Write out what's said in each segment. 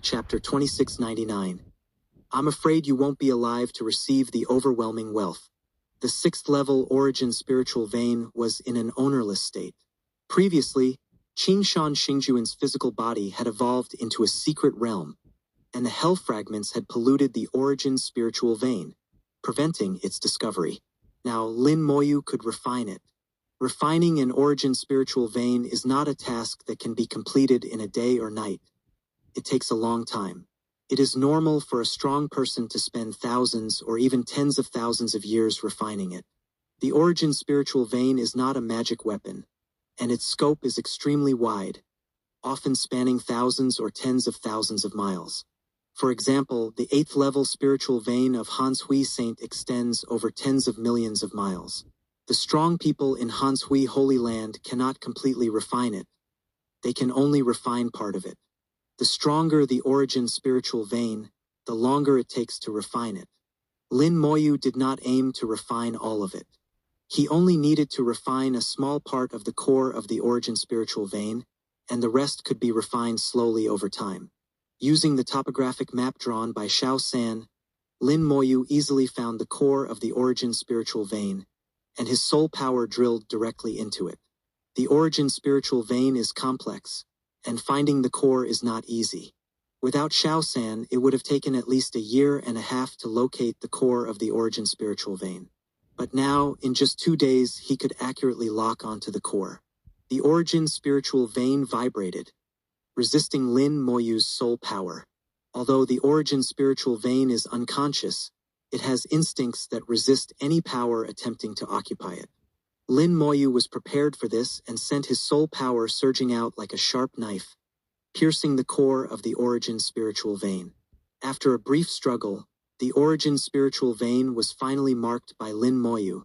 chapter 2699. I'm afraid you won't be alive to receive the overwhelming wealth. The sixth level origin spiritual vein was in an ownerless state. Previously, Qingshan Xingjuan's physical body had evolved into a secret realm, and the hell fragments had polluted the origin spiritual vein, preventing its discovery. Now Lin Moyu could refine it. Refining an origin spiritual vein is not a task that can be completed in a day or night. It takes a long time. It is normal for a strong person to spend thousands or even tens of thousands of years refining it. The origin spiritual vein is not a magic weapon, and its scope is extremely wide, often spanning thousands or tens of thousands of miles. For example, the 8th level spiritual vein of Hanshui Saint extends over tens of millions of miles. The strong people in Hanshui Holy Land cannot completely refine it. They can only refine part of it. The stronger the origin spiritual vein, the longer it takes to refine it. Lin Moyu did not aim to refine all of it. He only needed to refine a small part of the core of the origin spiritual vein, and the rest could be refined slowly over time. Using the topographic map drawn by Xiao San, Lin Moyu easily found the core of the origin spiritual vein, and his soul power drilled directly into it. The origin spiritual vein is complex, and finding the core is not easy. Without Xiao San, it would have taken at least a year and a half to locate the core of the origin spiritual vein. But now, in just 2 days, he could accurately lock onto the core. The origin spiritual vein vibrated, resisting Lin Moyu's soul power. Although the origin spiritual vein is unconscious, it has instincts that resist any power attempting to occupy it. Lin Moyu was prepared for this and sent his soul power surging out like a sharp knife, piercing the core of the origin spiritual vein. After a brief struggle, the origin spiritual vein was finally marked by Lin Moyu,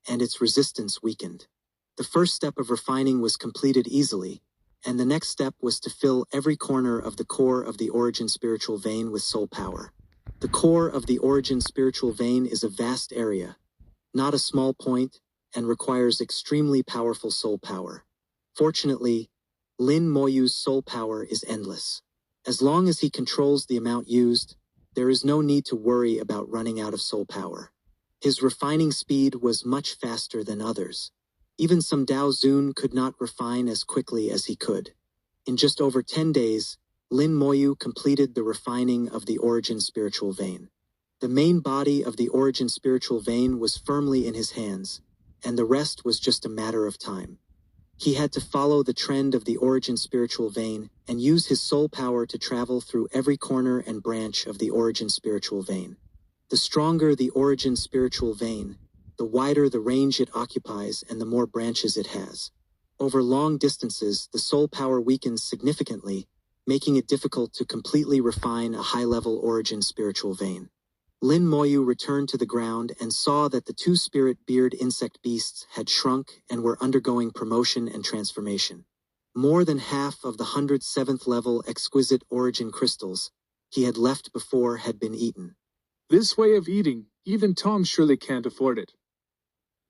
and its resistance weakened. The first step of refining was completed easily, and the next step was to fill every corner of the core of the origin spiritual vein with soul power. The core of the origin spiritual vein is a vast area, not a small point, and requires extremely powerful soul power. Fortunately, Lin Moyu's soul power is endless. As long as he controls the amount used, there is no need to worry about running out of soul power. His refining speed was much faster than others. Even some Dao Zun could not refine as quickly as he could. In just over 10 days, Lin Moyu completed the refining of the origin spiritual vein. The main body of the origin spiritual vein was firmly in his hands, and the rest was just a matter of time. He had to follow the trend of the origin spiritual vein and use his soul power to travel through every corner and branch of the origin spiritual vein. The stronger the origin spiritual vein, the wider the range it occupies and the more branches it has. Over long distances, the soul power weakens significantly, making it difficult to completely refine a high-level origin spiritual vein. Lin Moyu returned to the ground and saw that the 2 spirit-beard insect beasts had shrunk and were undergoing promotion and transformation. More than half of the 107th level exquisite origin crystals he had left before had been eaten. This way of eating, even Tom surely can't afford it.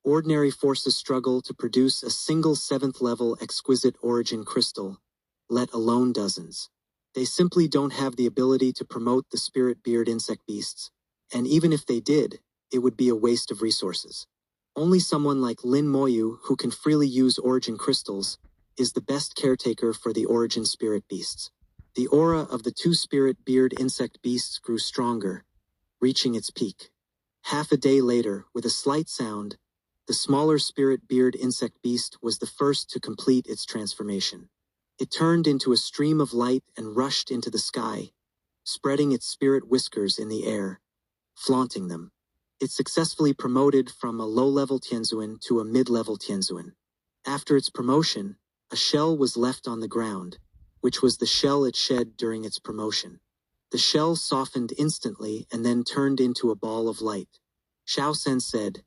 Ordinary forces struggle to produce a single 7th level exquisite origin crystal, let alone dozens. They simply don't have the ability to promote the spirit-beard insect beasts, and even if they did, it would be a waste of resources. Only someone like Lin Moyu, who can freely use origin crystals, is the best caretaker for the origin spirit beasts. The aura of the 2 spirit-beard insect beasts grew stronger, reaching its peak. Half a day later, with a slight sound, the smaller spirit-beard insect beast was the first to complete its transformation. It turned into a stream of light and rushed into the sky, spreading its spirit whiskers in the air, flaunting them. It successfully promoted from a low-level Tianzuan to a mid-level Tianzuan. After its promotion, a shell was left on the ground, which was the shell it shed during its promotion. The shell softened instantly and then turned into a ball of light. Xiao Sen said,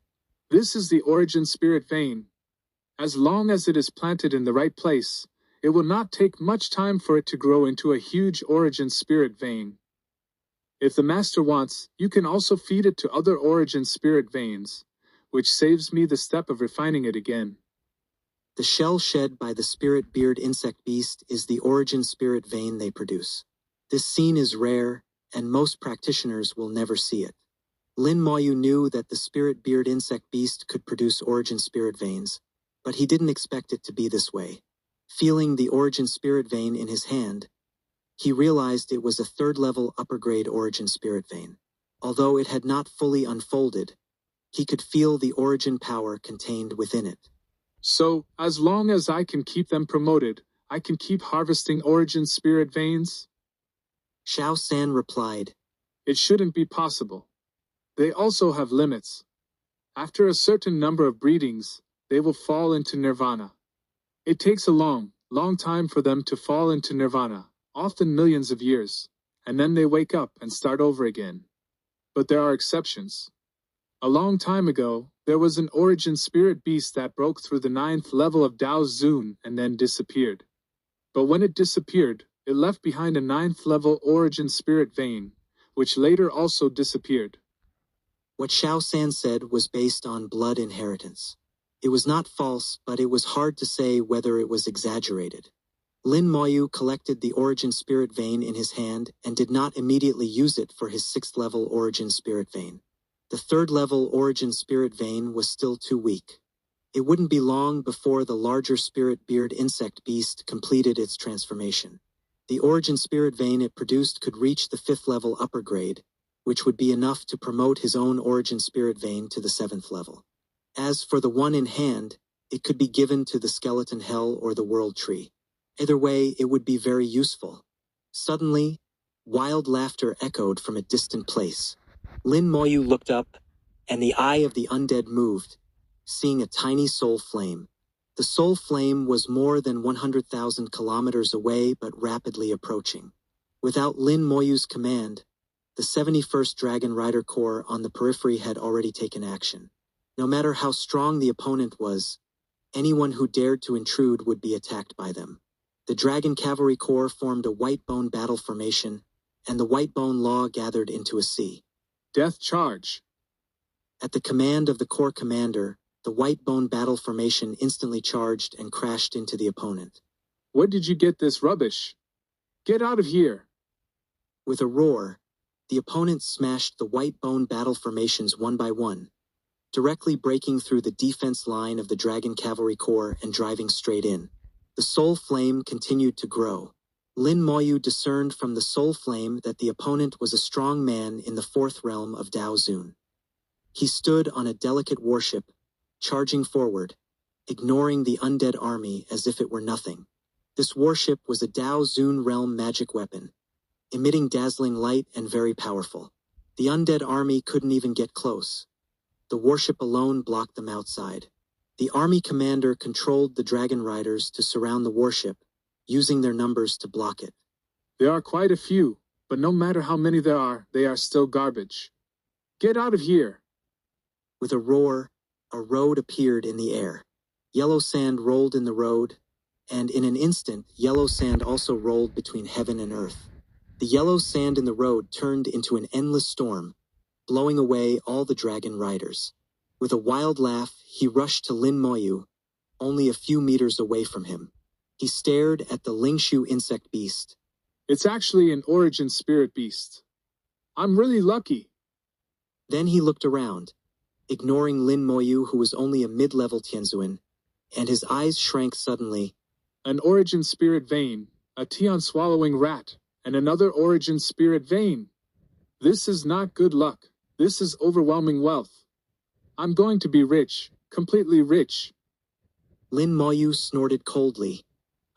"This is the origin spirit vein. As long as it is planted in the right place, it will not take much time for it to grow into a huge origin spirit vein. If the master wants, you can also feed it to other origin spirit veins, which saves me the step of refining it again." The shell shed by the spirit-beard insect beast is the origin spirit vein they produce. This scene is rare, and most practitioners will never see it. Lin Moyu knew that the spirit beard insect beast could produce origin spirit veins, but he didn't expect it to be this way. Feeling the origin spirit vein in his hand, he realized it was a third-level upper-grade origin spirit vein. Although it had not fully unfolded, he could feel the origin power contained within it. So, as long as I can keep them promoted, I can keep harvesting origin spirit veins? Xiao San replied, It shouldn't be possible. They also have limits. After a certain number of breedings, they will fall into nirvana. It takes a long time for them to fall into nirvana, often millions of years, and then they wake up and start over again. But there are exceptions. A long time ago, there was an origin spirit beast that broke through the 9th level of Dao Zun and then disappeared. But when it disappeared, it left behind a 9th level origin spirit vein, which later also disappeared. What Xiao San said was based on blood inheritance. It was not false, but it was hard to say whether it was exaggerated. Lin Moyu collected the origin spirit vein in his hand and did not immediately use it for his 6th level origin spirit vein. The 3rd level origin spirit vein was still too weak. It wouldn't be long before the larger spirit beard insect beast completed its transformation. The origin spirit vein it produced could reach the 5th level upper grade, which would be enough to promote his own origin spirit vein to the 7th level. As for the one in hand, it could be given to the skeleton hell or the world tree. Either way, it would be very useful. Suddenly, wild laughter echoed from a distant place. Lin Moyu looked up, and the eye of the undead moved, seeing a tiny soul flame. The soul flame was more than 100,000 kilometers away but rapidly approaching. Without Lin Moyu's command, the 71st Dragon Rider Corps on the periphery had already taken action. No matter how strong the opponent was, anyone who dared to intrude would be attacked by them. The Dragon Cavalry Corps formed a white bone battle formation, and the white bone law gathered into a sea. Death charge. At the command of the Corps commander, the white bone battle formation instantly charged and crashed into the opponent. Where did you get this rubbish? Get out of here! With a roar, the opponent smashed the white bone battle formations one by one, directly breaking through the defense line of the Dragon Cavalry Corps and driving straight in. The soul flame continued to grow. Lin Moyu discerned from the soul flame that the opponent was a strong man in the 4th realm of Dao Zun. He stood on a delicate warship, charging forward, ignoring the undead army as if it were nothing. This warship was a Dao Zun realm magic weapon, emitting dazzling light and very powerful. The undead army couldn't even get close. The warship alone blocked them outside. The army commander controlled the dragon riders to surround the warship, using their numbers to block it. There are quite a few, but no matter how many there are, they are still garbage. Get out of here! With a roar, a road appeared in the air. Yellow sand rolled in the road, and in an instant, yellow sand also rolled between heaven and earth. The yellow sand in the road turned into an endless storm, blowing away all the dragon riders. With a wild laugh, he rushed to Lin Moyu, only a few meters away from him. He stared at the Lingshu insect beast. It's actually an origin spirit beast. I'm really lucky. Then he looked around, ignoring Lin Moyu, who was only a mid-level Tianzuan, and his eyes shrank suddenly. An origin spirit vein, a Tian-swallowing rat, and another origin spirit vein. This is not good luck. This is overwhelming wealth. I'm going to be rich, completely rich. Lin Moyu snorted coldly.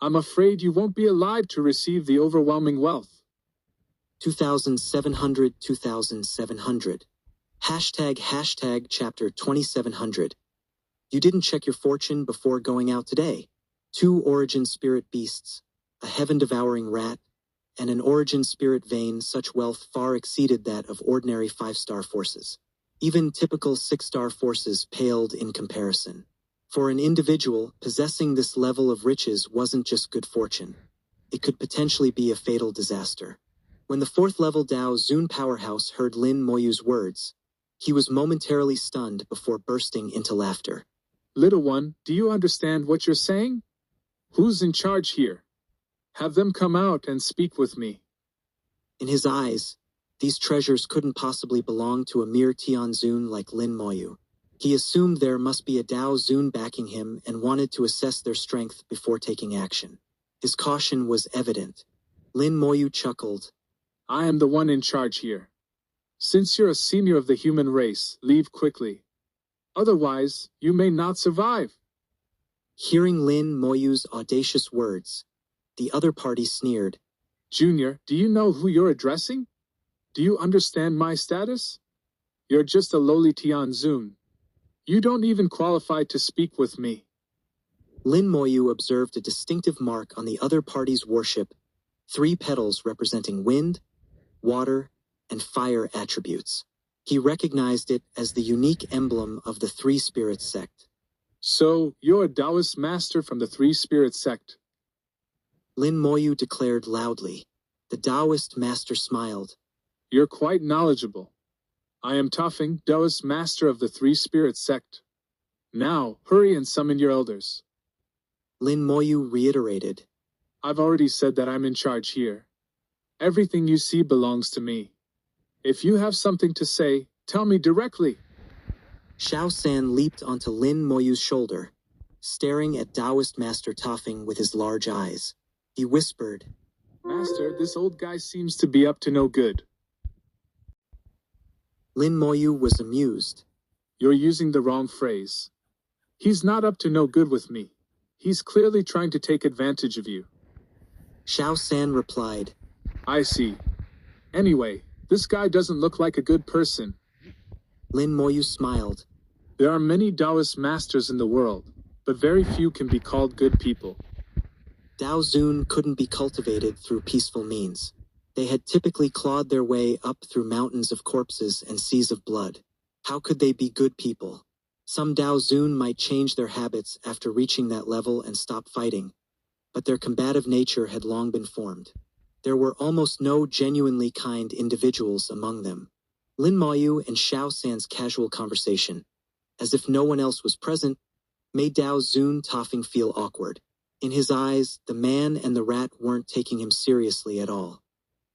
I'm afraid you won't be alive to receive the overwhelming wealth. 2700 2700. Hashtag chapter 2700. You didn't check your fortune before going out today. 2 origin spirit beasts, a heaven-devouring rat, and an origin spirit vein. Such wealth far exceeded that of ordinary 5-star forces. Even typical 6-star forces paled in comparison. For an individual, possessing this level of riches wasn't just good fortune. It could potentially be a fatal disaster. When the 4th level Dao Zun powerhouse heard Lin Moyu's words, he was momentarily stunned before bursting into laughter. Little one, do you understand what you're saying? Who's in charge here? Have them come out and speak with me. In his eyes, these treasures couldn't possibly belong to a mere Tianzun like Lin Moyu. He assumed there must be a Dao Zun backing him and wanted to assess their strength before taking action. His caution was evident. Lin Moyu chuckled. I am the one in charge here. Since you're a senior of the human race, leave quickly. Otherwise, you may not survive. Hearing Lin Moyu's audacious words, the other party sneered. Junior, do you know who you're addressing? Do you understand my status? You're just a lowly Tianzun. You don't even qualify to speak with me. Lin Moyu observed a distinctive mark on the other party's warship, 3 petals representing wind, water, and fire attributes. He recognized it as the unique emblem of the Three Spirits sect. So, you're a Taoist master from the Three Spirits sect? Lin Moyu declared loudly. The Taoist master smiled. You're quite knowledgeable. I am Tafing, Taoist master of the Three Spirits sect. Now, hurry and summon your elders. Lin Moyu reiterated. I've already said that I'm in charge here. Everything you see belongs to me. If you have something to say, tell me directly. Xiao San leaped onto Lin Moyu's shoulder, staring at Taoist Master Tafing with his large eyes. He whispered, Master, this old guy seems to be up to no good. Lin Moyu was amused. You're using the wrong phrase. He's not up to no good with me. He's clearly trying to take advantage of you. Xiao San replied, I see. Anyway, this guy doesn't look like a good person. Lin Moyu smiled. There are many Taoist masters in the world, but very few can be called good people. Dao Zun couldn't be cultivated through peaceful means. They had typically clawed their way up through mountains of corpses and seas of blood. How could they be good people? Some Dao Zun might change their habits after reaching that level and stop fighting, but their combative nature had long been formed. There were almost no genuinely kind individuals among them. Lin Moyu and Xiao San's casual conversation, as if no one else was present, made Dao Zun Tafing feel awkward. In his eyes, the man and the rat weren't taking him seriously at all.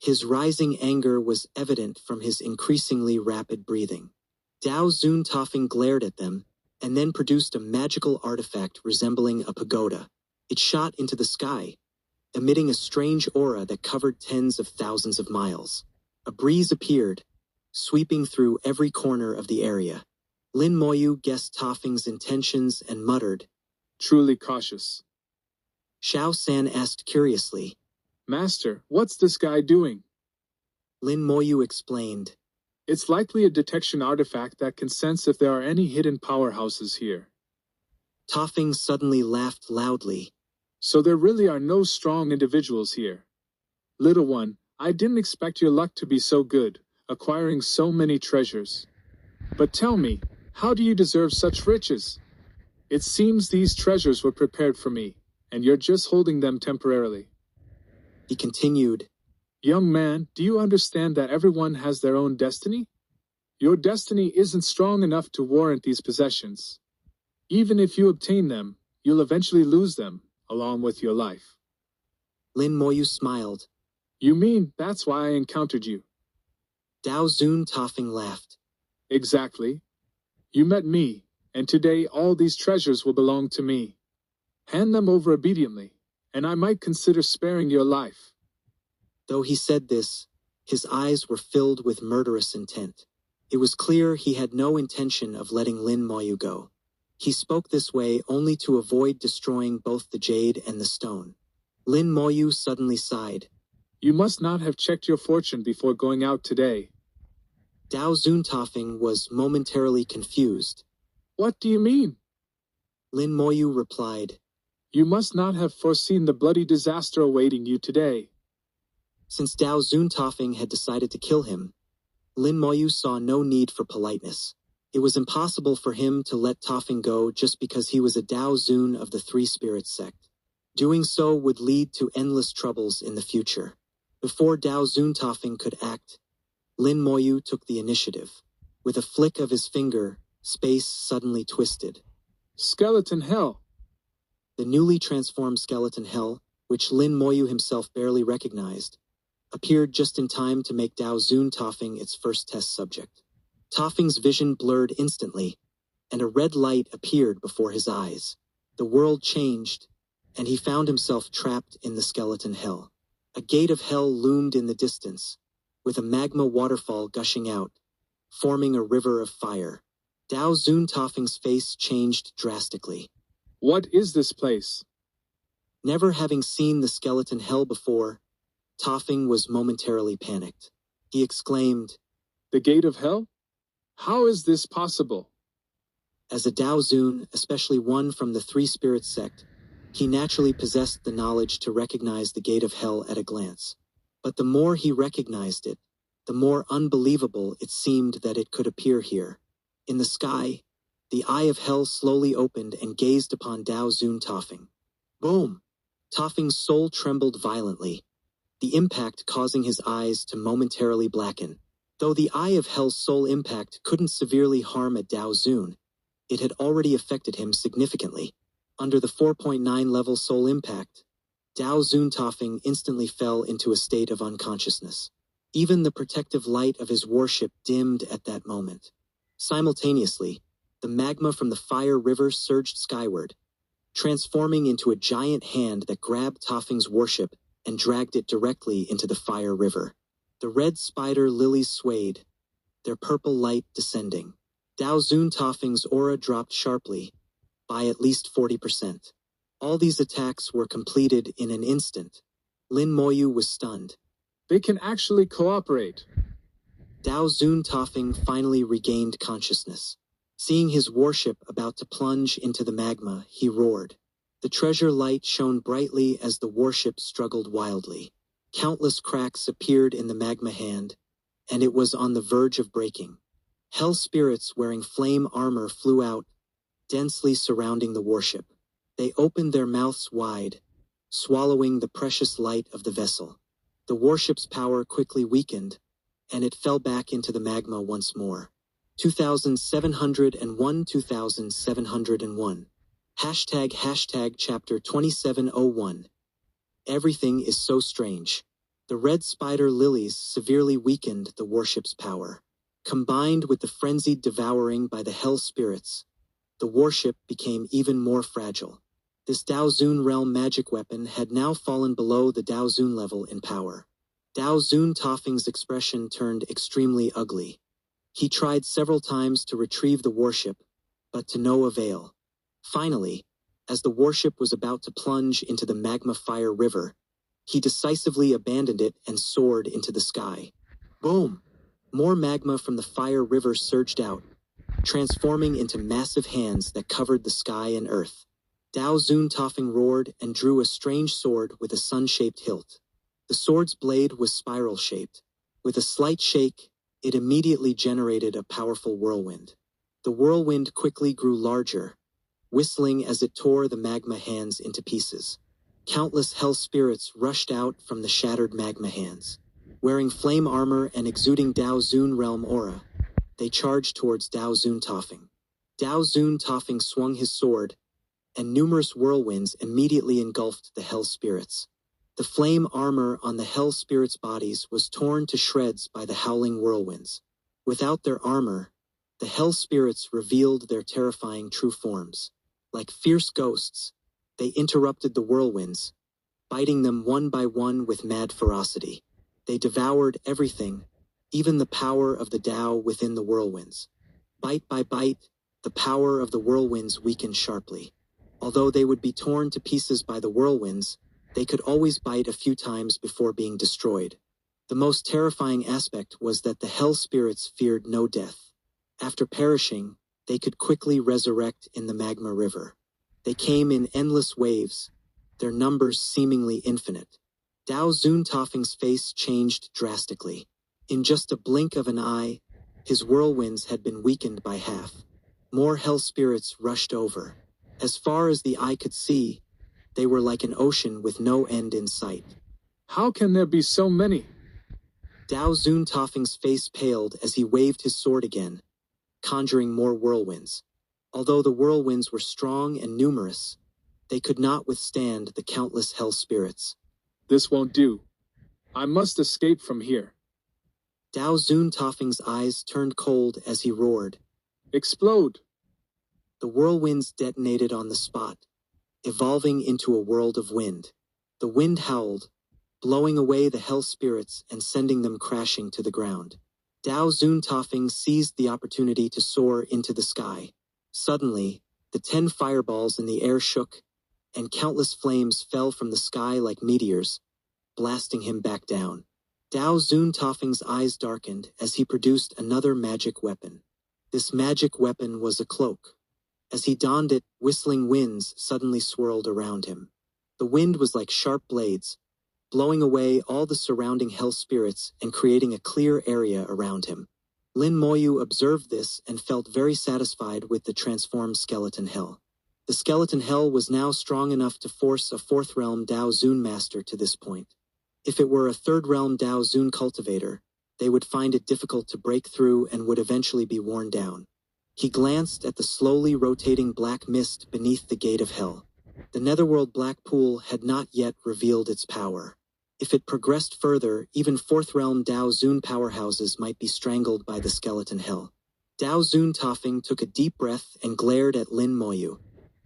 His rising anger was evident from his increasingly rapid breathing. Dao Zun Tafing glared at them, and then produced a magical artifact resembling a pagoda. It shot into the sky, emitting a strange aura that covered tens of thousands of miles. A breeze appeared, sweeping through every corner of the area. Lin Moyu guessed Tafing's intentions and muttered, Truly cautious. Xiao San asked curiously, Master, what's this guy doing? Lin Moyu explained, It's likely a detection artifact that can sense if there are any hidden powerhouses here. Tafing suddenly laughed loudly. So there really are no strong individuals here. Little one, I didn't expect your luck to be so good, acquiring so many treasures. But tell me, how do you deserve such riches? It seems these treasures were prepared for me, and you're just holding them temporarily. He continued, Young man, do you understand that everyone has their own destiny? Your destiny isn't strong enough to warrant these possessions. Even if you obtain them, you'll eventually lose them, along with your life. Lin Moyu smiled. You mean that's why I encountered you? Dao Zun Tafing laughed. Exactly. You met me, and today all these treasures will belong to me. Hand them over obediently, and I might consider sparing your life. Though he said this, his eyes were filled with murderous intent. It was clear he had no intention of letting Lin Moyu go. He spoke this way only to avoid destroying both the jade and the stone. Lin Moyu suddenly sighed. You must not have checked your fortune before going out today. Dao Zun Tafing was momentarily confused. What do you mean? Lin Moyu replied, You must not have foreseen the bloody disaster awaiting you today. Since Dao Zun Tafing had decided to kill him, Lin Moyu saw no need for politeness. It was impossible for him to let Tafing go just because he was a Dao Zun of the Three Spirits sect. Doing so would lead to endless troubles in the future. Before Dao Zun Tafing could act, Lin Moyu took the initiative. With a flick of his finger, space suddenly twisted. Skeleton Hell! The newly transformed Skeleton Hell, which Lin Moyu himself barely recognized, appeared just in time to make Dao Zun Toffing its first test subject. Toffing's vision blurred instantly, and a red light appeared before his eyes. The world changed, and he found himself trapped in the skeleton hell. A gate of hell loomed in the distance, with a magma waterfall gushing out, forming a river of fire. Dao Zun Toffing's face changed drastically. What is this place? Never having seen the skeleton hell before, Toffing was momentarily panicked. He exclaimed, The gate of hell? How is this possible? As a Dao Zun, especially one from the Three Spirits sect, he naturally possessed the knowledge to recognize the gate of hell at a glance. But the more he recognized it, the more unbelievable it seemed that it could appear here. In the sky, the eye of hell slowly opened and gazed upon Dao Zun Toffing. Boom! Toffing's soul trembled violently, the impact causing his eyes to momentarily blacken. Though the eye of hell's soul impact couldn't severely harm a Dao Zun, it had already affected him significantly. Under the 4.9 level soul impact, Dao Zun Toffing instantly fell into a state of unconsciousness. Even the protective light of his warship dimmed at that moment. Simultaneously, the magma from the fire river surged skyward, transforming into a giant hand that grabbed Toffing's warship and dragged it directly into the fire river. The red spider lilies swayed, their purple light descending. Dao Zun Toffing's aura dropped sharply, by at least 40%. All these attacks were completed in an instant. Lin Moyu was stunned. They can actually cooperate. Dao Zun Toffing finally regained consciousness. Seeing his warship about to plunge into the magma, he roared. The treasure light shone brightly as the warship struggled wildly. Countless cracks appeared in the magma hand, and it was on the verge of breaking. Hell spirits wearing flame armor flew out, densely surrounding the warship. They opened their mouths wide, swallowing the precious light of the vessel. The warship's power quickly weakened, and it fell back into the magma once more. 2701 2701. Hashtag chapter 2701. Everything is so strange. The red spider lilies severely weakened the warship's power. Combined with the frenzied devouring by the hell spirits, the warship became even more fragile. This Dao Zun realm magic weapon had now fallen below the Dao Zun level in power. Dao Zun Toffing's expression turned extremely ugly. He tried several times to retrieve the warship, but to no avail. Finally, as the warship was about to plunge into the magma fire river, he decisively abandoned it and soared into the sky. Boom! More magma from the fire river surged out, transforming into massive hands that covered the sky and earth. Dao Zun Toffing roared and drew a strange sword with a sun-shaped hilt. The sword's blade was spiral-shaped. With a slight shake, it immediately generated a powerful whirlwind. The whirlwind quickly grew larger, whistling as it tore the magma hands into pieces. Countless hell spirits rushed out from the shattered magma hands. Wearing flame armor and exuding Dao Zun realm aura, they charged towards Dao Zun Toffing. Dao Zun Toffing swung his sword, and numerous whirlwinds immediately engulfed the hell spirits. The flame armor on the hell spirits' bodies was torn to shreds by the howling whirlwinds. Without their armor, the hell spirits revealed their terrifying true forms. Like fierce ghosts, they interrupted the whirlwinds, biting them one by one with mad ferocity. They devoured everything, even the power of the Dao within the whirlwinds. Bite by bite, the power of the whirlwinds weakened sharply. Although they would be torn to pieces by the whirlwinds, they could always bite a few times before being destroyed. The most terrifying aspect was that the hell spirits feared no death. After perishing, they could quickly resurrect in the magma river. They came in endless waves, their numbers seemingly infinite. Dao Zun Toffing's face changed drastically. In just a blink of an eye, his whirlwinds had been weakened by half. More hell spirits rushed over. As far as the eye could see, they were like an ocean with no end in sight. How can there be so many? Dao Zun Toffing's face paled as he waved his sword again, conjuring more whirlwinds. Although the whirlwinds were strong and numerous, they could not withstand the countless hell spirits. This won't do. I must escape from here. Dao Zuntafeng's eyes turned cold as he roared. Explode! The whirlwinds detonated on the spot, evolving into a world of wind. The wind howled, blowing away the hell spirits and sending them crashing to the ground. Dao Zuntafeng seized the opportunity to soar into the sky. Suddenly, the 10 fireballs in the air shook, and countless flames fell from the sky like meteors, blasting him back down. Dao Zuntafeng's eyes darkened as he produced another magic weapon. This magic weapon was a cloak. As he donned it, whistling winds suddenly swirled around him. The wind was like sharp blades, blowing away all the surrounding hell spirits and creating a clear area around him. Lin Moyu observed this and felt very satisfied with the transformed skeleton hell. The skeleton hell was now strong enough to force a 4th realm Dao Zun master to this point. If it were a 3rd realm Dao Zun cultivator, they would find it difficult to break through and would eventually be worn down. He glanced at the slowly rotating black mist beneath the gate of hell. The netherworld black pool had not yet revealed its power. If it progressed further, even 4th realm Dao Zun powerhouses might be strangled by the skeleton hell. Dao Zuntafeng took a deep breath and glared at Lin Moyu.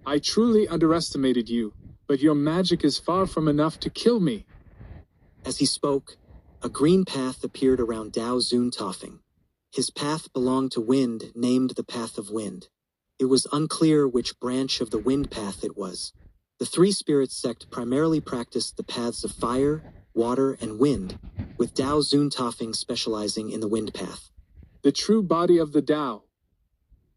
I truly underestimated you, but your magic is far from enough to kill me. As he spoke, a green path appeared around Dao Zuntafeng. His path belonged to wind, named the Path of Wind. It was unclear which branch of the wind path it was. The 3 spirits sect primarily practiced the paths of fire, water, and wind, with Dao Zuntafeng specializing in the wind path. The true body of the Dao.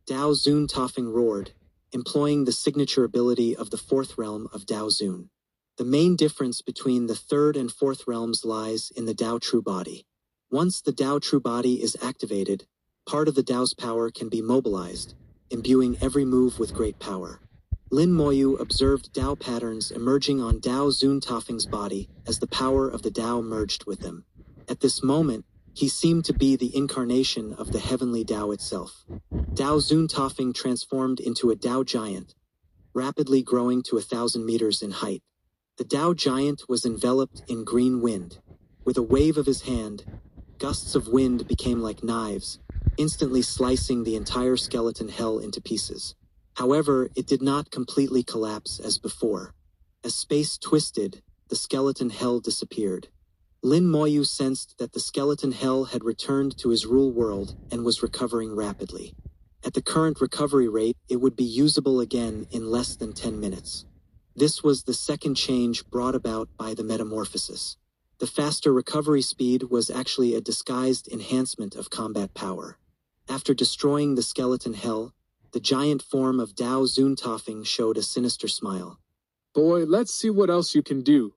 Dao Zuntafeng roared, employing the signature ability of the 4th realm of Dao Zun. The main difference between the 3rd and 4th realms lies in the Dao True Body. Once the Dao True Body is activated, part of the Dao's power can be mobilized, imbuing every move with great power. Lin Moyu observed Dao patterns emerging on Dao Zuntafeng's body as the power of the Dao merged with them. At this moment, he seemed to be the incarnation of the heavenly Dao itself. Dao Zuntafeng transformed into a Dao giant, rapidly growing to 1,000 meters in height. The Dao giant was enveloped in green wind. With a wave of his hand, gusts of wind became like knives, instantly slicing the entire skeleton hell into pieces. However, it did not completely collapse as before. As space twisted, the skeleton hell disappeared. Lin Moyu sensed that the skeleton hell had returned to his rule world and was recovering rapidly. At the current recovery rate, it would be usable again in less than 10 minutes. This was the second change brought about by the metamorphosis. The faster recovery speed was actually a disguised enhancement of combat power. After destroying the skeleton hell, the giant form of Dao Zuntafeng showed a sinister smile. Boy, let's see what else you can do.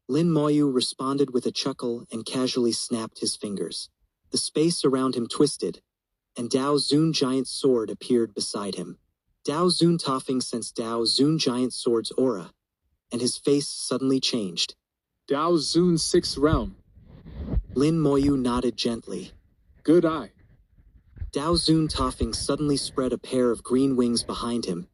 Lin Moyu responded with a chuckle and casually snapped his fingers. The space around him twisted, and Dao Zun Giant's sword appeared beside him. Dao Zuntafeng sensed Dao Zun Giant's sword's aura, and his face suddenly changed. Dao Zun's 6th realm. Lin Moyu nodded gently. Good eye. Dao Zuntafeng suddenly spread a pair of green wings behind him,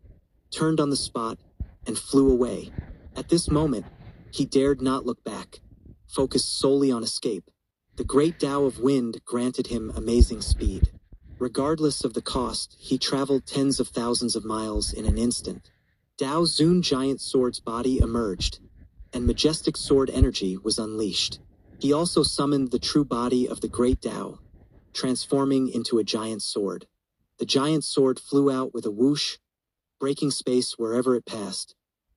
turned on the spot, and flew away. At this moment, he dared not look back, focused solely on escape. The great Dao of Wind granted him amazing speed. Regardless of the cost, he traveled tens of thousands of miles in an instant. Dao Zun Giant Sword's body emerged, and majestic sword energy was unleashed. He also summoned the true body of the great Dao, transforming into a giant sword. The giant sword flew out with a whoosh, breaking space wherever it passed,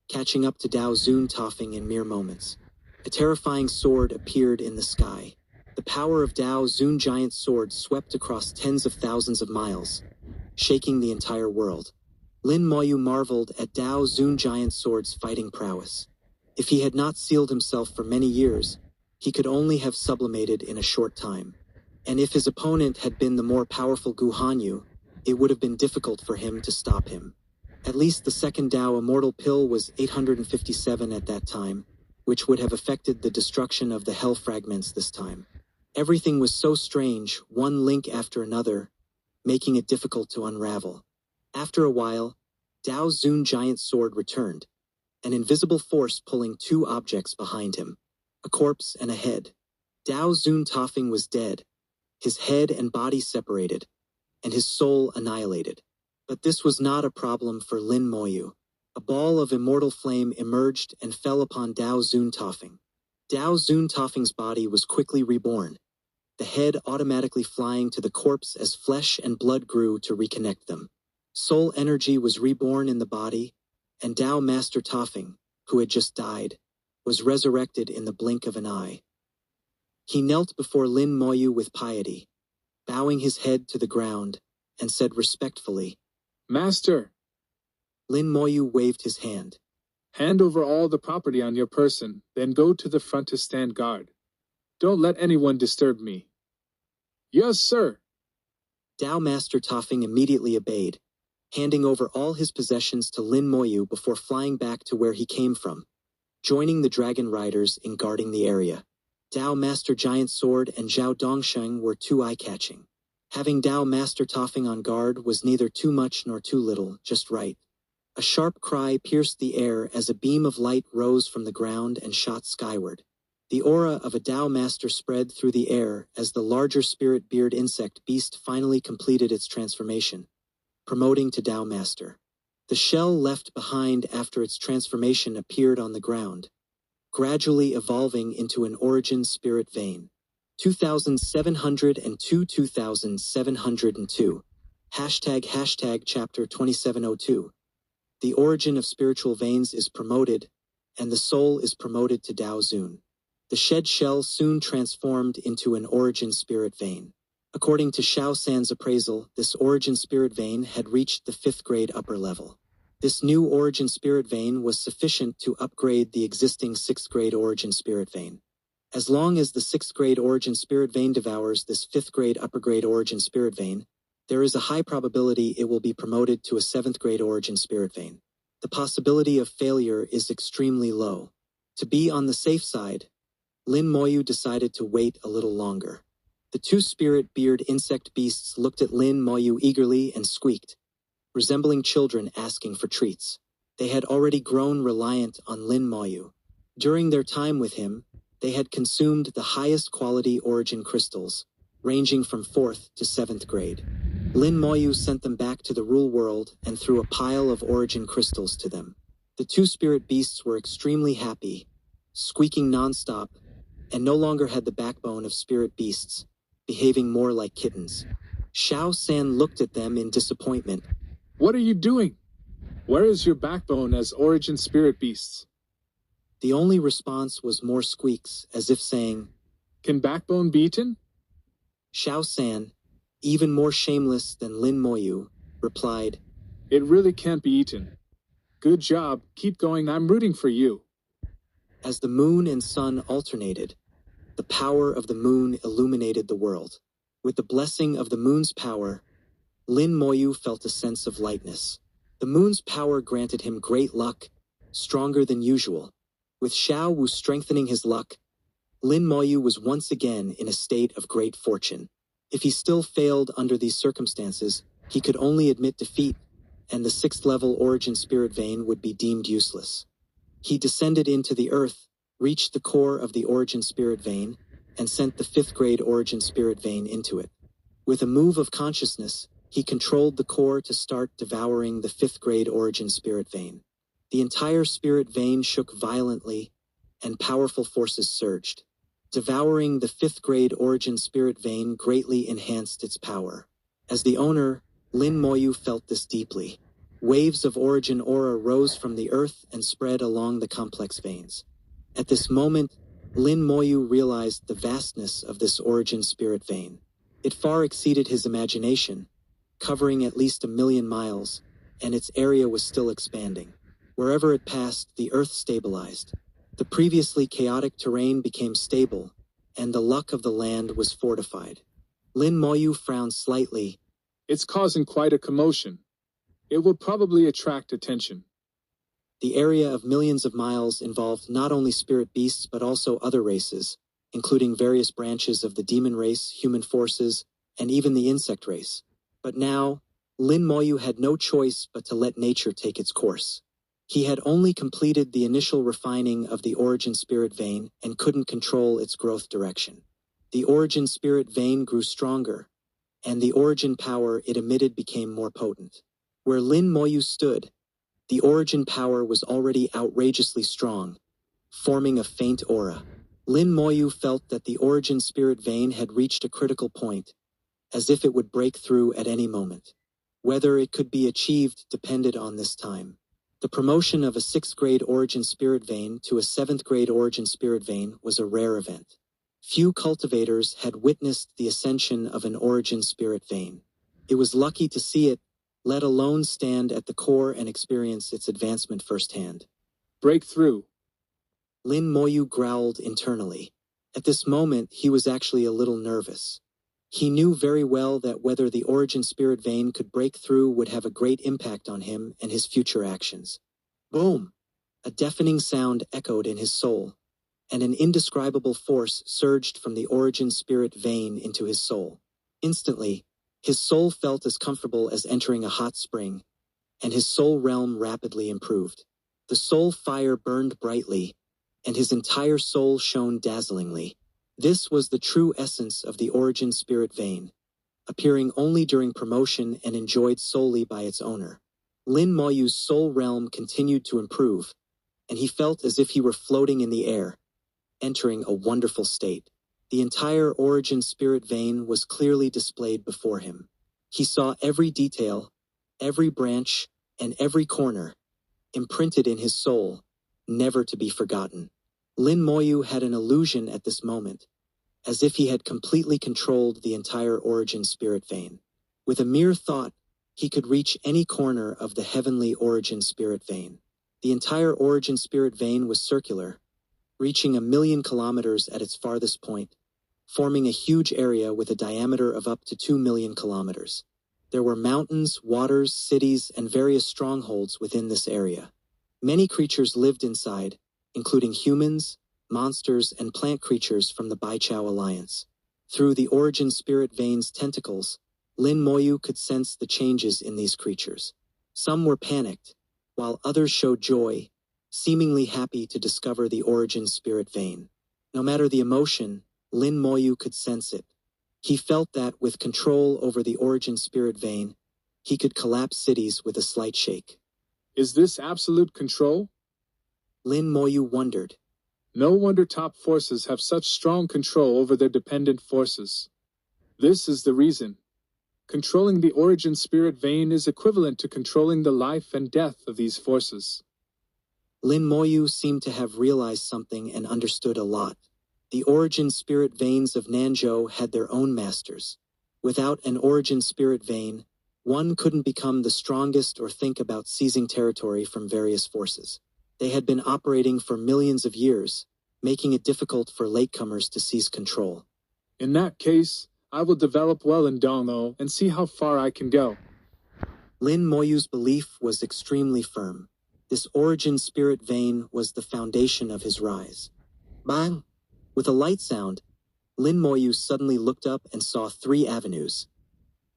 catching up to Dao Zuntafeng in mere moments. A terrifying sword appeared in the sky. The power of Dao Zun Giant Sword swept across tens of thousands of miles, shaking the entire world. Lin Moyu marveled at Dao Zun Giant Sword's fighting prowess. If he had not sealed himself for many years, he could only have sublimated in a short time. And if his opponent had been the more powerful Gu Hanyu, it would have been difficult for him to stop him. At least the second Dao Immortal Pill was 857 at that time, which would have affected the destruction of the Hell Fragments this time. Everything was so strange, one link after another, making it difficult to unravel. After a while, Dao Zun Giant Sword returned, an invisible force pulling two objects behind him. a corpse and a head. Dao Zun Tofing was dead, his head and body separated, and his soul annihilated. But this was not a problem for Lin Moyu. A ball of immortal flame emerged and fell upon Dao Zun Tofing. Dao Zun Tofing's body was quickly reborn, the head automatically flying to the corpse as flesh and blood grew to reconnect them. Soul energy was reborn in the body, and Dao Master Tofing, who had just died, was resurrected in the blink of an eye. He knelt before Lin Moyu with piety, bowing his head to the ground, and said respectfully, "Master." Lin Moyu waved his hand. "Hand over all the property on your person, then go to the front to stand guard. Don't let anyone disturb me." "Yes, sir." Dao Master Tofing immediately obeyed, handing over all his possessions to Lin Moyu before flying back to where he came from, joining the dragon riders in guarding the area. Dao Master Giant Sword and Zhao Dongsheng were too eye-catching. Having Dao Master Tofing on guard was neither too much nor too little, just right. A sharp cry pierced the air as a beam of light rose from the ground and shot skyward. The aura of a Dao Master spread through the air as the larger spirit beard insect beast finally completed its transformation, promoting to Dao Master. The shell left behind after its transformation appeared on the ground, gradually evolving into an origin spirit vein. 2702 2702. ## chapter 2702. The origin of spiritual veins is promoted, and the soul is promoted to Dao Zun. The shed shell soon transformed into an origin spirit vein. According to Xiao San's appraisal, this origin spirit vein had reached the 5th grade upper level. This new origin spirit vein was sufficient to upgrade the existing 6th grade origin spirit vein. As long as the 6th grade origin spirit vein devours this 5th grade upper grade origin spirit vein, there is a high probability it will be promoted to a 7th grade origin spirit vein. The possibility of failure is extremely low. To be on the safe side, Lin Moyu decided to wait a little longer. The two spirit beard insect beasts looked at Lin Moyu eagerly and squeaked, resembling children asking for treats. They had already grown reliant on Lin Moyu. During their time with him, they had consumed the highest quality origin crystals, ranging from 4th to 7th grade. Lin Moyu sent them back to the rule world and threw a pile of origin crystals to them. The two spirit beasts were extremely happy, squeaking non-stop, and no longer had the backbone of spirit beasts, behaving more like kittens. Xiao San looked at them in disappointment. "What are you doing? Where is your backbone as origin spirit beasts?" The only response was more squeaks, as if saying, "Can backbone be eaten?" Xiao San, even more shameless than Lin Moyu, replied, "It really can't be eaten. Good job, keep going, I'm rooting for you." As the moon and sun alternated, the power of the moon illuminated the world. With the blessing of the moon's power, Lin Moyu felt a sense of lightness. The moon's power granted him great luck, stronger than usual. With Xiao Wu strengthening his luck, Lin Moyu was once again in a state of great fortune. If he still failed under these circumstances, he could only admit defeat, and the 6th level origin spirit vein would be deemed useless. He descended into the earth, reached the core of the origin spirit vein, and sent the 5th grade origin spirit vein into it. With a move of consciousness, he controlled the core to start devouring the 5th grade origin spirit vein. The entire spirit vein shook violently, and powerful forces surged. Devouring the 5th grade origin spirit vein greatly enhanced its power. As the owner, Lin Moyu felt this deeply. Waves of origin aura rose from the earth and spread along the complex veins. At this moment, Lin Moyu realized the vastness of this origin spirit vein. It far exceeded his imagination, covering at least 1,000,000 miles, and its area was still expanding. Wherever it passed, the earth stabilized. The previously chaotic terrain became stable, and the luck of the land was fortified. Lin Moyu frowned slightly. "It's causing quite a commotion. It will probably attract attention." The area of millions of miles involved not only spirit beasts but also other races, including various branches of the demon race, human forces, and even the insect race. But now, Lin Moyu had no choice but to let nature take its course. He had only completed the initial refining of the origin spirit vein and couldn't control its growth direction. The origin spirit vein grew stronger, and the origin power it emitted became more potent. Where Lin Moyu stood, the origin power was already outrageously strong, forming a faint aura. Lin Moyu felt that the origin spirit vein had reached a critical point, as if it would break through at any moment. Whether it could be achieved depended on this time. The promotion of a 6th grade origin spirit vein to a 7th grade origin spirit vein was a rare event. Few cultivators had witnessed the ascension of an origin spirit vein. It was lucky to see it, let alone stand at the core and experience its advancement firsthand. Breakthrough. Lin Moyu growled internally. At this moment, he was actually a little nervous. He knew very well that whether the origin spirit vein could break through would have a great impact on him and his future actions. Boom! A deafening sound echoed in his soul, and an indescribable force surged from the origin spirit vein into his soul. Instantly, his soul felt as comfortable as entering a hot spring, and his soul realm rapidly improved. The soul fire burned brightly, and his entire soul shone dazzlingly. This was the true essence of the origin spirit vein, appearing only during promotion and enjoyed solely by its owner. Lin Moyu's soul realm continued to improve, and he felt as if he were floating in the air, entering a wonderful state. The entire origin spirit vein was clearly displayed before him. He saw every detail, every branch, and every corner, imprinted in his soul, never to be forgotten. Lin Moyu had an illusion at this moment, as if he had completely controlled the entire origin spirit vein. With a mere thought, he could reach any corner of the heavenly origin spirit vein. The entire origin spirit vein was circular, reaching 1,000,000 kilometers at its farthest point, forming a huge area with a diameter of up to 2,000,000 kilometers. There were mountains, waters, cities, and various strongholds within this area. Many creatures lived inside, including humans, monsters, and plant creatures from the Baichao Alliance. Through the origin spirit vein's tentacles, Lin Moyu could sense the changes in these creatures. Some were panicked, while others showed joy, seemingly happy to discover the origin spirit vein. No matter the emotion, Lin Moyu could sense it. He felt that with control over the origin spirit vein, he could collapse cities with a slight shake. Is this absolute control? Lin Moyu wondered. No wonder top forces have such strong control over their dependent forces. This is the reason. Controlling the origin spirit vein is equivalent to controlling the life and death of these forces. Lin Moyu seemed to have realized something and understood a lot. The origin spirit veins of Nanzhou had their own masters. Without an origin spirit vein, one couldn't become the strongest or think about seizing territory from various forces. They had been operating for millions of years, making it difficult for latecomers to seize control. In that case, I will develop well in Dongno and see how far I can go. Lin Moyu's belief was extremely firm. This origin spirit vein was the foundation of his rise. Bang! With a light sound, Lin Moyu suddenly looked up and saw 3 avenues: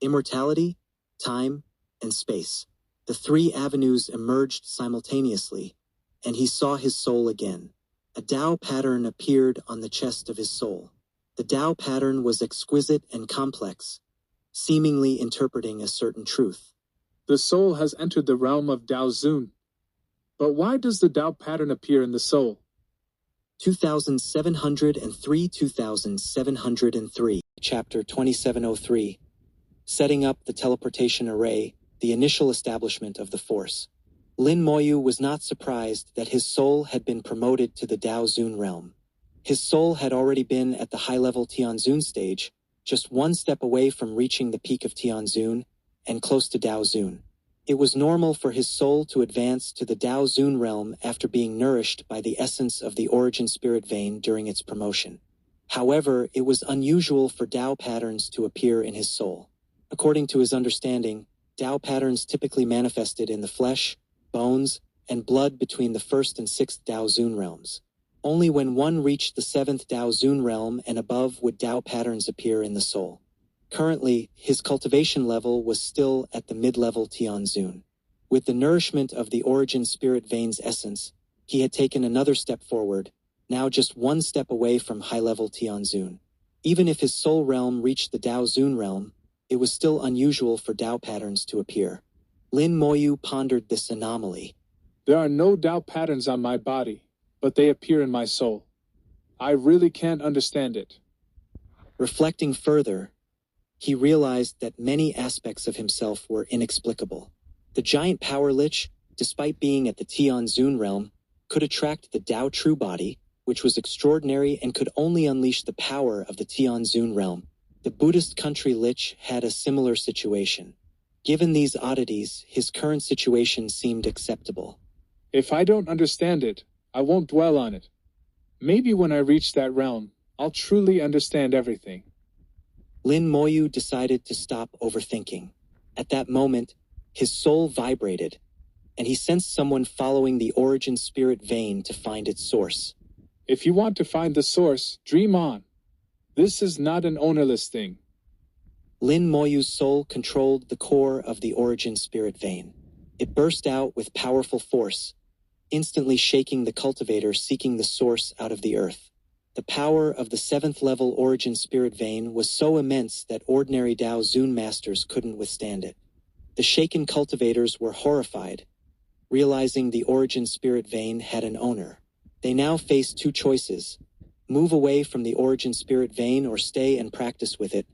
immortality, time, and space. The 3 avenues emerged simultaneously, and he saw his soul again. A Tao pattern appeared on the chest of his soul. The Tao pattern was exquisite and complex, seemingly interpreting a certain truth. The soul has entered the realm of Dao Zun. But why does the Tao pattern appear in the soul? 2703 2703, Chapter 2703. Setting up the teleportation array, the initial establishment of the force. Lin Moyu was not surprised that his soul had been promoted to the Dao Zun realm. His soul had already been at the high-level Tianzun stage, just one step away from reaching the peak of Tianzun, and close to Dao Zun. It was normal for his soul to advance to the Dao Zun realm after being nourished by the essence of the origin spirit vein during its promotion. However, it was unusual for Dao patterns to appear in his soul. According to his understanding, Dao patterns typically manifested in the flesh, bones, and blood between the 1st and 6th Dao Zun realms. Only when one reached the 7th Dao Zun realm and above would Dao patterns appear in the soul. Currently, his cultivation level was still at the mid-level Tianzun. With the nourishment of the origin spirit vein's essence, he had taken another step forward, now just one step away from high-level Tianzun. Even if his soul realm reached the Dao Zun realm, it was still unusual for Dao patterns to appear. Lin Moyu pondered this anomaly. There are no Dao patterns on my body, but they appear in my soul. I really can't understand it. Reflecting further, he realized that many aspects of himself were inexplicable. The giant power lich, despite being at the Tianzun realm, could attract the Dao true body, which was extraordinary and could only unleash the power of the Tianzun realm. The Buddhist country lich had a similar situation. Given these oddities, his current situation seemed acceptable. If I don't understand it, I won't dwell on it. Maybe when I reach that realm, I'll truly understand everything. Lin Moyu decided to stop overthinking. At that moment, his soul vibrated, and he sensed someone following the origin spirit vein to find its source. If you want to find the source, dream on. This is not an ownerless thing. Lin Moyu's soul controlled the core of the origin spirit vein. It burst out with powerful force, instantly shaking the cultivator seeking the source out of the earth. The power of the 7th level origin spirit vein was so immense that ordinary Dao Zun masters couldn't withstand it. The shaken cultivators were horrified, realizing the origin spirit vein had an owner. They now faced two choices: move away from the origin spirit vein or stay and practice with it,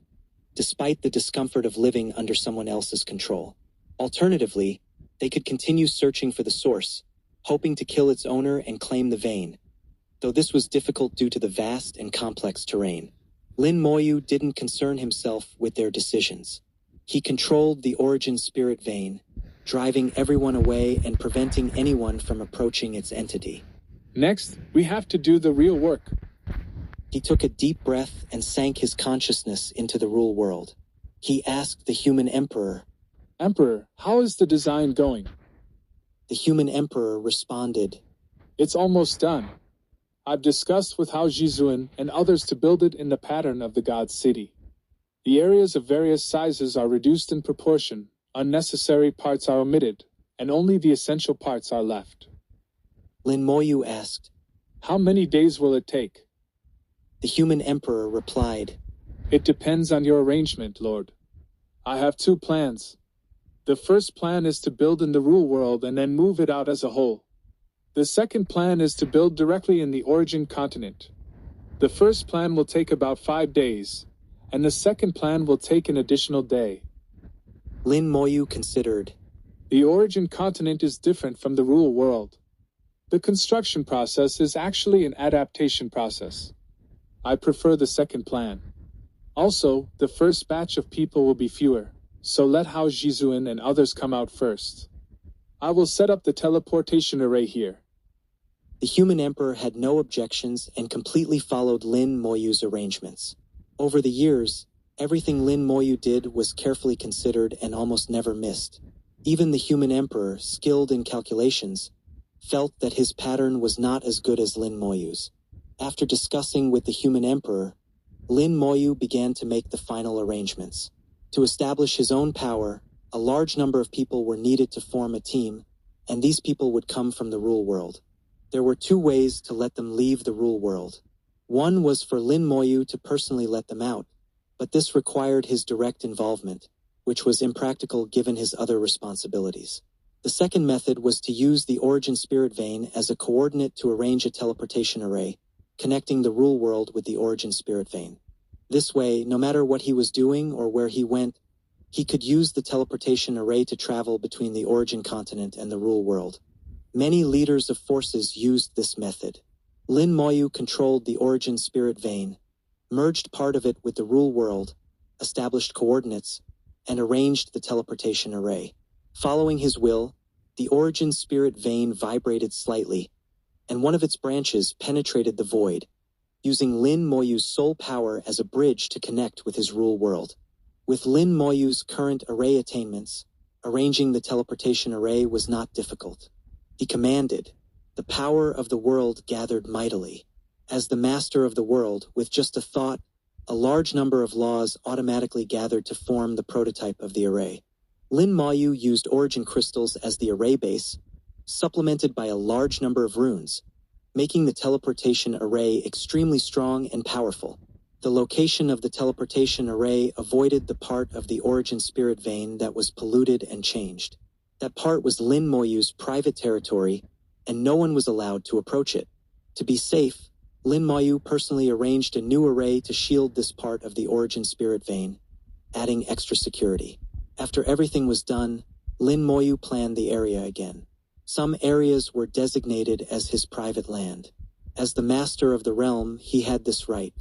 despite the discomfort of living under someone else's control. Alternatively, they could continue searching for the source, hoping to kill its owner and claim the vein, though this was difficult due to the vast and complex terrain. Lin Moyu didn't concern himself with their decisions. He controlled the origin spirit vein, driving everyone away and preventing anyone from approaching its entity. Next, we have to do the real work. He took a deep breath and sank his consciousness into the real world. He asked the human emperor, Emperor, how is the design going? The human emperor responded, It's almost done. I've discussed with Hao Jizuan and others to build it in the pattern of the God's city. The areas of various sizes are reduced in proportion, unnecessary parts are omitted, and only the essential parts are left. Lin Moyu asked, How many days will it take? The human emperor replied, It depends on your arrangement, Lord. I have two plans. The first plan is to build in the rule world and then move it out as a whole. The second plan is to build directly in the origin continent. The first plan will take about 5 days, and the second plan will take an additional day. Lin Moyu considered. The origin continent is different from the rule world. The construction process is actually an adaptation process. I prefer the second plan. Also, the first batch of people will be fewer, so let Hao Jizuan and others come out first. I will set up the teleportation array here. The human emperor had no objections and completely followed Lin Moyu's arrangements. Over the years, everything Lin Moyu did was carefully considered and almost never missed. Even the human emperor, skilled in calculations, felt that his pattern was not as good as Lin Moyu's. After discussing with the human emperor, Lin Moyu began to make the final arrangements. To establish his own power, a large number of people were needed to form a team, and these people would come from the rule world. There were two ways to let them leave the rule world. One was for Lin Moyu to personally let them out, but this required his direct involvement, which was impractical given his other responsibilities. The second method was to use the origin spirit vein as a coordinate to arrange a teleportation array, connecting the rule world with the origin spirit vein. This way, no matter what he was doing or where he went, he could use the teleportation array to travel between the origin continent and the rule world. Many leaders of forces used this method. Lin Moyu controlled the origin spirit vein, merged part of it with the rule world, established coordinates, and arranged the teleportation array. Following his will, the origin spirit vein vibrated slightly, and one of its branches penetrated the void, using Lin Moyu's soul power as a bridge to connect with his rule world. With Lin Moyu's current array attainments, arranging the teleportation array was not difficult. He commanded. The power of the world gathered mightily. As the master of the world, with just a thought, a large number of laws automatically gathered to form the prototype of the array. Lin Moyu used origin crystals as the array base, supplemented by a large number of runes, making the teleportation array extremely strong and powerful. The location of the teleportation array avoided the part of the origin spirit vein that was polluted and changed. That part was Lin Moyu's private territory, and no one was allowed to approach it. To be safe, Lin Moyu personally arranged a new array to shield this part of the origin spirit vein, adding extra security. After everything was done, Lin Moyu planned the area again. Some areas were designated as his private land. As the master of the realm, he had this right.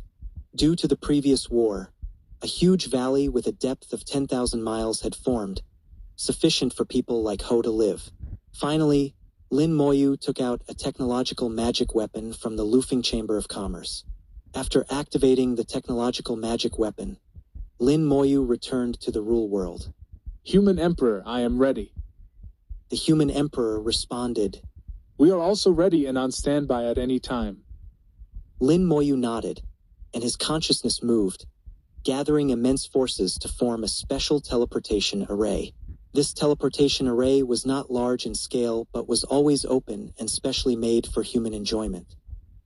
Due to the previous war, a huge valley with a depth of 10,000 miles had formed, sufficient for people like Ho to live. Finally, Lin Moyu took out a technological magic weapon from the Lufeng Chamber of Commerce. After activating the technological magic weapon, Lin Moyu returned to the rule world. Human Emperor, I am ready. The human emperor responded, We are also ready and on standby at any time. Lin Moyu nodded, and his consciousness moved, gathering immense forces to form a special teleportation array. This teleportation array was not large in scale, but was always open and specially made for human enjoyment.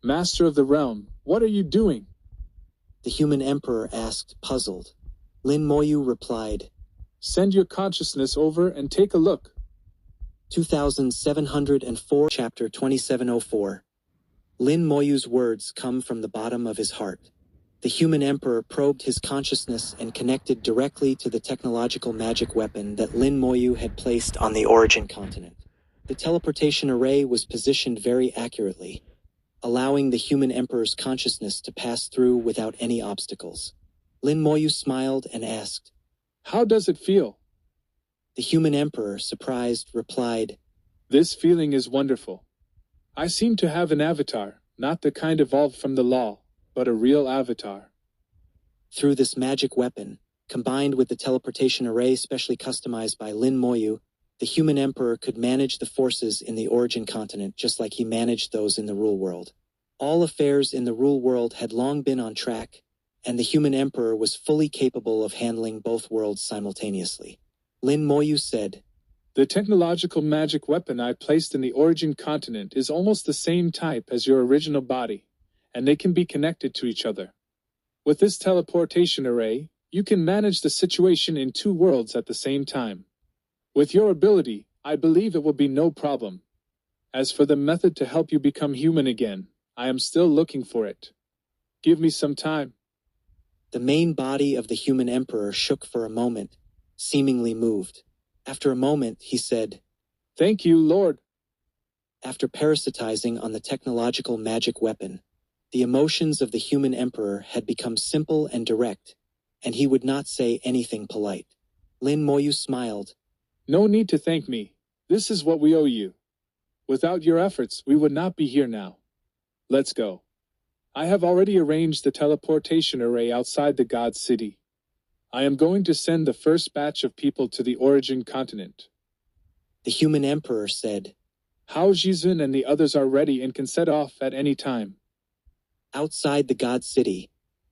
Master of the realm, what are you doing? The human emperor asked, puzzled. Lin Moyu replied, Send your consciousness over and take a look. 2704 Chapter 2704. Lin Moyu's words come from the bottom of his heart. The human emperor probed his consciousness and connected directly to the technological magic weapon that Lin Moyu had placed on the origin continent. The teleportation array was positioned very accurately, allowing the human emperor's consciousness to pass through without any obstacles. Lin Moyu smiled and asked, How does it feel? The human emperor, surprised, replied, This feeling is wonderful. I seem to have an avatar, not the kind evolved from the law, but a real avatar. Through this magic weapon, combined with the teleportation array specially customized by Lin Moyu, the human emperor could manage the forces in the origin continent just like he managed those in the rule world. All affairs in the rule world had long been on track, and the human emperor was fully capable of handling both worlds simultaneously. Lin Moyu said, The technological magic weapon I placed in the origin continent is almost the same type as your original body, and they can be connected to each other. With this teleportation array, you can manage the situation in two worlds at the same time. With your ability, I believe it will be no problem. As for the method to help you become human again, I am still looking for it. Give me some time. The main body of the human emperor shook for a moment, seemingly moved. After a moment, he said, Thank you, Lord. After parasitizing on the technological magic weapon, the emotions of the human emperor had become simple and direct, and he would not say anything polite. Lin Moyu smiled. No need to thank me. This is what we owe you. Without your efforts, we would not be here now. Let's go. I have already arranged the teleportation array outside the God City. I am going to send the first batch of people to the origin continent. The human emperor said, Hao Jizun and the others are ready and can set off at any time. Outside the God City,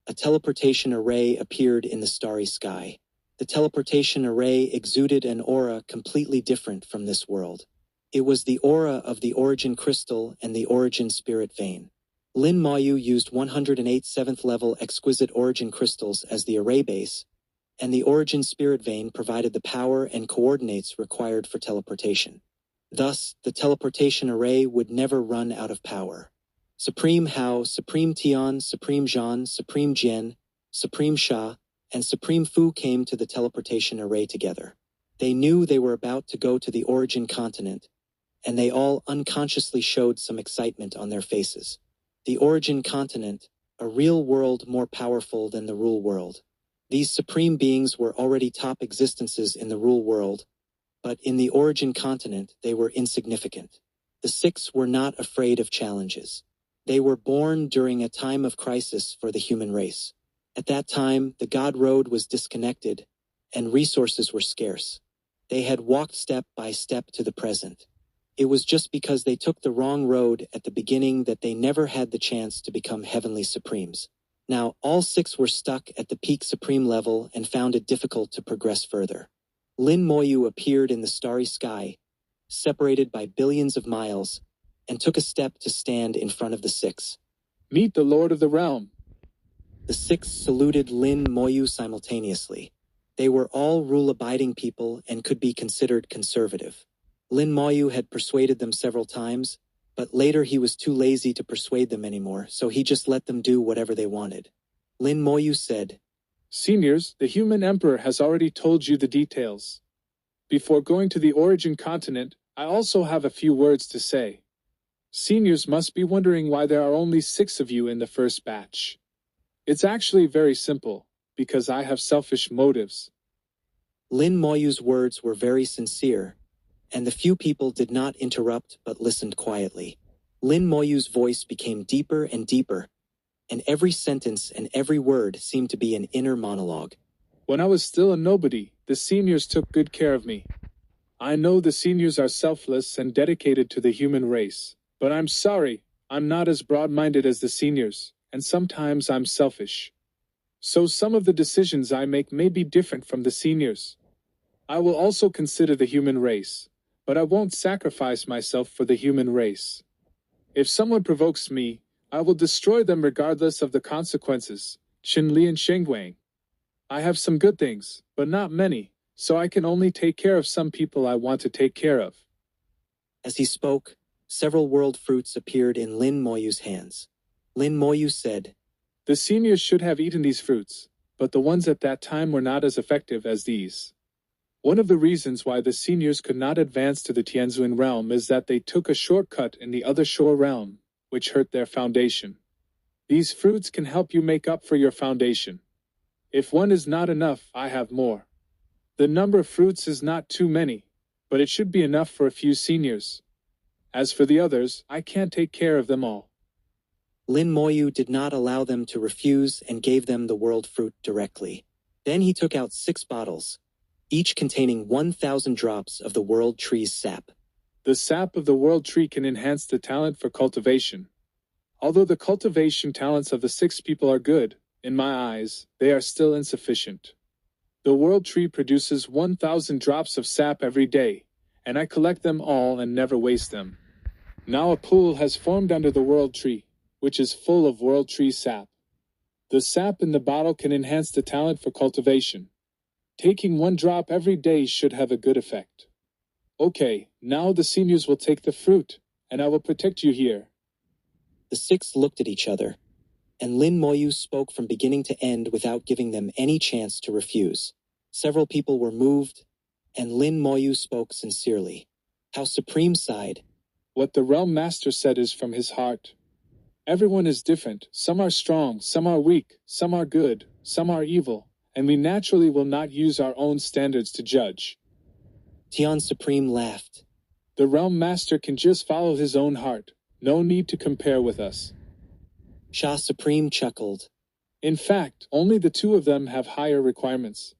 a teleportation array appeared in the starry sky. The teleportation array exuded an aura completely different from this world. It was the aura of the origin crystal and the origin spirit vein. Lin Moyu used 108 7th level exquisite origin crystals as the array base, and the origin spirit vein provided the power and coordinates required for teleportation. Thus, the teleportation array would never run out of power. Supreme Hao, Supreme Tian, Supreme Zhan, Supreme Jian, Supreme Sha, and Supreme Fu came to the teleportation array together. They knew they were about to go to the origin continent, and they all unconsciously showed some excitement on their faces. The origin continent, a real world more powerful than the rule world. These supreme beings were already top existences in the rule world, but in the origin continent they were insignificant. The six were not afraid of challenges. They were born during a time of crisis for the human race. At that time, the God Road was disconnected, and resources were scarce. They had walked step by step to the present. It was just because they took the wrong road at the beginning that they never had the chance to become heavenly supremes. Now, all six were stuck at the peak supreme level and found it difficult to progress further. Lin Moyu appeared in the starry sky, separated by billions of miles, and took a step to stand in front of the six. Meet the Lord of the Realm. The six saluted Lin Moyu simultaneously. They were all rule-abiding people and could be considered conservative. Lin Moyu had persuaded them several times, but later he was too lazy to persuade them anymore, so he just let them do whatever they wanted. Lin Moyu said, Seniors, the human emperor has already told you the details. Before going to the origin continent, I also have a few words to say. Seniors must be wondering why there are only 6 of you in the first batch. It's actually very simple, because I have selfish motives. Lin Moyu's words were very sincere, and the few people did not interrupt but listened quietly. Lin Moyu's voice became deeper and deeper, and every sentence and every word seemed to be an inner monologue. When I was still a nobody, the seniors took good care of me. I know the seniors are selfless and dedicated to the human race, but I'm sorry, I'm not as broad-minded as the seniors, and sometimes I'm selfish. So some of the decisions I make may be different from the seniors. I will also consider the human race, but I won't sacrifice myself for the human race. If someone provokes me, I will destroy them regardless of the consequences. Qin Li and Sheng Wang. I have some good things, but not many, so I can only take care of some people I want to take care of. As he spoke, several world fruits appeared in Lin Moyu's hands. Lin Moyu said, The seniors should have eaten these fruits, but the ones at that time were not as effective as these. One of the reasons why the seniors could not advance to the Tianzun realm is that they took a shortcut in the other shore realm, which hurt their foundation. These fruits can help you make up for your foundation. If one is not enough, I have more. The number of fruits is not too many, but it should be enough for a few seniors. As for the others, I can't take care of them all. Lin Moyu did not allow them to refuse and gave them the world fruit directly. Then he took out 6 bottles, each containing 1,000 drops of the world tree's sap. The sap of the world tree can enhance the talent for cultivation. Although the cultivation talents of the 6 people are good, in my eyes, they are still insufficient. The world tree produces 1,000 drops of sap every day, and I collect them all and never waste them. Now a pool has formed under the world tree, which is full of world tree sap. The sap in the bottle can enhance the talent for cultivation. Taking 1 drop every day should have a good effect. Okay, now the seniors will take the fruit, and I will protect you here. The 6 looked at each other, and Lin Moyu spoke from beginning to end without giving them any chance to refuse. Several people were moved, and Lin Moyu spoke sincerely. How Supreme sighed. What the Realm Master said is from his heart. Everyone is different, some are strong, some are weak, some are good, some are evil, and we naturally will not use our own standards to judge. Tian Supreme laughed. The Realm Master can just follow his own heart, no need to compare with us. Sha Supreme chuckled. In fact, only the 2 of them have higher requirements.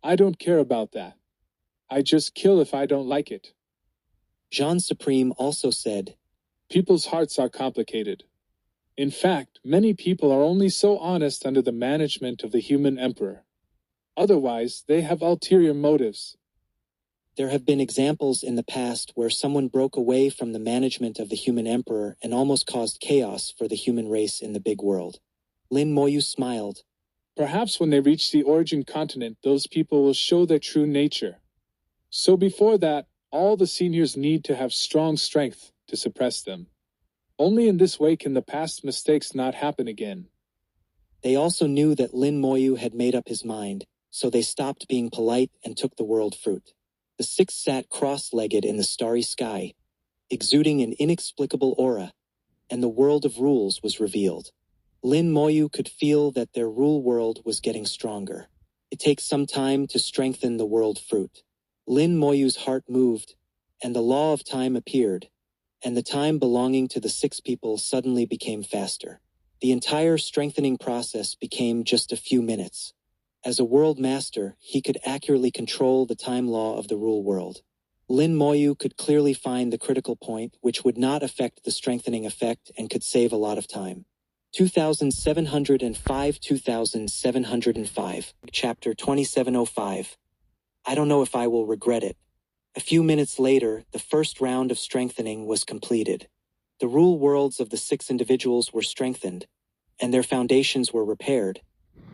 I don't care about that. I just kill if I don't like it. Zhan Supreme also said, People's hearts are complicated. In fact, many people are only so honest under the management of the human emperor. Otherwise, they have ulterior motives. There have been examples in the past where someone broke away from the management of the human emperor and almost caused chaos for the human race in the big world. Lin Moyu smiled. Perhaps when they reach the origin continent, those people will show their true nature. So before that, all the seniors need to have strong strength to suppress them. Only in this way can the past mistakes not happen again. They also knew that Lin Moyu had made up his mind, so they stopped being polite and took the world fruit. The 6 sat cross-legged in the starry sky, exuding an inexplicable aura, and the world of rules was revealed. Lin Moyu could feel that their rule world was getting stronger. It takes some time to strengthen the world fruit. Lin Moyu's heart moved, and the law of time appeared, and the time belonging to the 6 people suddenly became faster. The entire strengthening process became just a few minutes. As a world master, he could accurately control the time law of the rule world. Lin Moyu could clearly find the critical point which would not affect the strengthening effect and could save a lot of time. 2705 Chapter 2705. I don't know if I will regret it. A few minutes later, the first round of strengthening was completed. The rule worlds of the 6 individuals were strengthened, and their foundations were repaired,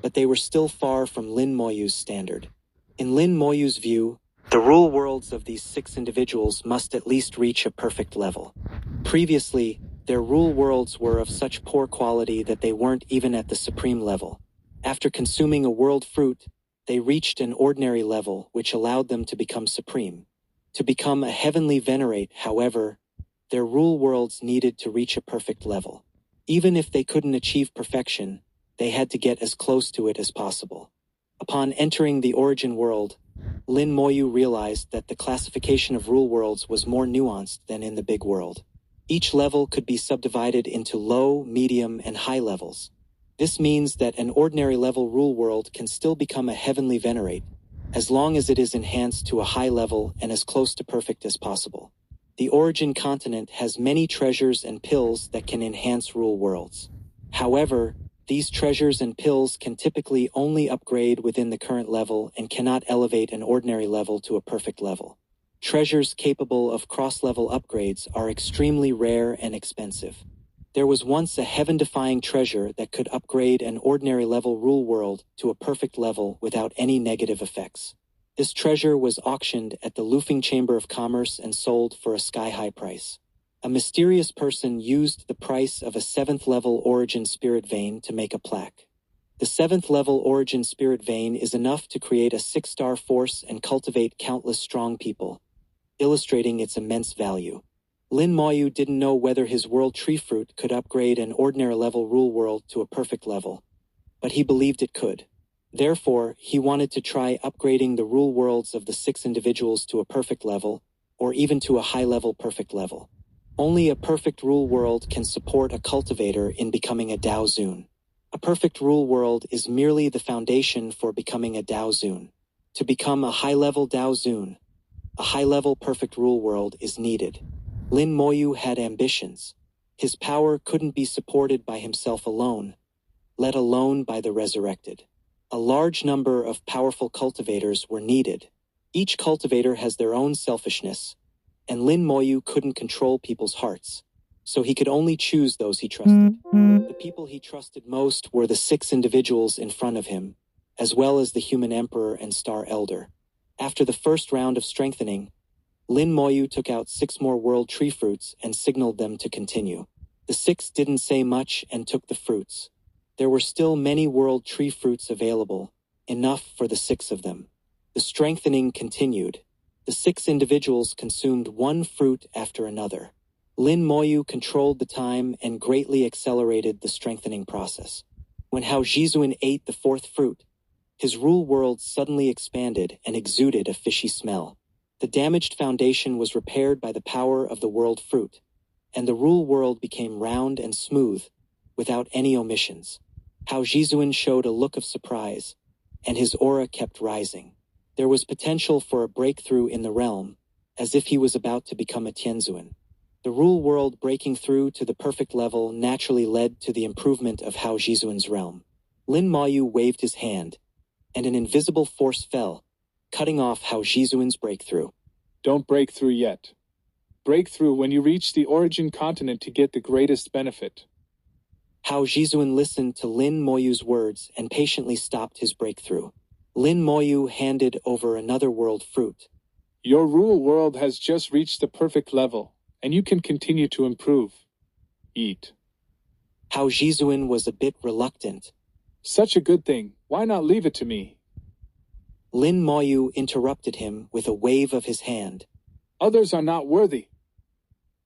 but they were still far from Lin Moyu's standard. In Lin Moyu's view, the rule worlds of these 6 individuals must at least reach a perfect level. Previously, their rule worlds were of such poor quality that they weren't even at the supreme level. After consuming a world fruit, they reached an ordinary level which allowed them to become supreme. To become a heavenly venerate, however, their rule worlds needed to reach a perfect level. Even if they couldn't achieve perfection, they had to get as close to it as possible. Upon entering the origin world, Lin Moyu realized that the classification of rule worlds was more nuanced than in the big world. Each level could be subdivided into low, medium, and high levels. This means that an ordinary level rule world can still become a heavenly venerate, as long as it is enhanced to a high level and as close to perfect as possible. The origin continent has many treasures and pills that can enhance rule worlds. However, these treasures and pills can typically only upgrade within the current level and cannot elevate an ordinary level to a perfect level. Treasures capable of cross-level upgrades are extremely rare and expensive. There was once a heaven-defying treasure that could upgrade an ordinary level rule world to a perfect level without any negative effects. This treasure was auctioned at the Lufeng Chamber of Commerce and sold for a sky-high price. A mysterious person used the price of a 7th level origin spirit vein to make a plaque. The 7th level origin spirit vein is enough to create a 6-star force and cultivate countless strong people, illustrating its immense value. Lin Moyu didn't know whether his world tree fruit could upgrade an ordinary level rule world to a perfect level, but he believed it could. Therefore, he wanted to try upgrading the rule worlds of the 6 individuals to a perfect level, or even to a high-level perfect level. Only a perfect rule world can support a cultivator in becoming a Dao Zun. A perfect rule world is merely the foundation for becoming a Dao Zun. To become a high-level Dao Zun, a high-level perfect rule world is needed. Lin Moyu had ambitions. His power couldn't be supported by himself alone, let alone by the resurrected. A large number of powerful cultivators were needed. Each cultivator has their own selfishness, and Lin Moyu couldn't control people's hearts, so he could only choose those he trusted. The people he trusted most were the 6 individuals in front of him, as well as the human emperor and star elder. After the first round of strengthening, Lin Moyu took out 6 more world tree fruits and signaled them to continue. The 6 didn't say much and took the fruits. There were still many world tree fruits available, enough for the 6 of them. The strengthening continued. The 6 individuals consumed one fruit after another. Lin Moyu controlled the time and greatly accelerated the strengthening process. When Hao Jizuan ate the 4th fruit, his rule world suddenly expanded and exuded a fishy smell. The damaged foundation was repaired by the power of the world fruit, and the rule world became round and smooth, without any omissions. Hao Jizuan showed a look of surprise, and his aura kept rising. There was potential for a breakthrough in the realm, as if he was about to become a Tianzuan. The rule world breaking through to the perfect level naturally led to the improvement of Hao Jizuan's realm. Lin Moyu waved his hand, and an invisible force fell, cutting off Hao Jizuan's breakthrough. Don't break through yet. Break through when you reach the origin continent to get the greatest benefit. Hao Jizuan listened to Lin Moyu's words and patiently stopped his breakthrough. Lin Moyu handed over another world fruit. Your rule world has just reached the perfect level, and you can continue to improve. Eat. Hao Jizuan was a bit reluctant. Such a good thing, why not leave it to me? Lin Moyu interrupted him with a wave of his hand. Others are not worthy.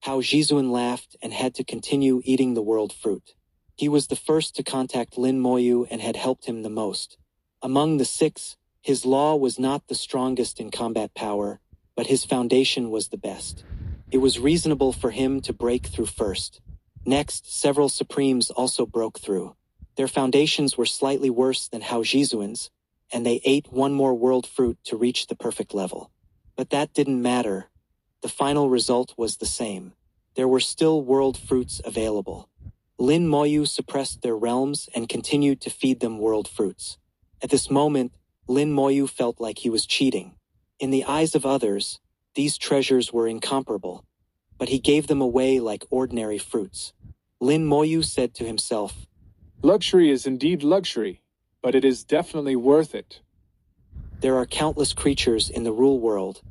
Hao Jizuan laughed and had to continue eating the world fruit. He was the first to contact Lin Moyu and had helped him the most. Among the 6, his law was not the strongest in combat power, but his foundation was the best. It was reasonable for him to break through first. Next, several Supremes also broke through. Their foundations were slightly worse than Hao Jizuan's, and they ate one more world fruit to reach the perfect level. But that didn't matter. The final result was the same. There were still world fruits available. Lin Moyu suppressed their realms and continued to feed them world fruits. At this moment, Lin Moyu felt like he was cheating. In the eyes of others, these treasures were incomparable, but he gave them away like ordinary fruits. Lin Moyu said to himself, Luxury is indeed luxury, but it is definitely worth it. There are countless creatures in the rule world,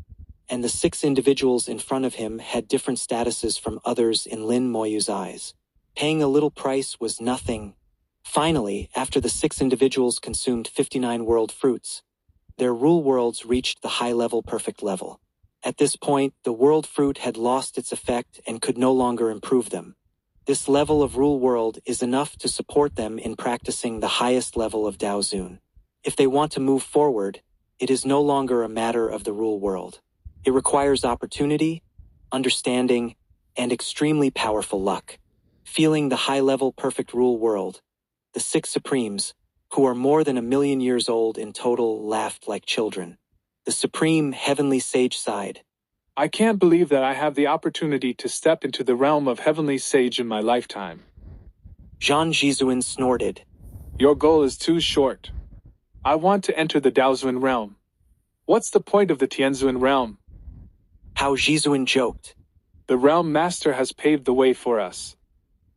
and the 6 individuals in front of him had different statuses from others in Lin Moyu's eyes. Paying a little price was nothing. Finally, after the 6 individuals consumed 59 world fruits, their rule worlds reached the high-level perfect level. At this point, the world fruit had lost its effect and could no longer improve them. This level of rule world is enough to support them in practicing the highest level of Daozun. If they want to move forward, it is no longer a matter of the rule world. It requires opportunity, understanding, and extremely powerful luck. Feeling the high-level perfect rule world, the 6 Supremes, who are more than 1,000,000 years old in total, laughed like children. The Supreme Heavenly Sage sighed. I can't believe that I have the opportunity to step into the realm of Heavenly Sage in my lifetime. Zhang Jizuan snorted. Your goal is too short. I want to enter the Daozuan realm. What's the point of the Tianzuan realm? Hao Jizuan joked. The realm master has paved the way for us.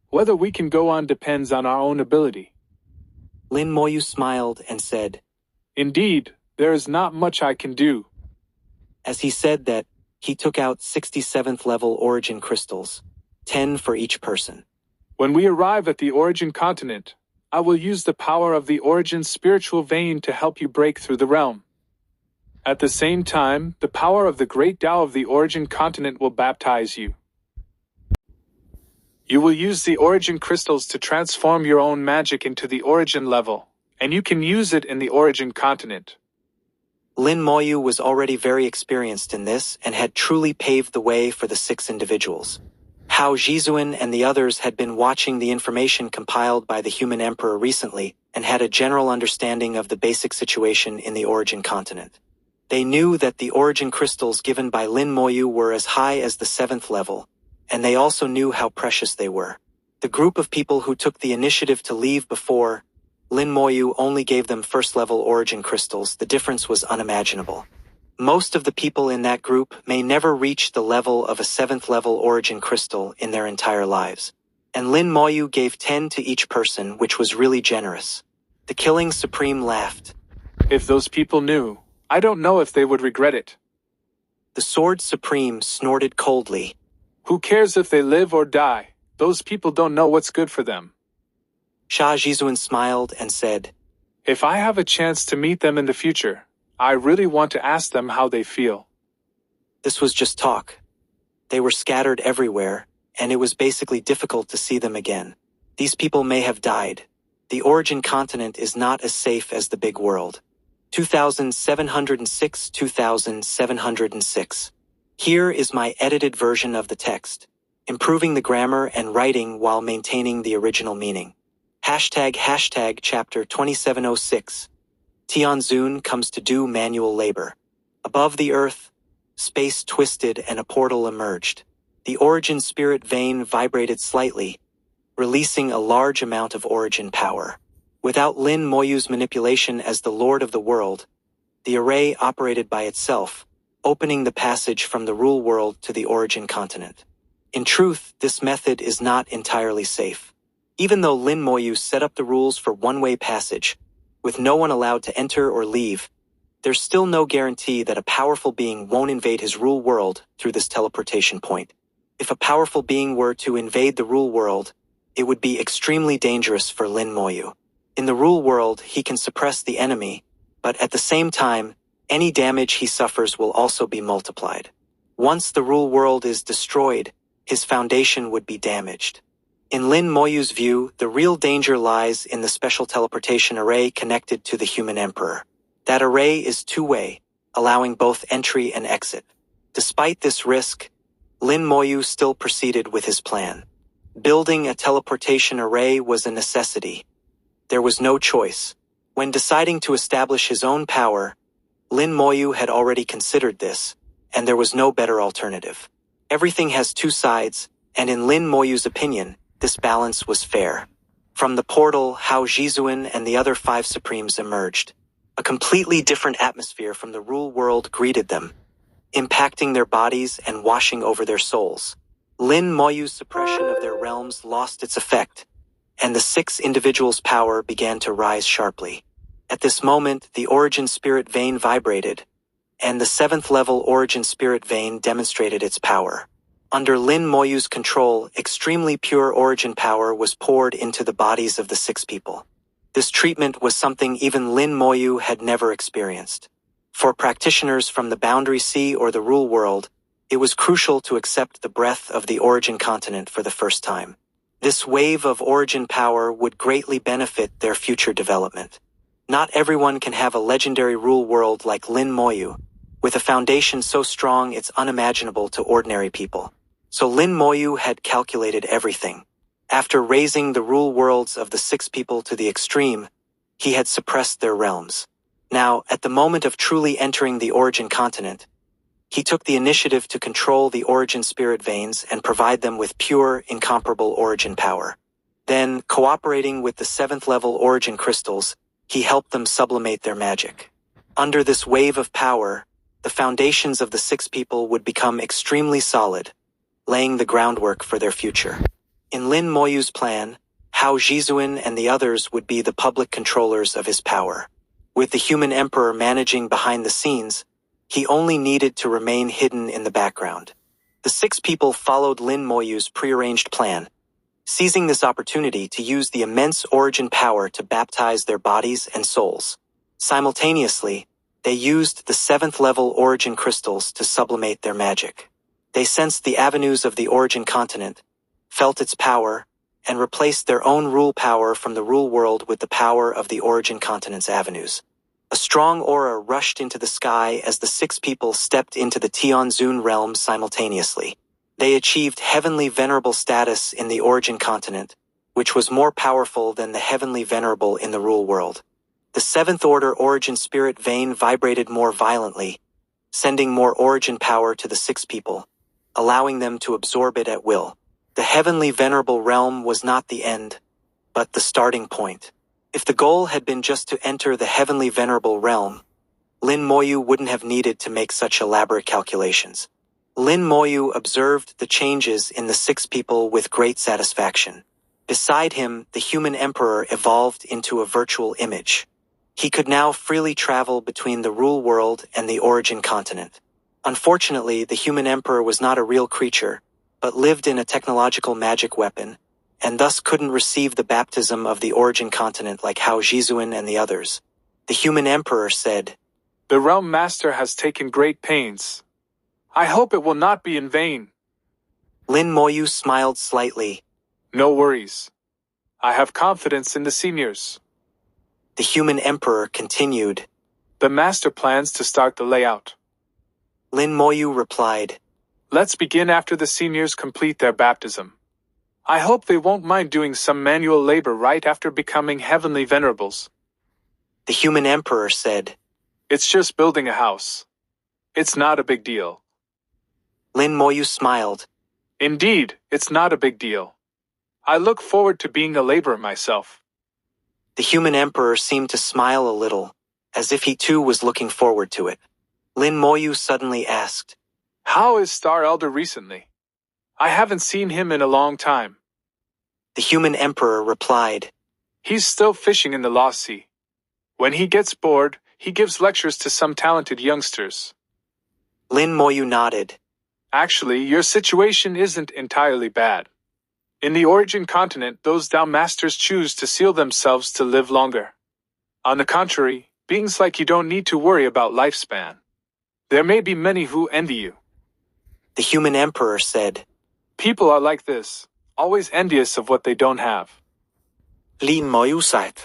Whether we can go on depends on our own ability. Lin Moyu smiled and said, Indeed, there is not much I can do. As he said that, he took out 67th level origin crystals, 10 for each person. When we arrive at the origin continent, I will use the power of the origin spiritual vein to help you break through the realm. At the same time, the power of the great Tao of the origin continent will baptize you. You will use the origin crystals to transform your own magic into the origin level, and you can use it in the origin continent. Lin Moyu was already very experienced in this and had truly paved the way for the 6 individuals. Hao Jizuan and the others had been watching the information compiled by the human emperor recently and had a general understanding of the basic situation in the origin continent. They knew that the origin crystals given by Lin Moyu were as high as the 7th level, and they also knew how precious they were. The group of people who took the initiative to leave before Lin Moyu only gave them first-level origin crystals. The difference was unimaginable. Most of the people in that group may never reach the level of a 7th-level origin crystal in their entire lives. And Lin Moyu gave 10 to each person, which was really generous. The Killing Supreme laughed. If those people knew, I don't know if they would regret it. The Sword Supreme snorted coldly. Who cares if they live or die? Those people don't know what's good for them. Sha Jizuan smiled and said, If I have a chance to meet them in the future, I really want to ask them how they feel. This was just talk. They were scattered everywhere, and it was basically difficult to see them again. These people may have died. The origin continent is not as safe as the big world. 2706 2706. Here is my edited version of the text, improving the grammar and writing while maintaining the original meaning. ## chapter 2706. Tianzun comes to do manual labor. Above the earth, space twisted and a portal emerged. The origin spirit vein vibrated slightly, releasing a large amount of origin power. Without Lin Moyu's manipulation as the lord of the world, the array operated by itself, opening the passage from the rule world to the origin continent. In truth, this method is not entirely safe. Even though Lin Moyu set up the rules for one-way passage, with no one allowed to enter or leave, there's still no guarantee that a powerful being won't invade his rule world through this teleportation point. If a powerful being were to invade the rule world, it would be extremely dangerous for Lin Moyu. In the rule world, he can suppress the enemy, but at the same time, any damage he suffers will also be multiplied. Once the rule world is destroyed, his foundation would be damaged. In Lin Moyu's view, the real danger lies in the special teleportation array connected to the human emperor. That array is two-way, allowing both entry and exit. Despite this risk, Lin Moyu still proceeded with his plan. Building a teleportation array was a necessity. There was no choice. When deciding to establish his own power, Lin Moyu had already considered this, and there was no better alternative. Everything has two sides, and in Lin Moyu's opinion, this balance was fair. From the portal, Hao Jizuan and the other 5 Supremes emerged. A completely different atmosphere from the rule world greeted them, impacting their bodies and washing over their souls. Lin Moyu's suppression of their realms lost its effect, and the 6 individuals' power began to rise sharply. At this moment, the origin spirit vein vibrated, and the 7th level origin spirit vein demonstrated its power. Under Lin Moyu's control, extremely pure origin power was poured into the bodies of the 6 people. This treatment was something even Lin Moyu had never experienced. For practitioners from the Boundary Sea or the Rule World, it was crucial to accept the breath of the origin continent for the first time. This wave of origin power would greatly benefit their future development. Not everyone can have a legendary rule world like Lin Moyu, with a foundation so strong it's unimaginable to ordinary people. So Lin Moyu had calculated everything. After raising the rule worlds of the 6 people to the extreme, he had suppressed their realms. Now, at the moment of truly entering the origin continent, he took the initiative to control the origin spirit veins and provide them with pure, incomparable origin power. Then, cooperating with the 7th level origin crystals, he helped them sublimate their magic. Under this wave of power, the foundations of the 6 people would become extremely solid, laying the groundwork for their future. In Lin Moyu's plan, Hao Jizuan and the others would be the public controllers of his power. With the human emperor managing behind the scenes, he only needed to remain hidden in the background. The 6 people followed Lin Moyu's prearranged plan, seizing this opportunity to use the immense origin power to baptize their bodies and souls. Simultaneously, they used the 7th level origin crystals to sublimate their magic. They sensed the avenues of the origin continent, felt its power, and replaced their own rule power from the rule world with the power of the origin continent's avenues. A strong aura rushed into the sky as the 6 people stepped into the Tianzun realm simultaneously. They achieved heavenly venerable status in the origin continent, which was more powerful than the heavenly venerable in the rule world. The 7th order origin spirit vein vibrated more violently, sending more origin power to the 6 people, allowing them to absorb it at will. The heavenly venerable realm was not the end, but the starting point. If the goal had been just to enter the heavenly venerable realm, Lin Moyu wouldn't have needed to make such elaborate calculations. Lin Moyu observed the changes in the 6 people with great satisfaction. Beside him, the human emperor evolved into a virtual image. He could now freely travel between the rule world and the origin continent. Unfortunately, the human emperor was not a real creature, but lived in a technological magic weapon, and thus couldn't receive the baptism of the origin continent like Hao Jizuan and the others. The human emperor said, "The realm master has taken great pains. I hope it will not be in vain." Lin Moyu smiled slightly. "No worries. I have confidence in the seniors." The human emperor continued, "The master plans to start the layout." Lin Moyu replied, "Let's begin after the seniors complete their baptism. I hope they won't mind doing some manual labor right after becoming heavenly venerables." The human emperor said, "It's just building a house. It's not a big deal." Lin Moyu smiled. "Indeed, it's not a big deal. I look forward to being a laborer myself." The human emperor seemed to smile a little, as if he too was looking forward to it. Lin Moyu suddenly asked, "How is Star Elder recently? I haven't seen him in a long time." The human emperor replied, "He's still fishing in the Lost Sea. When he gets bored, he gives lectures to some talented youngsters." Lin Moyu nodded. "Actually, your situation isn't entirely bad. In the origin continent, those Dao masters choose to seal themselves to live longer. On the contrary, beings like you don't need to worry about lifespan. There may be many who envy you." The human emperor said, "People are like this, always envious of what they don't have." Lin Moyu sighed.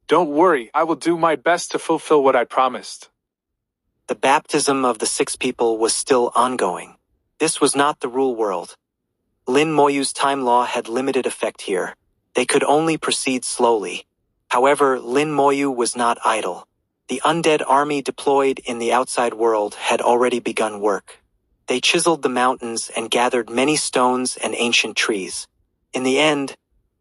"Don't worry, I will do my best to fulfill what I promised." The baptism of the 6 people was still ongoing. This was not the rule world. Lin Moyu's time law had limited effect here. They could only proceed slowly. However, Lin Moyu was not idle. The undead army deployed in the outside world had already begun work. They chiseled the mountains and gathered many stones and ancient trees. In the end,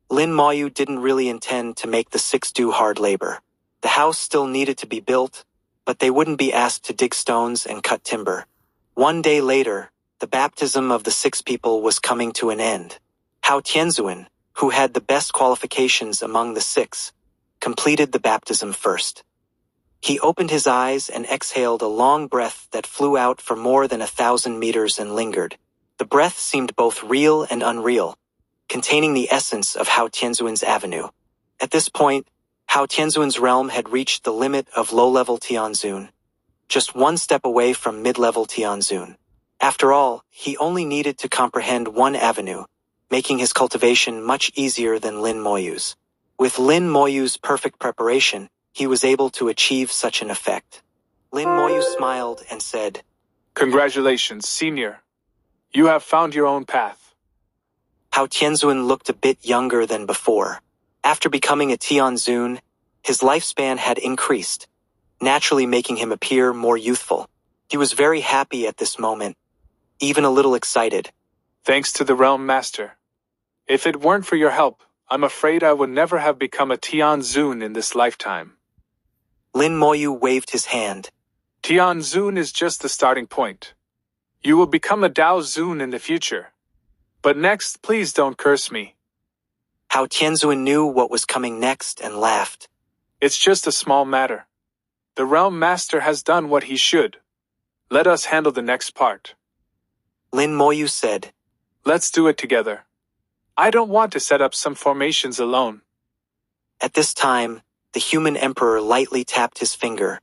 Lin Moyu didn't really intend to make the 6 do hard labor. The house still needed to be built, but they wouldn't be asked to dig stones and cut timber. One day later, the baptism of the 6 people was coming to an end. Hao Tianzuan, who had the best qualifications among the 6, completed the baptism first. He opened his eyes and exhaled a long breath that flew out for more than 1,000 meters and lingered. The breath seemed both real and unreal, containing the essence of Hao Tianzuan's avenue. At this point, Hao Tianzuan's realm had reached the limit of low-level Tianzun, just one step away from mid-level Tianzun. After all, he only needed to comprehend one avenue, making his cultivation much easier than Lin Moyu's. With Lin Moyu's perfect preparation, he was able to achieve such an effect. Lin Moyu smiled and said, "Congratulations, senior. You have found your own path." Hao Tianzuan looked a bit younger than before. After becoming a Tianzun, his lifespan had increased, naturally making him appear more youthful. He was very happy at this moment, even a little excited. "Thanks to the Realm Master. If it weren't for your help, I'm afraid I would never have become a Tianzun in this lifetime." Lin Moyu waved his hand. "Tianzun is just the starting point. You will become a Dao Zun in the future. But next, please don't curse me." Hao Tianzuan knew what was coming next and laughed. "It's just a small matter. The Realm Master has done what he should. Let us handle the next part." Lin Moyu said, "Let's do it together. I don't want to set up some formations alone." At this time, the human emperor lightly tapped his finger,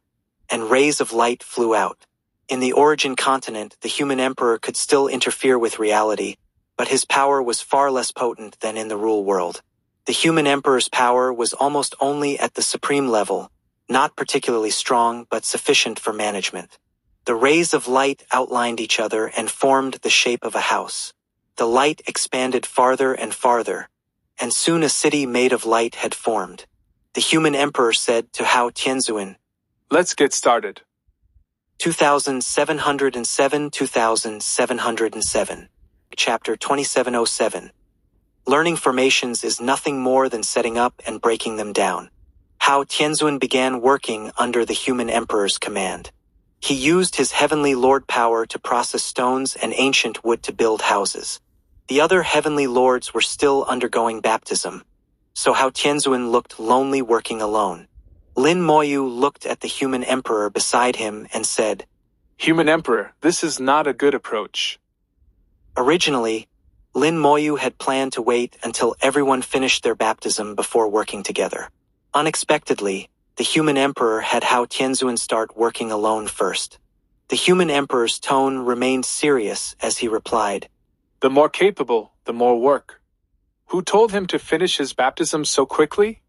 and rays of light flew out. In the origin continent, the human emperor could still interfere with reality, but his power was far less potent than in the rule world. The human emperor's power was almost only at the supreme level, not particularly strong but sufficient for management. The rays of light outlined each other and formed the shape of a house. The light expanded farther and farther, and soon a city made of light had formed. The human emperor said to Hao Tianzuan, "Let's get started." 2707 Chapter 2707. Learning formations is nothing more than setting up and breaking them down. Hao Tianzuan began working under the human emperor's command. He used his heavenly lord power to process stones and ancient wood to build houses. The other heavenly lords were still undergoing baptism, so Hao Tianzuan looked lonely working alone. Lin Moyu looked at the human emperor beside him and said, "Human Emperor, this is not a good approach." Originally, Lin Moyu had planned to wait until everyone finished their baptism before working together. Unexpectedly, the human emperor had Hao Tianzuan start working alone first. The human emperor's tone remained serious as he replied, "The more capable, the more work. Who told him to finish his baptism so quickly?"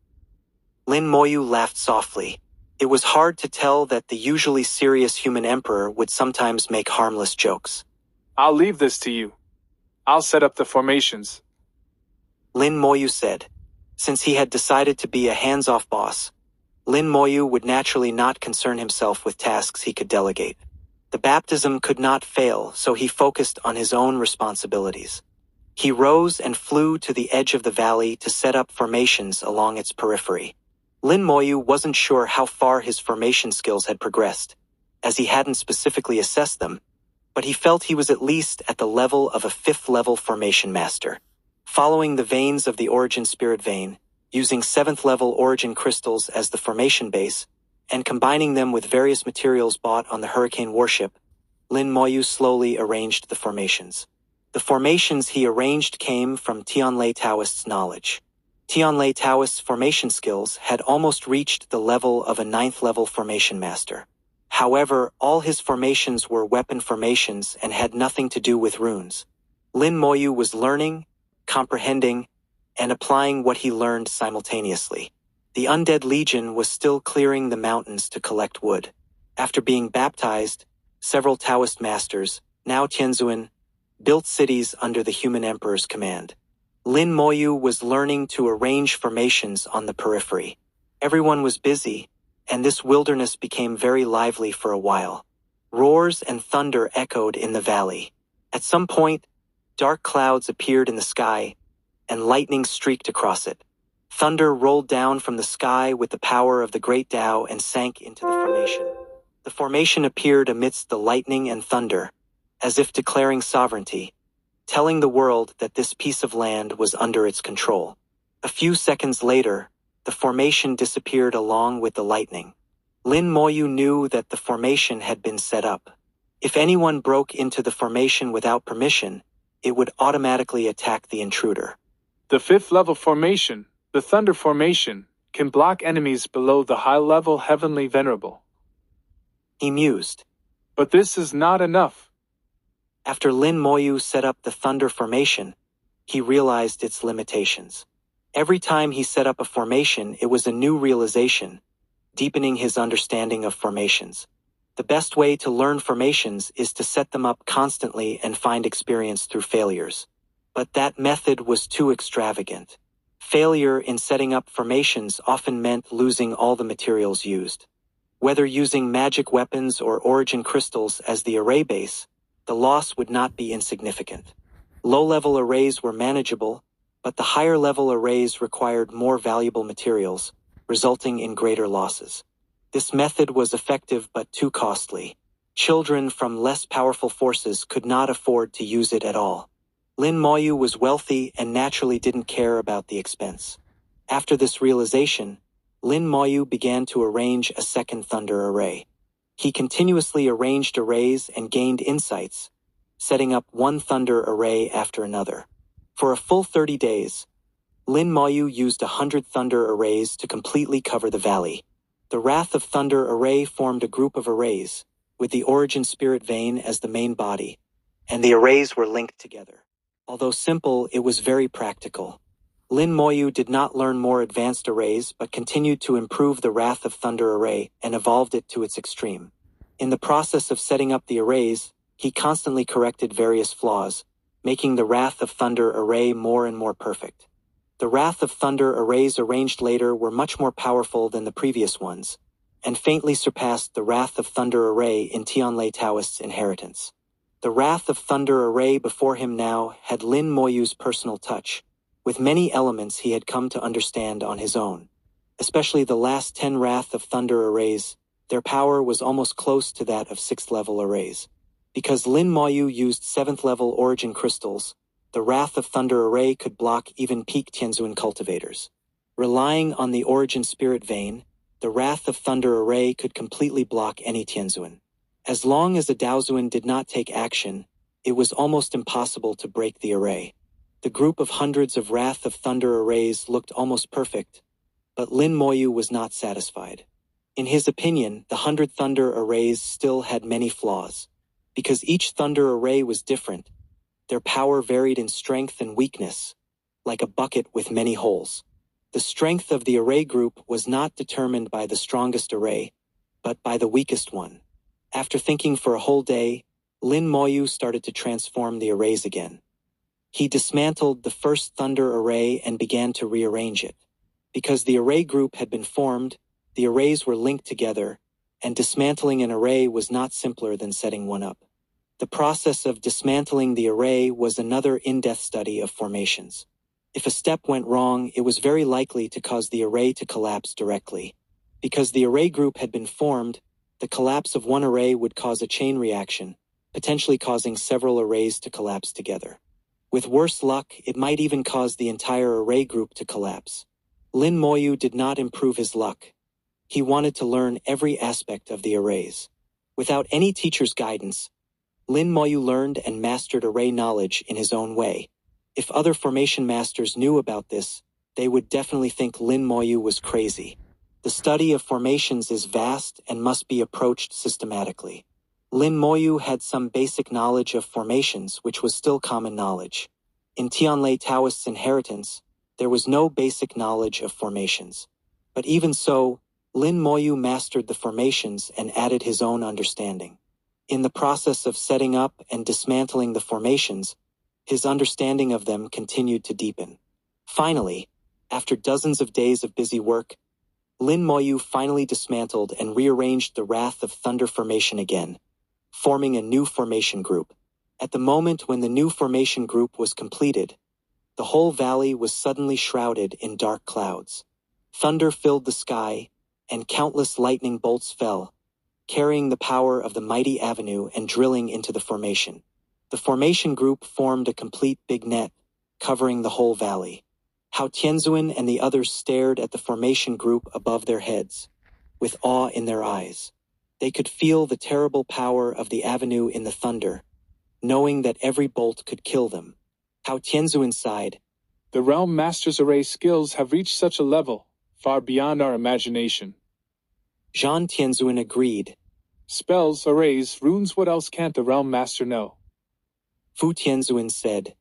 Lin Moyu laughed softly. It was hard to tell that the usually serious human emperor would sometimes make harmless jokes. "I'll leave this to you. I'll set up the formations." Lin Moyu said. Since he had decided to be a hands-off boss, Lin Moyu would naturally not concern himself with tasks he could delegate. The baptism could not fail, so he focused on his own responsibilities. He rose and flew to the edge of the valley to set up formations along its periphery. Lin Moyu wasn't sure how far his formation skills had progressed, as he hadn't specifically assessed them, but he felt he was at least at the level of a 5th-level formation master. Following the veins of the origin spirit vein, using 7th-level origin crystals as the formation base, and combining them with various materials bought on the Hurricane warship, Lin Moyu slowly arranged the formations. The formations he arranged came from Tianlei Taoist's knowledge. Tianlei Taoist's formation skills had almost reached the level of a 9th-level formation master. However, all his formations were weapon formations and had nothing to do with runes. Lin Moyu was learning, comprehending, and applying what he learned simultaneously. The Undead Legion was still clearing the mountains to collect wood. After being baptized, several Taoist masters, now Tianzuan, built cities under the human emperor's command. Lin Moyu was learning to arrange formations on the periphery. Everyone was busy, and this wilderness became very lively for a while. Roars and thunder echoed in the valley. At some point, dark clouds appeared in the sky, and lightning streaked across it. Thunder rolled down from the sky with the power of the great Tao and sank into the formation. The formation appeared amidst the lightning and thunder, as if declaring sovereignty, telling the world that this piece of land was under its control. A few seconds later, the formation disappeared along with the lightning. Lin Moyu knew that the formation had been set up. If anyone broke into the formation without permission, it would automatically attack the intruder. The fifth level formation, the Thunder Formation, can block enemies below the high-level Heavenly Venerable. He mused. But this is not enough. After Lin Moyu set up the Thunder Formation, he realized its limitations. Every time he set up a formation, it was a new realization, deepening his understanding of formations. The best way to learn formations is to set them up constantly and find experience through failures. But that method was too extravagant. Failure in setting up formations often meant losing all the materials used. Whether using magic weapons or origin crystals as the array base, the loss would not be insignificant. Low-level arrays were manageable, but the higher-level arrays required more valuable materials, resulting in greater losses. This method was effective but too costly. Children from less powerful forces could not afford to use it at all. Lin Moyu was wealthy and naturally didn't care about the expense. After this realization, Lin Moyu began to arrange a second thunder array. He continuously arranged arrays and gained insights, setting up one thunder array after another. For a full 30 days, Lin Moyu used 100 thunder arrays to completely cover the valley. The Wrath of Thunder array formed a group of arrays, with the origin spirit vein as the main body, and the arrays were linked together. Although simple, it was very practical. Lin Moyu did not learn more advanced arrays but continued to improve the Wrath of Thunder array and evolved it to its extreme. In the process of setting up the arrays, he constantly corrected various flaws, making the Wrath of Thunder array more and more perfect. The Wrath of Thunder arrays arranged later were much more powerful than the previous ones, and faintly surpassed the Wrath of Thunder array in Tianlai Taoist's inheritance. The Wrath of Thunder array before him now had Lin Moyu's personal touch, with many elements he had come to understand on his own. Especially the last 10 Wrath of Thunder arrays, their power was almost close to that of 6th-level arrays. Because Lin Moyu used 7th-level origin crystals, the Wrath of Thunder array could block even peak Tianzuan cultivators. Relying on the origin spirit vein, the Wrath of Thunder array could completely block any Tianzuan. As long as a Daozuan did not take action, it was almost impossible to break the array. The group of hundreds of Wrath of Thunder arrays looked almost perfect, but Lin Moyu was not satisfied. In his opinion, the 100 Thunder arrays still had many flaws. Because each Thunder array was different, their power varied in strength and weakness, like a bucket with many holes. The strength of the array group was not determined by the strongest array, but by the weakest one. After thinking for a whole day, Lin Moyu started to transform the arrays again. He dismantled the first Thunder array and began to rearrange it. Because the array group had been formed, the arrays were linked together, and dismantling an array was not simpler than setting one up. The process of dismantling the array was another in-depth study of formations. If a step went wrong, it was very likely to cause the array to collapse directly. Because the array group had been formed, the collapse of one array would cause a chain reaction, potentially causing several arrays to collapse together. With worse luck, it might even cause the entire array group to collapse. Lin Moyu did not improve his luck. He wanted to learn every aspect of the arrays. Without any teacher's guidance, Lin Moyu learned and mastered array knowledge in his own way. If other formation masters knew about this, they would definitely think Lin Moyu was crazy. The study of formations is vast and must be approached systematically. Lin Moyu had some basic knowledge of formations, which was still common knowledge. In Tianlai Taoist's inheritance, there was no basic knowledge of formations. But even so, Lin Moyu mastered the formations and added his own understanding. In the process of setting up and dismantling the formations, his understanding of them continued to deepen. Finally, after dozens of days of busy work, Lin Moyu finally dismantled and rearranged the Wrath of Thunder formation again, forming a new formation group. At the moment when the new formation group was completed, The whole valley was suddenly shrouded in dark clouds. Thunder filled the sky, and countless lightning bolts fell, carrying the power of the mighty avenue and drilling into the formation. The formation group formed a complete big net, covering the whole valley. Hao Tianzuan and the others stared at the formation group above their heads, with awe in their eyes. They could feel the terrible power of the avenue in the thunder, knowing that every bolt could kill them. Hao Tianzuan sighed. The Realm Master's array skills have reached such a level, far beyond our imagination. Zhan Tianzuan agreed. Spells, arrays, runes, what else can't the Realm Master know? Fu Tianzuan said.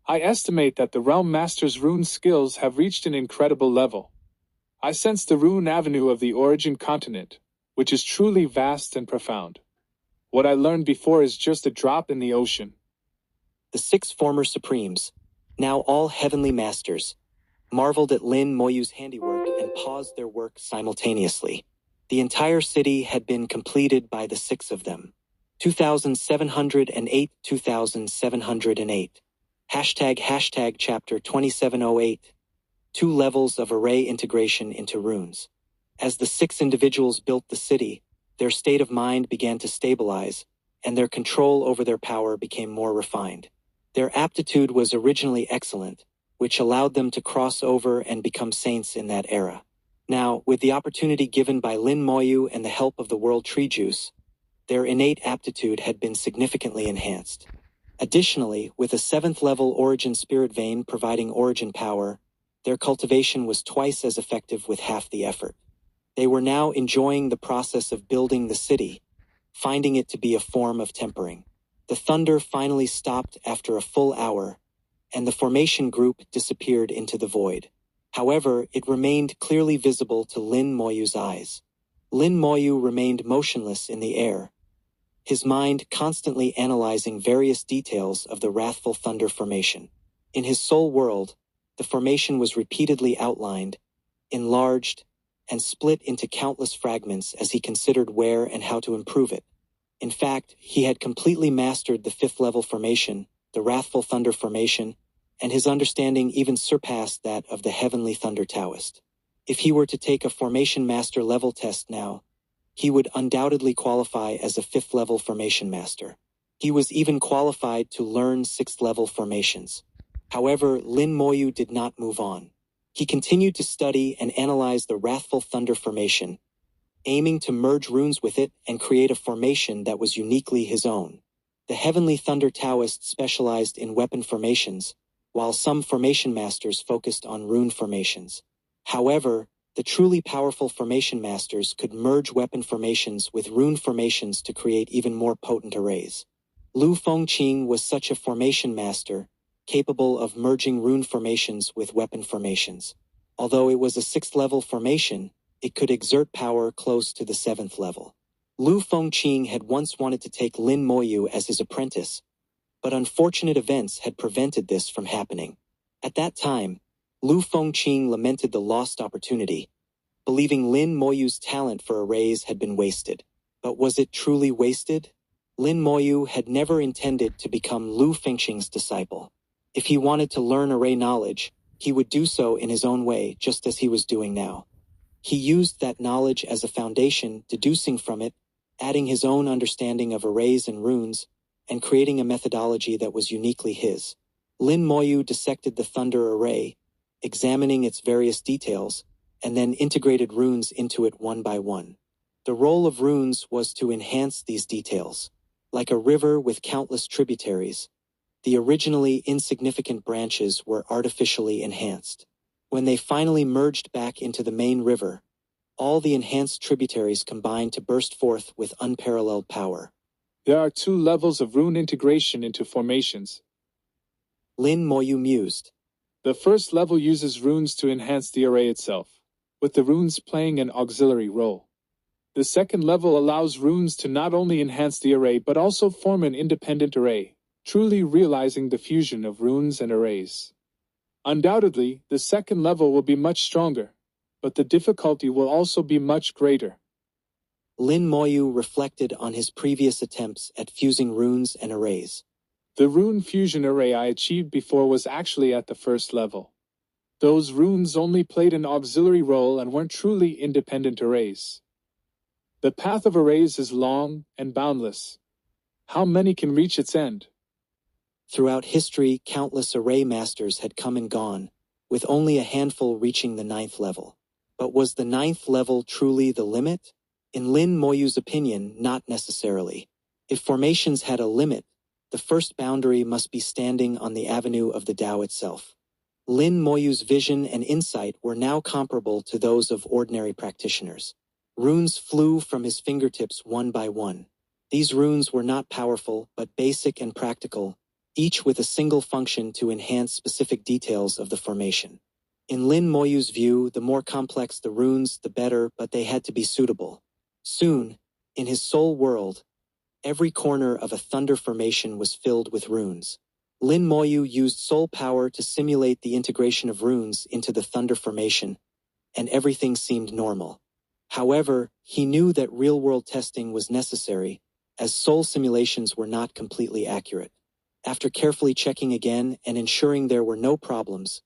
I estimate that the Realm Master's rune skills have reached an incredible level. I sense the rune avenue of the origin continent, which is truly vast and profound. What I learned before is just a drop in the ocean. The 6 former supremes, now all heavenly masters, marveled at Lin Moyu's handiwork and paused their work simultaneously. The entire city had been completed by the 6 of them. 2708 2708. ## chapter 2708. 2 levels of array integration into runes. As the 6 individuals built the city, their state of mind began to stabilize, and their control over their power became more refined. Their aptitude was originally excellent, which allowed them to cross over and become saints in that era. Now, with the opportunity given by Lin Moyu and the help of the World Tree Juice, their innate aptitude had been significantly enhanced. Additionally, with a 7th-level origin spirit vein providing origin power, their cultivation was twice as effective with half the effort. They were now enjoying the process of building the city, finding it to be a form of tempering. The thunder finally stopped after a full hour, and the formation group disappeared into the void. However, it remained clearly visible to Lin Moyu's eyes. Lin Moyu remained motionless in the air, his mind constantly analyzing various details of the wrathful thunder formation. In his soul world, the formation was repeatedly outlined, enlarged, and split into countless fragments as he considered where and how to improve it. In fact, he had completely mastered the 5th-level formation, the wrathful thunder formation, and his understanding even surpassed that of the heavenly thunder Taoist. If he were to take a formation master level test now, he would undoubtedly qualify as a 5th-level formation master. He was even qualified to learn 6th-level formations. However, Lin Moyu did not move on. He continued to study and analyze the wrathful thunder formation, aiming to merge runes with it and create a formation that was uniquely his own. The heavenly thunder Taoist specialized in weapon formations, while some formation masters focused on rune formations. However, the truly powerful formation masters could merge weapon formations with rune formations to create even more potent arrays. Lu Fengqing was such a formation master, capable of merging rune formations with weapon formations. Although it was a 6th-level formation, it could exert power close to the 7th level. Lu Fengqing had once wanted to take Lin Moyu as his apprentice, but unfortunate events had prevented this from happening. At that time, Lu Fengqing lamented the lost opportunity, believing Lin Moyu's talent for arrays had been wasted. But was it truly wasted? Lin Moyu had never intended to become Lu Fengqing's disciple. If he wanted to learn array knowledge, he would do so in his own way, just as he was doing now. He used that knowledge as a foundation, deducing from it, adding his own understanding of arrays and runes, and creating a methodology that was uniquely his. Lin Moyu dissected the thunder array, examining its various details, and then integrated runes into it one by one. The role of runes was to enhance these details. Like a river with countless tributaries, the originally insignificant branches were artificially enhanced. When they finally merged back into the main river, all the enhanced tributaries combined to burst forth with unparalleled power. There are 2 levels of rune integration into formations. Lin Moyu mused. The first level uses runes to enhance the array itself, with the runes playing an auxiliary role. The second level allows runes to not only enhance the array but also form an independent array, truly realizing the fusion of runes and arrays. Undoubtedly, the second level will be much stronger, but the difficulty will also be much greater. Lin Moyu reflected on his previous attempts at fusing runes and arrays. The rune fusion array I achieved before was actually at the first level. Those runes only played an auxiliary role and weren't truly independent arrays. The path of arrays is long and boundless. How many can reach its end? Throughout history, countless array masters had come and gone, with only a handful reaching the 9th level. But was the 9th level truly the limit? In Lin Moyu's opinion, not necessarily. If formations had a limit, the first boundary must be standing on the avenue of the Tao itself. Lin Moyu's vision and insight were now comparable to those of ordinary practitioners. Runes flew from his fingertips one by one. These runes were not powerful, but basic and practical, each with a single function to enhance specific details of the formation. In Lin Moyu's view, the more complex the runes, the better, but they had to be suitable. Soon, in his soul world, every corner of a thunder formation was filled with runes. Lin Moyu used soul power to simulate the integration of runes into the thunder formation, and everything seemed normal. However, he knew that real-world testing was necessary, as soul simulations were not completely accurate. After carefully checking again and ensuring there were no problems,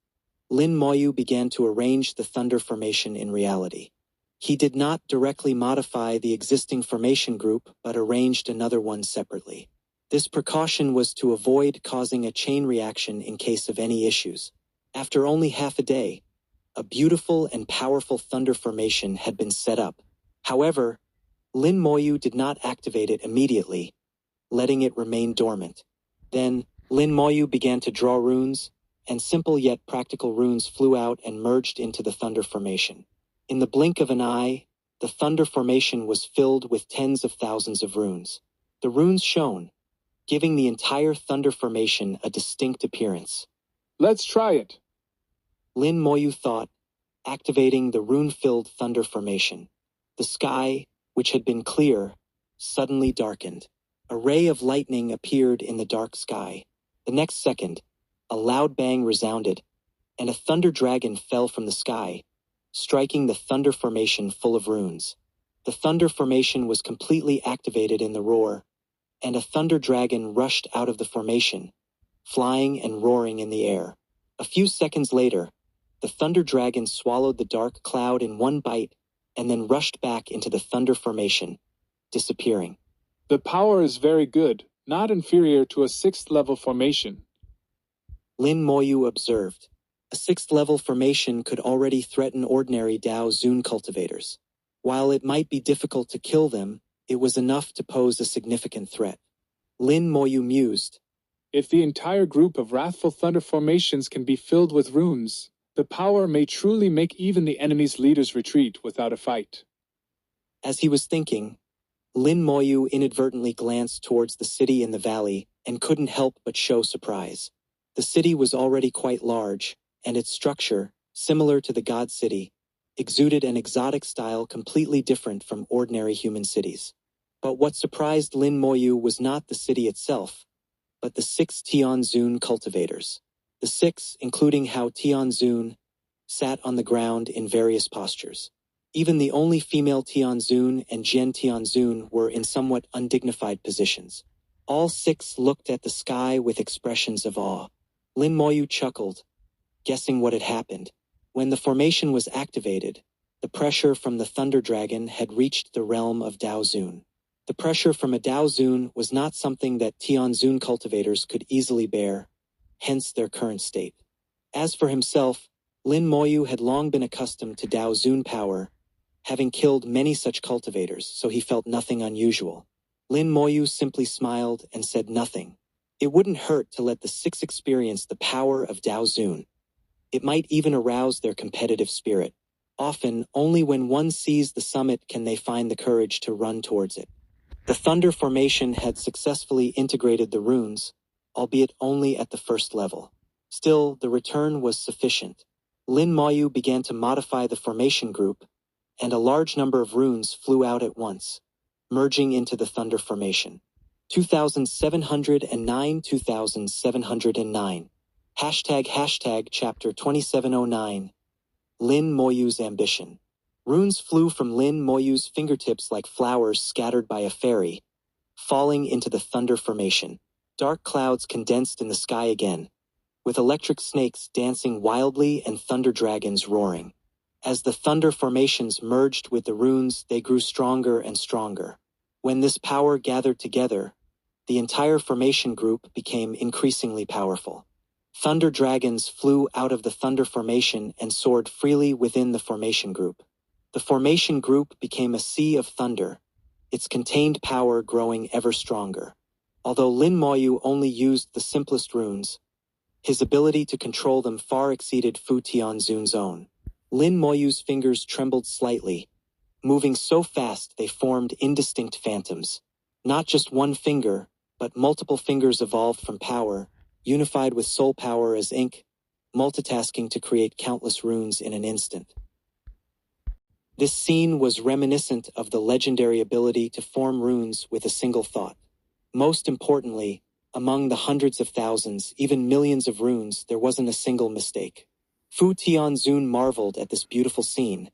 Lin Moyu began to arrange the thunder formation in reality. He did not directly modify the existing formation group, but arranged another one separately. This precaution was to avoid causing a chain reaction in case of any issues. After only half a day, a beautiful and powerful thunder formation had been set up. However, Lin Moyu did not activate it immediately, letting it remain dormant. Then, Lin Moyu began to draw runes, and simple yet practical runes flew out and merged into the thunder formation. In the blink of an eye, the thunder formation was filled with tens of thousands of runes. The runes shone, giving the entire thunder formation a distinct appearance. Let's try it, Lin Moyu thought, activating the rune-filled thunder formation. The sky, which had been clear, suddenly darkened. A ray of lightning appeared in the dark sky. The next second, a loud bang resounded, and a thunder dragon fell from the sky, striking the thunder formation full of runes. The thunder formation was completely activated in the roar, and a thunder dragon rushed out of the formation, flying and roaring in the air. A few seconds later, the thunder dragon swallowed the dark cloud in one bite and then rushed back into the thunder formation, disappearing. The power is very good, not inferior to a 6th level formation, Lin Moyu observed. A 6th level formation could already threaten ordinary Dao Zun cultivators. While it might be difficult to kill them, it was enough to pose a significant threat. Lin Moyu mused. If the entire group of wrathful thunder formations can be filled with runes, the power may truly make even the enemy's leaders retreat without a fight. As he was thinking, Lin Moyu inadvertently glanced towards the city in the valley and couldn't help but show surprise. The city was already quite large, and its structure, similar to the God City, exuded an exotic style completely different from ordinary human cities. But what surprised Lin Moyu was not the city itself, but the 6 Tianzun cultivators. The 6, including Hao Tianzun, sat on the ground in various postures. Even the only female Tianzun and Jian Tianzun were in somewhat undignified positions. All 6 looked at the sky with expressions of awe. Lin Moyu chuckled, guessing what had happened. When the formation was activated, the pressure from the Thunder Dragon had reached the realm of Dao Zun. The pressure from a Dao Zun was not something that Tianzun cultivators could easily bear, hence their current state. As for himself, Lin Moyu had long been accustomed to Dao Zun power, having killed many such cultivators, so he felt nothing unusual. Lin Moyu simply smiled and said nothing. It wouldn't hurt to let the 6 experience the power of Dao Zun. It might even arouse their competitive spirit. Often, only when one sees the summit can they find the courage to run towards it. The Thunder Formation had successfully integrated the runes, albeit only at the first level. Still, the return was sufficient. Lin Moyu began to modify the formation group, and a large number of runes flew out at once, merging into the Thunder Formation. 2709 2709 ## Chapter 2709 Lin Moyu's Ambition. Runes flew from Lin Moyu's fingertips like flowers scattered by a fairy, falling into the Thunder Formation. dark clouds condensed in the sky again, with electric snakes dancing wildly and thunder dragons roaring. As the thunder formations merged with the runes, they grew stronger and stronger. When this power gathered together, the entire formation group became increasingly powerful. Thunder dragons flew out of the thunder formation and soared freely within the formation group. The formation group became a sea of thunder, its contained power growing ever stronger. Although Lin Moyu only used the simplest runes, his ability to control them far exceeded Fu Tianzun's own. Lin Moyu's fingers trembled slightly, moving so fast they formed indistinct phantoms. Not just one finger, but multiple fingers evolved from power, unified with soul power as ink, multitasking to create countless runes in an instant. This scene was reminiscent of the legendary ability to form runes with a single thought. Most importantly, among the hundreds of thousands, even millions of runes, there wasn't a single mistake. Fu Tianzun marveled at this beautiful scene,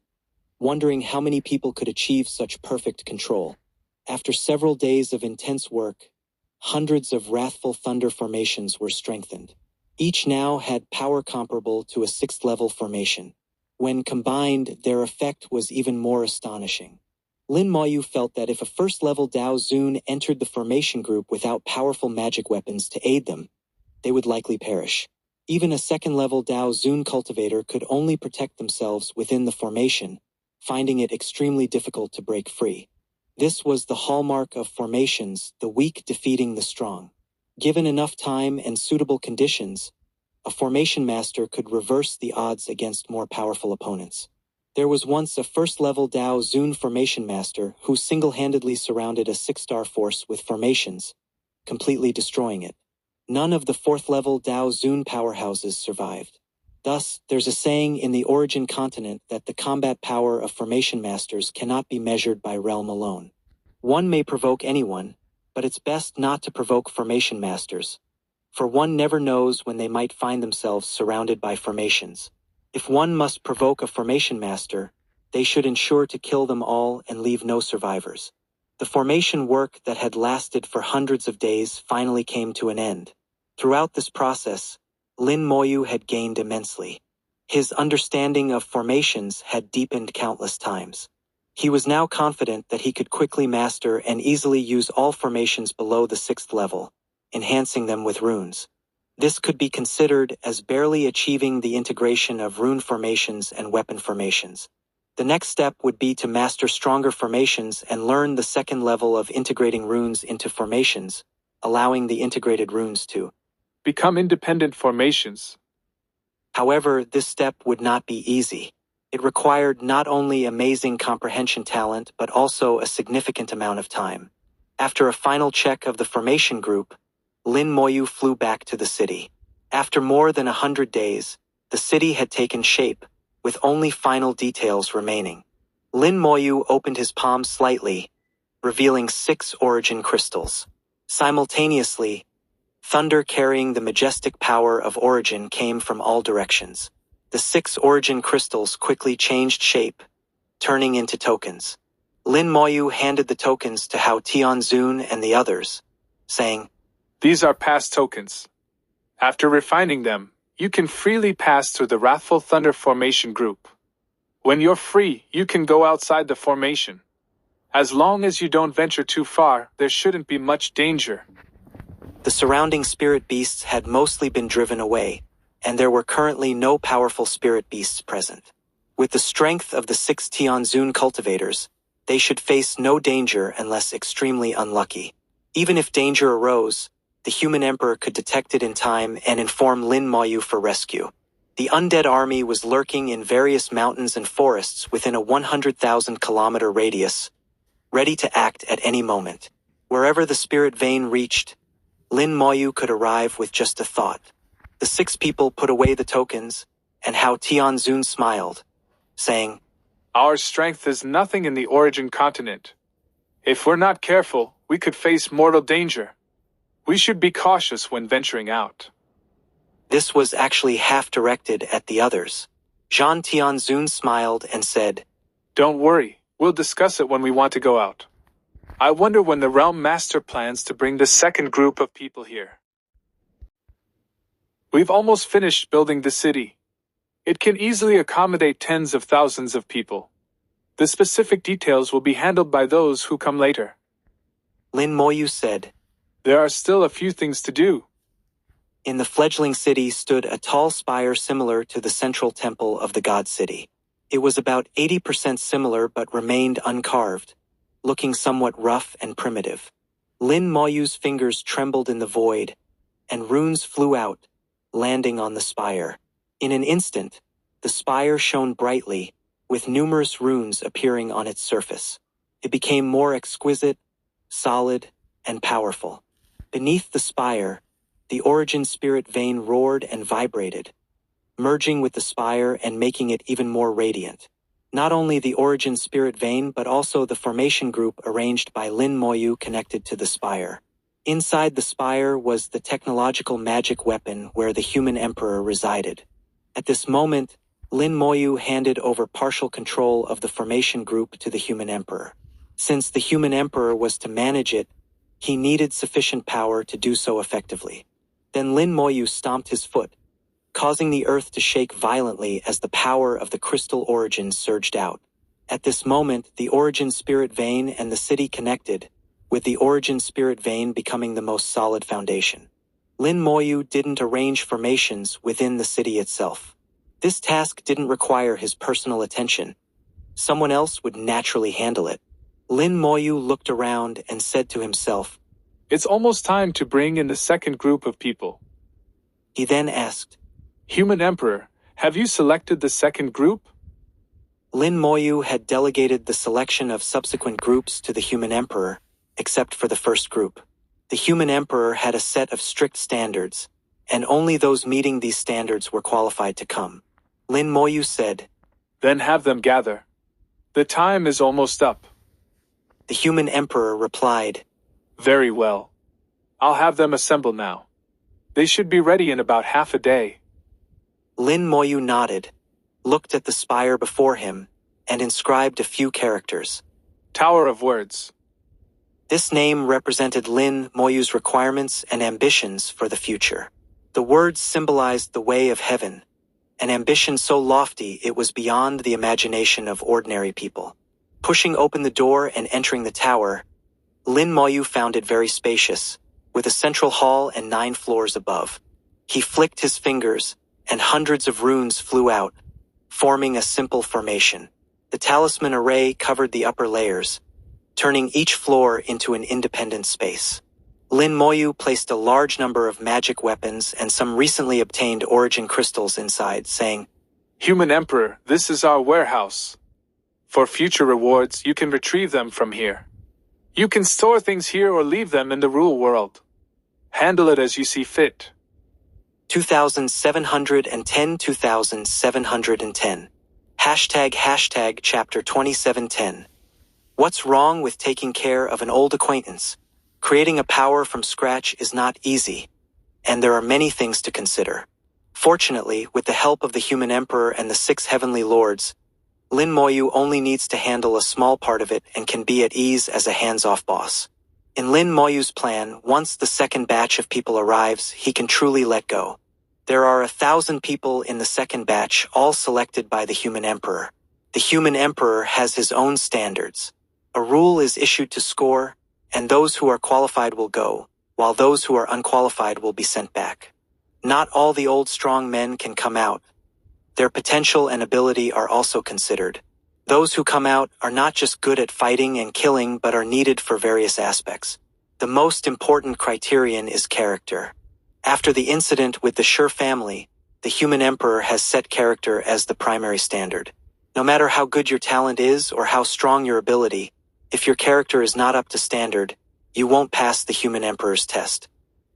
wondering how many people could achieve such perfect control. After several days of intense work, hundreds of wrathful thunder formations were strengthened. Each now had power comparable to a 6th-level formation. When combined, their effect was even more astonishing. Lin Moyu felt that if a first-level Dao Zun entered the formation group without powerful magic weapons to aid them, they would likely perish. Even a second-level Dao Zun cultivator could only protect themselves within the formation, finding it extremely difficult to break free. This was the hallmark of formations, the weak defeating the strong. Given enough time and suitable conditions, a formation master could reverse the odds against more powerful opponents. There was once a first-level Dao Zun formation master who single-handedly surrounded a 6-star force with formations, completely destroying it. None of the 4th-level Dao Zun powerhouses survived. Thus, there's a saying in the Origin continent that the combat power of formation masters cannot be measured by realm alone. One may provoke anyone, but it's best not to provoke formation masters, for one never knows when they might find themselves surrounded by formations. If one must provoke a formation master, they should ensure to kill them all and leave no survivors. The formation work that had lasted for hundreds of days finally came to an end. Throughout this process, Lin Moyu had gained immensely. His understanding of formations had deepened countless times. He was now confident that he could quickly master and easily use all formations below the 6th level, enhancing them with runes. This could be considered as barely achieving the integration of rune formations and weapon formations. The next step would be to master stronger formations and learn the 2nd level of integrating runes into formations, allowing the integrated runes to become independent formations. However, this step would not be easy. It required not only amazing comprehension talent but also a significant amount of time. After a final check of the formation group, Lin Moyu flew back to the city. After more than 100 days, the city had taken shape, with only final details remaining. Lin Moyu opened his palm slightly, revealing 6 origin crystals. Simultaneously, thunder carrying the majestic power of origin came from all directions. The 6 origin crystals quickly changed shape, turning into tokens. Lin Moyu handed the tokens to Hao Tianzun and the others, saying, "These are past tokens. After refining them, you can freely pass through the Wrathful Thunder Formation group. When you're free, you can go outside the formation. As long as you don't venture too far, there shouldn't be much danger." The surrounding spirit beasts had mostly been driven away, and there were currently no powerful spirit beasts present. With the strength of the 6 Tianzun cultivators, they should face no danger unless extremely unlucky. Even if danger arose, the human emperor could detect it in time and inform Lin Moyu for rescue. The undead army was lurking in various mountains and forests within a 100,000-kilometer radius, ready to act at any moment. Wherever the spirit vein reached, Lin Moyu could arrive with just a thought. The 6 people put away the tokens, and Hao Tianzun smiled, saying, "Our strength is nothing in the Origin continent. If we're not careful, we could face mortal danger. We should be cautious when venturing out." This was actually half directed at the others. Zhan Tianzun smiled and said, "Don't worry, we'll discuss it when we want to go out." I wonder when the Realm Master plans to bring the second group of people here. We've almost finished building the city. It can easily accommodate tens of thousands of people. The specific details will be handled by those who come later. Lin Moyu said. There are still a few things to do. In the fledgling city stood a tall spire similar to the central temple of the god city. It was about 80% similar but remained uncarved, looking somewhat rough and primitive. Lin Moyu's fingers trembled in the void, and runes flew out, landing on the spire. In an instant, the spire shone brightly, with numerous runes appearing on its surface. It became more exquisite, solid, and powerful. Beneath the spire, the origin spirit vein roared and vibrated, merging with the spire and making it even more radiant. Not only the origin spirit vein but also the formation group arranged by Lin Moyu connected to the spire. Inside the spire was the technological magic weapon where the human emperor resided. At this moment, Lin Moyu handed over partial control of the formation group to the human emperor. Since the human emperor was to manage it, he needed sufficient power to do so effectively. Then Lin Moyu stomped his foot, causing the earth to shake violently as the power of the crystal origin surged out. At this moment, the origin spirit vein and the city connected, with the origin spirit vein becoming the most solid foundation. Lin Moyu didn't arrange formations within the city itself. This task didn't require his personal attention. Someone else would naturally handle it. Lin Moyu looked around and said to himself, It's almost time to bring in the second group of people. He then asked, Human Emperor, have you selected the second group? Lin Moyu had delegated the selection of subsequent groups to the human emperor, except for the first group. The human emperor had a set of strict standards, and only those meeting these standards were qualified to come. Lin Moyu said, Then have them gather. The time is almost up. The human emperor replied, Very well. I'll have them assemble now. They should be ready in about half a day. Lin Moyu nodded, looked at the spire before him, and inscribed a few characters. Tower of Words. This name represented Lin Moyu's requirements and ambitions for the future. The words symbolized the way of heaven, an ambition so lofty it was beyond the imagination of ordinary people. Pushing open the door and entering the tower, Lin Moyu found it very spacious, with a central hall and 9 floors above. He flicked his fingers, and hundreds of runes flew out, forming a simple formation. The talisman array covered the upper layers, turning each floor into an independent space. Lin Moyu placed a large number of magic weapons and some recently obtained origin crystals inside, saying, Human Emperor, this is our warehouse. For future rewards, you can retrieve them from here. You can store things here or leave them in the real world. Handle it as you see fit. 2710 2710. ## chapter 2710. What's wrong with taking care of an old acquaintance? Creating a power from scratch is not easy, and there are many things to consider. Fortunately, with the help of the human emperor and the 6 heavenly lords, Lin Moyu only needs to handle a small part of it and can be at ease as a hands-off boss. In Lin Moyu's plan, once the second batch of people arrives, he can truly let go. There are 1,000 people in the second batch, all selected by the human emperor. The human emperor has his own standards. A rule is issued to score, and those who are qualified will go, while those who are unqualified will be sent back. Not all the old strong men can come out. Their potential and ability are also considered. Those who come out are not just good at fighting and killing but are needed for various aspects. The most important criterion is character. After the incident with the Sher family, the human emperor has set character as the primary standard. No matter how good your talent is or how strong your ability, if your character is not up to standard, you won't pass the human emperor's test.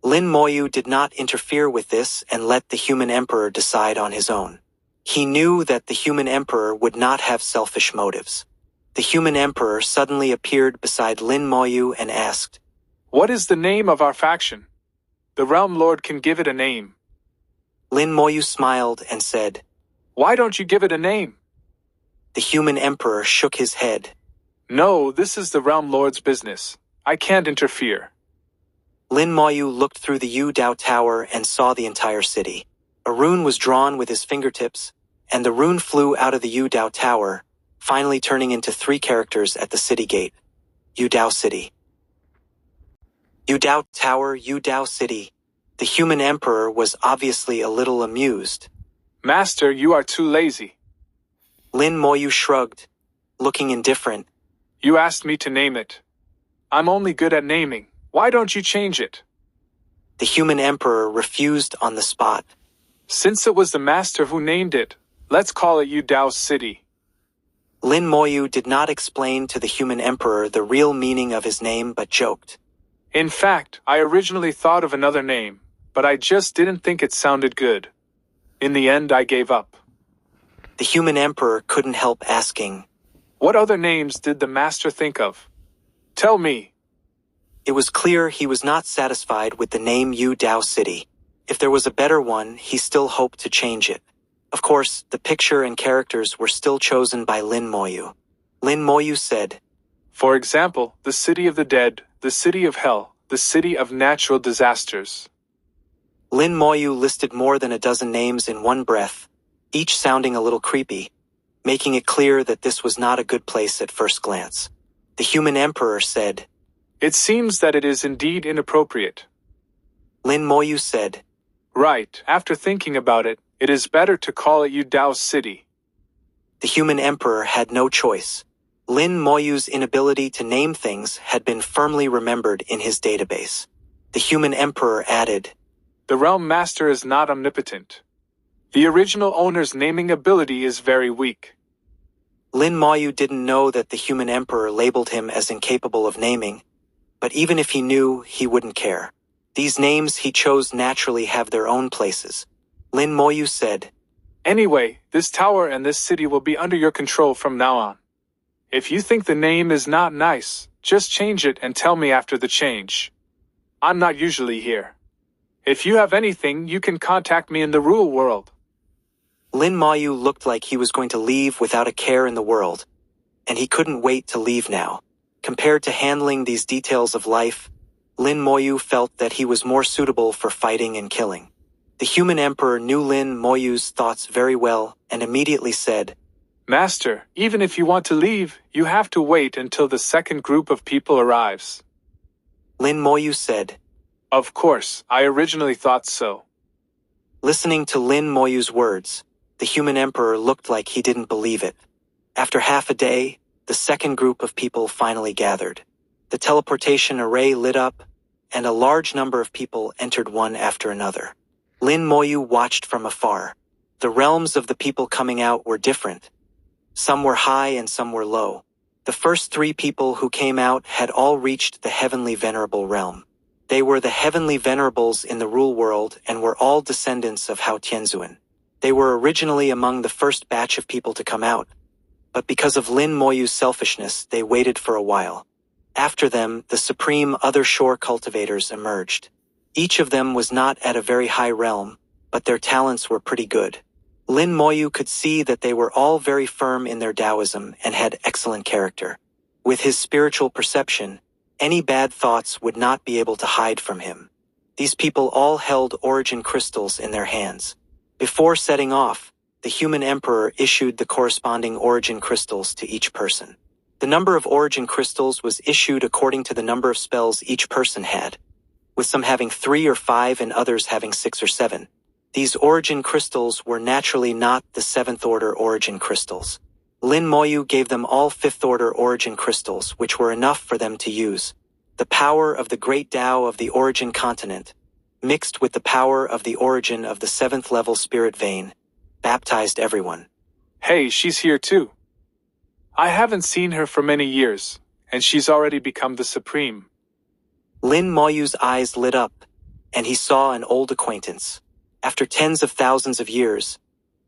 Lin Moyu did not interfere with this and let the human emperor decide on his own. He knew that the human emperor would not have selfish motives. The human emperor suddenly appeared beside Lin Moyu and asked, What is the name of our faction? The Realm Lord can give it a name. Lin Moyu smiled and said, Why don't you give it a name? The human emperor shook his head. No, this is the Realm Lord's business. I can't interfere. Lin Moyu looked through the Yu Dao Tower and saw the entire city. A rune was drawn with his fingertips, and the rune flew out of the Yu Dao Tower, finally turning into 3 characters at the city gate. Yu Dao City. Yu Dao Tower, Yu Dao City. The human emperor was obviously a little amused. Master, you are too lazy. Lin Moyu shrugged, looking indifferent. You asked me to name it. I'm only good at naming. Why don't you change it? The human emperor refused on the spot. Since it was the master who named it, let's call it Yu Dao City. Lin Moyu did not explain to the human emperor the real meaning of his name but joked. In fact, I originally thought of another name, but I just didn't think it sounded good. In the end, I gave up. The human emperor couldn't help asking, What other names did the master think of? Tell me. It was clear he was not satisfied with the name Yu Dao City. If there was a better one, he still hoped to change it. Of course, the picture and characters were still chosen by Lin Moyu. Lin Moyu said, For example, the city of the dead, the city of hell, the city of natural disasters. Lin Moyu listed more than a dozen names in one breath, each sounding a little creepy, making it clear that this was not a good place at first glance. The human emperor said, It seems that it is indeed inappropriate. Lin Moyu said, Right, after thinking about it, it is better to call it Yu Dao City. The human emperor had no choice. Lin Moyu's inability to name things had been firmly remembered in his database. The human emperor added, The Realm Master is not omnipotent. The original owner's naming ability is very weak. Lin Moyu didn't know that the human emperor labeled him as incapable of naming, but even if he knew, he wouldn't care. These names he chose naturally have their own places. Lin Moyu said, Anyway, this tower and this city will be under your control from now on. If you think the name is not nice, just change it and tell me after the change. I'm not usually here. If you have anything, you can contact me in the real world. Lin Moyu looked like he was going to leave without a care in the world, and he couldn't wait to leave now. Compared to handling these details of life, Lin Moyu felt that he was more suitable for fighting and killing. The human emperor knew Lin Moyu's thoughts very well and immediately said, Master, even if you want to leave, you have to wait until the second group of people arrives. Lin Moyu said, Of course, I originally thought so. Listening to Lin Moyu's words, the human emperor looked like he didn't believe it. After half a day, the second group of people finally gathered. The teleportation array lit up, and a large number of people entered one after another. Lin Moyu watched from afar. The realms of the people coming out were different. Some were high and some were low. The first 3 people who came out had all reached the Heavenly Venerable realm. They were the Heavenly Venerables in the Rule World and were all descendants of Hao Tianzuan. They were originally among the first batch of people to come out, but because of Lin Moyu's selfishness, they waited for a while. After them, the supreme other shore cultivators emerged. Each of them was not at a very high realm, but their talents were pretty good. Lin Moyu could see that they were all very firm in their Taoism and had excellent character. With his spiritual perception, any bad thoughts would not be able to hide from him. These people all held origin crystals in their hands. Before setting off, the human emperor issued the corresponding origin crystals to each person. The number of origin crystals was issued according to the number of spells each person had, with some having 3 or 5 and others having 6 or 7. These origin crystals were naturally not the 7th order origin crystals. Lin Moyu gave them all 5th order origin crystals, which were enough for them to use. The power of the great Tao of the origin continent, mixed with the power of the origin of the 7th level spirit vein, baptized everyone. Hey, she's here too. I haven't seen her for many years, and she's already become the supreme. Lin Moyu's eyes lit up, and he saw an old acquaintance. After tens of thousands of years,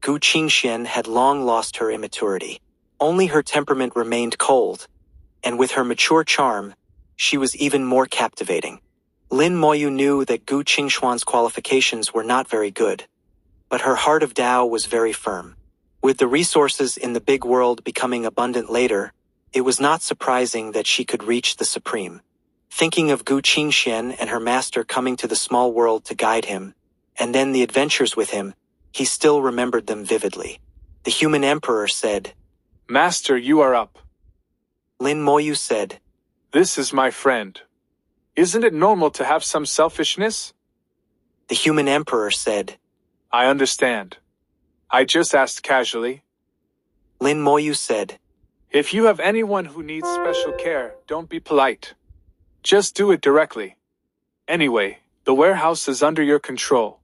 Gu Qingxian had long lost her immaturity. Only her temperament remained cold, and with her mature charm, she was even more captivating. Lin Moyu knew that Gu Qingxuan's qualifications were not very good, but her heart of Tao was very firm. With the resources in the big world becoming abundant later, It was not surprising that she could reach the Supreme. Thinking of Gu Qingxian and her master coming to the small world to guide him, and then the adventures with him, he still remembered them vividly. The human emperor said, Master, you are up. Lin Moyu said, This is my friend. Isn't it normal to have some selfishness? The human emperor said, I understand. I just asked casually. Lin Moyu said, If you have anyone who needs special care, don't be polite. Just do it directly. Anyway, the warehouse is under your control.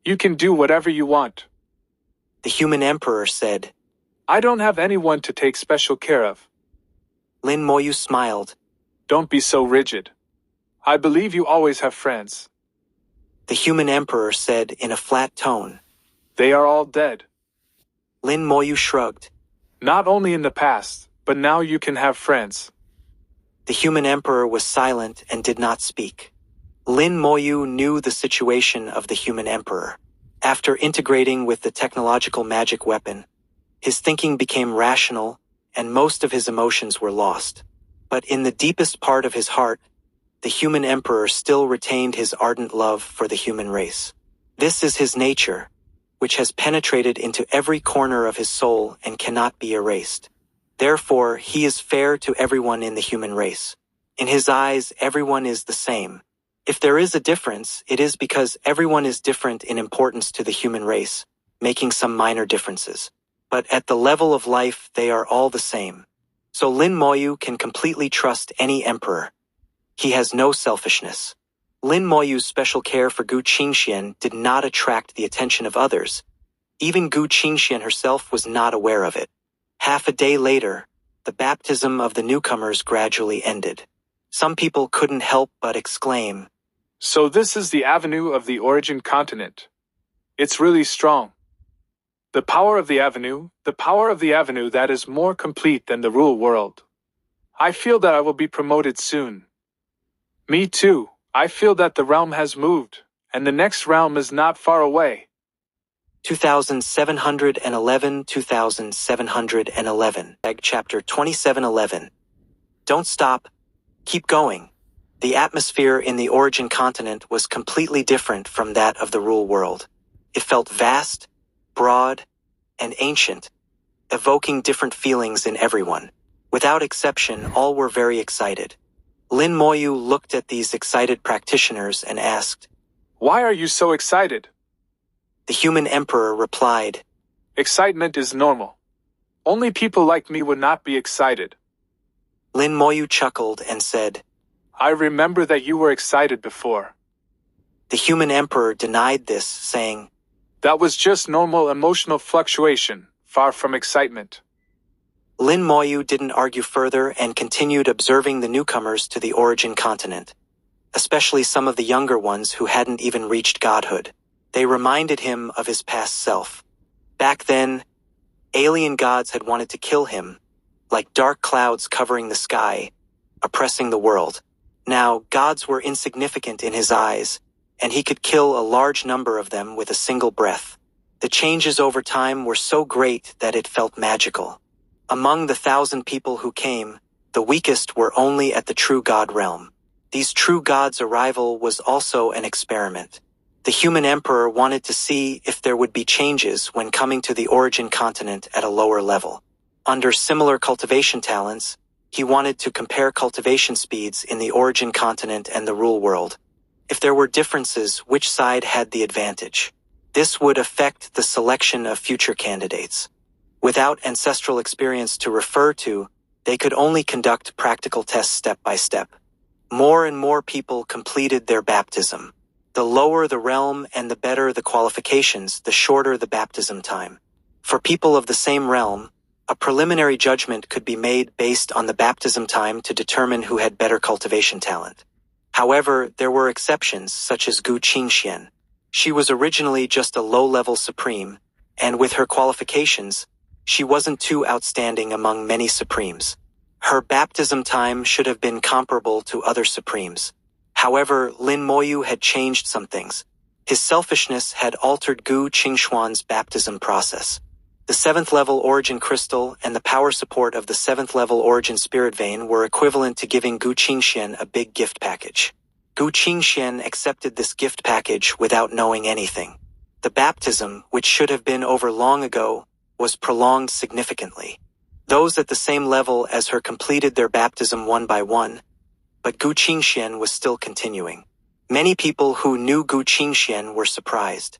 You can do whatever you want. The human emperor said, I don't have anyone to take special care of. Lin Moyu smiled. Don't be so rigid. I believe you always have friends. The human emperor said in a flat tone. They are all dead. Lin Moyu shrugged. Not only in the past, but now you can have friends. The human emperor was silent and did not speak. Lin Moyu knew the situation of the human emperor. After integrating with the technological magic weapon, his thinking became rational, and most of his emotions were lost. But in the deepest part of his heart, the human emperor still retained his ardent love for the human race. This is his nature, which has penetrated into every corner of his soul and cannot be erased. Therefore, he is fair to everyone in the human race. In his eyes, everyone is the same. If there is a difference, it is because everyone is different in importance to the human race, making some minor differences. But at the level of life, they are all the same. So Lin Moyu can completely trust any emperor. He has no selfishness. Lin Moyu's special care for Gu Qingxian did not attract the attention of others. Even Gu Qingxian herself was not aware of it. Half a day later, the baptism of the newcomers gradually ended. Some people couldn't help but exclaim, So this is the avenue of the origin continent. It's really strong. The power of the avenue that is more complete than the rule world. I feel that I will be promoted soon. Me too. I feel that the realm has moved, and the next realm is not far away. 2711, 2711. Chapter 2711. Don't stop. Keep going. The atmosphere in the origin continent was completely different from that of the rule world. It felt vast, broad, and ancient, evoking different feelings in everyone. Without exception, all were very excited. Lin Moyu looked at these excited practitioners and asked, Why are you so excited? The human emperor replied, Excitement is normal. Only people like me would not be excited. Lin Moyu chuckled and said, I remember that you were excited before. The human emperor denied this, saying, That was just normal emotional fluctuation, far from excitement. Lin Moyu didn't argue further and continued observing the newcomers to the origin continent, especially some of the younger ones who hadn't even reached godhood. They reminded him of his past self. Back then, alien gods had wanted to kill him, like dark clouds covering the sky, oppressing the world. Now, gods were insignificant in his eyes, and he could kill a large number of them with a single breath. The changes over time were so great that it felt magical. Among the 1,000 people who came, the weakest were only at the true god realm. These true gods' arrival was also an experiment. The human emperor wanted to see if there would be changes when coming to the origin continent at a lower level. Under similar cultivation talents, he wanted to compare cultivation speeds in the origin continent and the rule world. If there were differences, which side had the advantage? This would affect the selection of future candidates. Without ancestral experience to refer to, they could only conduct practical tests step by step. More and more people completed their baptism. The lower the realm and the better the qualifications, the shorter the baptism time. For people of the same realm, a preliminary judgment could be made based on the baptism time to determine who had better cultivation talent. However, there were exceptions, such as Gu Qingxian. She was originally just a low-level supreme, and with her qualifications, she wasn't too outstanding among many supremes. Her baptism time should have been comparable to other supremes. However, Lin Moyu had changed some things. His selfishness had altered Gu Qingxuan's baptism process. The 7th level origin crystal and the power support of the 7th level origin spirit vein were equivalent to giving Gu Qingxian a big gift package. Gu Qingxian accepted this gift package without knowing anything. The baptism, which should have been over long ago, was prolonged significantly. Those at the same level as her completed their baptism one by one, but Gu Qingxian was still continuing. Many people who knew Gu Qingxian were surprised.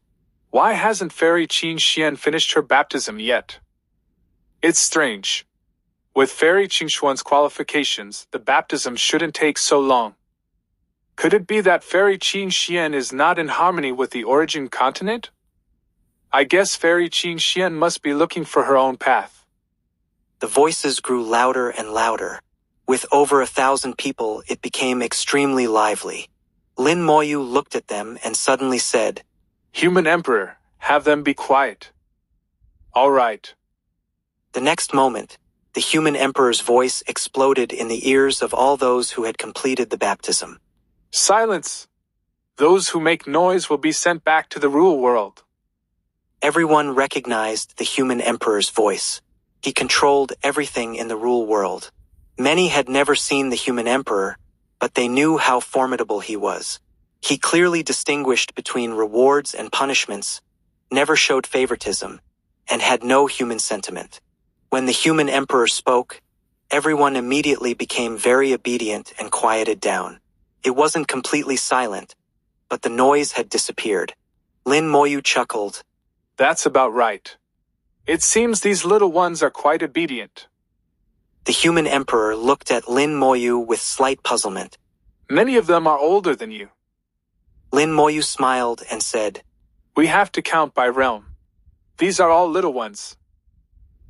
Why hasn't Fairy Qingxian finished her baptism yet? It's strange. With Fairy Qingxuan's qualifications, the baptism shouldn't take so long. Could it be that Fairy Qingxian is not in harmony with the origin continent? I guess Fairy Qingxian must be looking for her own path. The voices grew louder and louder. With over 1,000 people, it became extremely lively. Lin Moyu looked at them and suddenly said, Human Emperor, have them be quiet. All right. The next moment, the human emperor's voice exploded in the ears of all those who had completed the baptism. Silence! Those who make noise will be sent back to the real world. Everyone recognized the human emperor's voice. He controlled everything in the real world. Many had never seen the human emperor, but they knew how formidable he was. He clearly distinguished between rewards and punishments, never showed favoritism, and had no human sentiment. When the human emperor spoke, everyone immediately became very obedient and quieted down. It wasn't completely silent, but the noise had disappeared. Lin Moyu chuckled. That's about right. It seems these little ones are quite obedient. The human emperor looked at Lin Moyu with slight puzzlement. Many of them are older than you. Lin Moyu smiled and said, We have to count by realm. These are all little ones.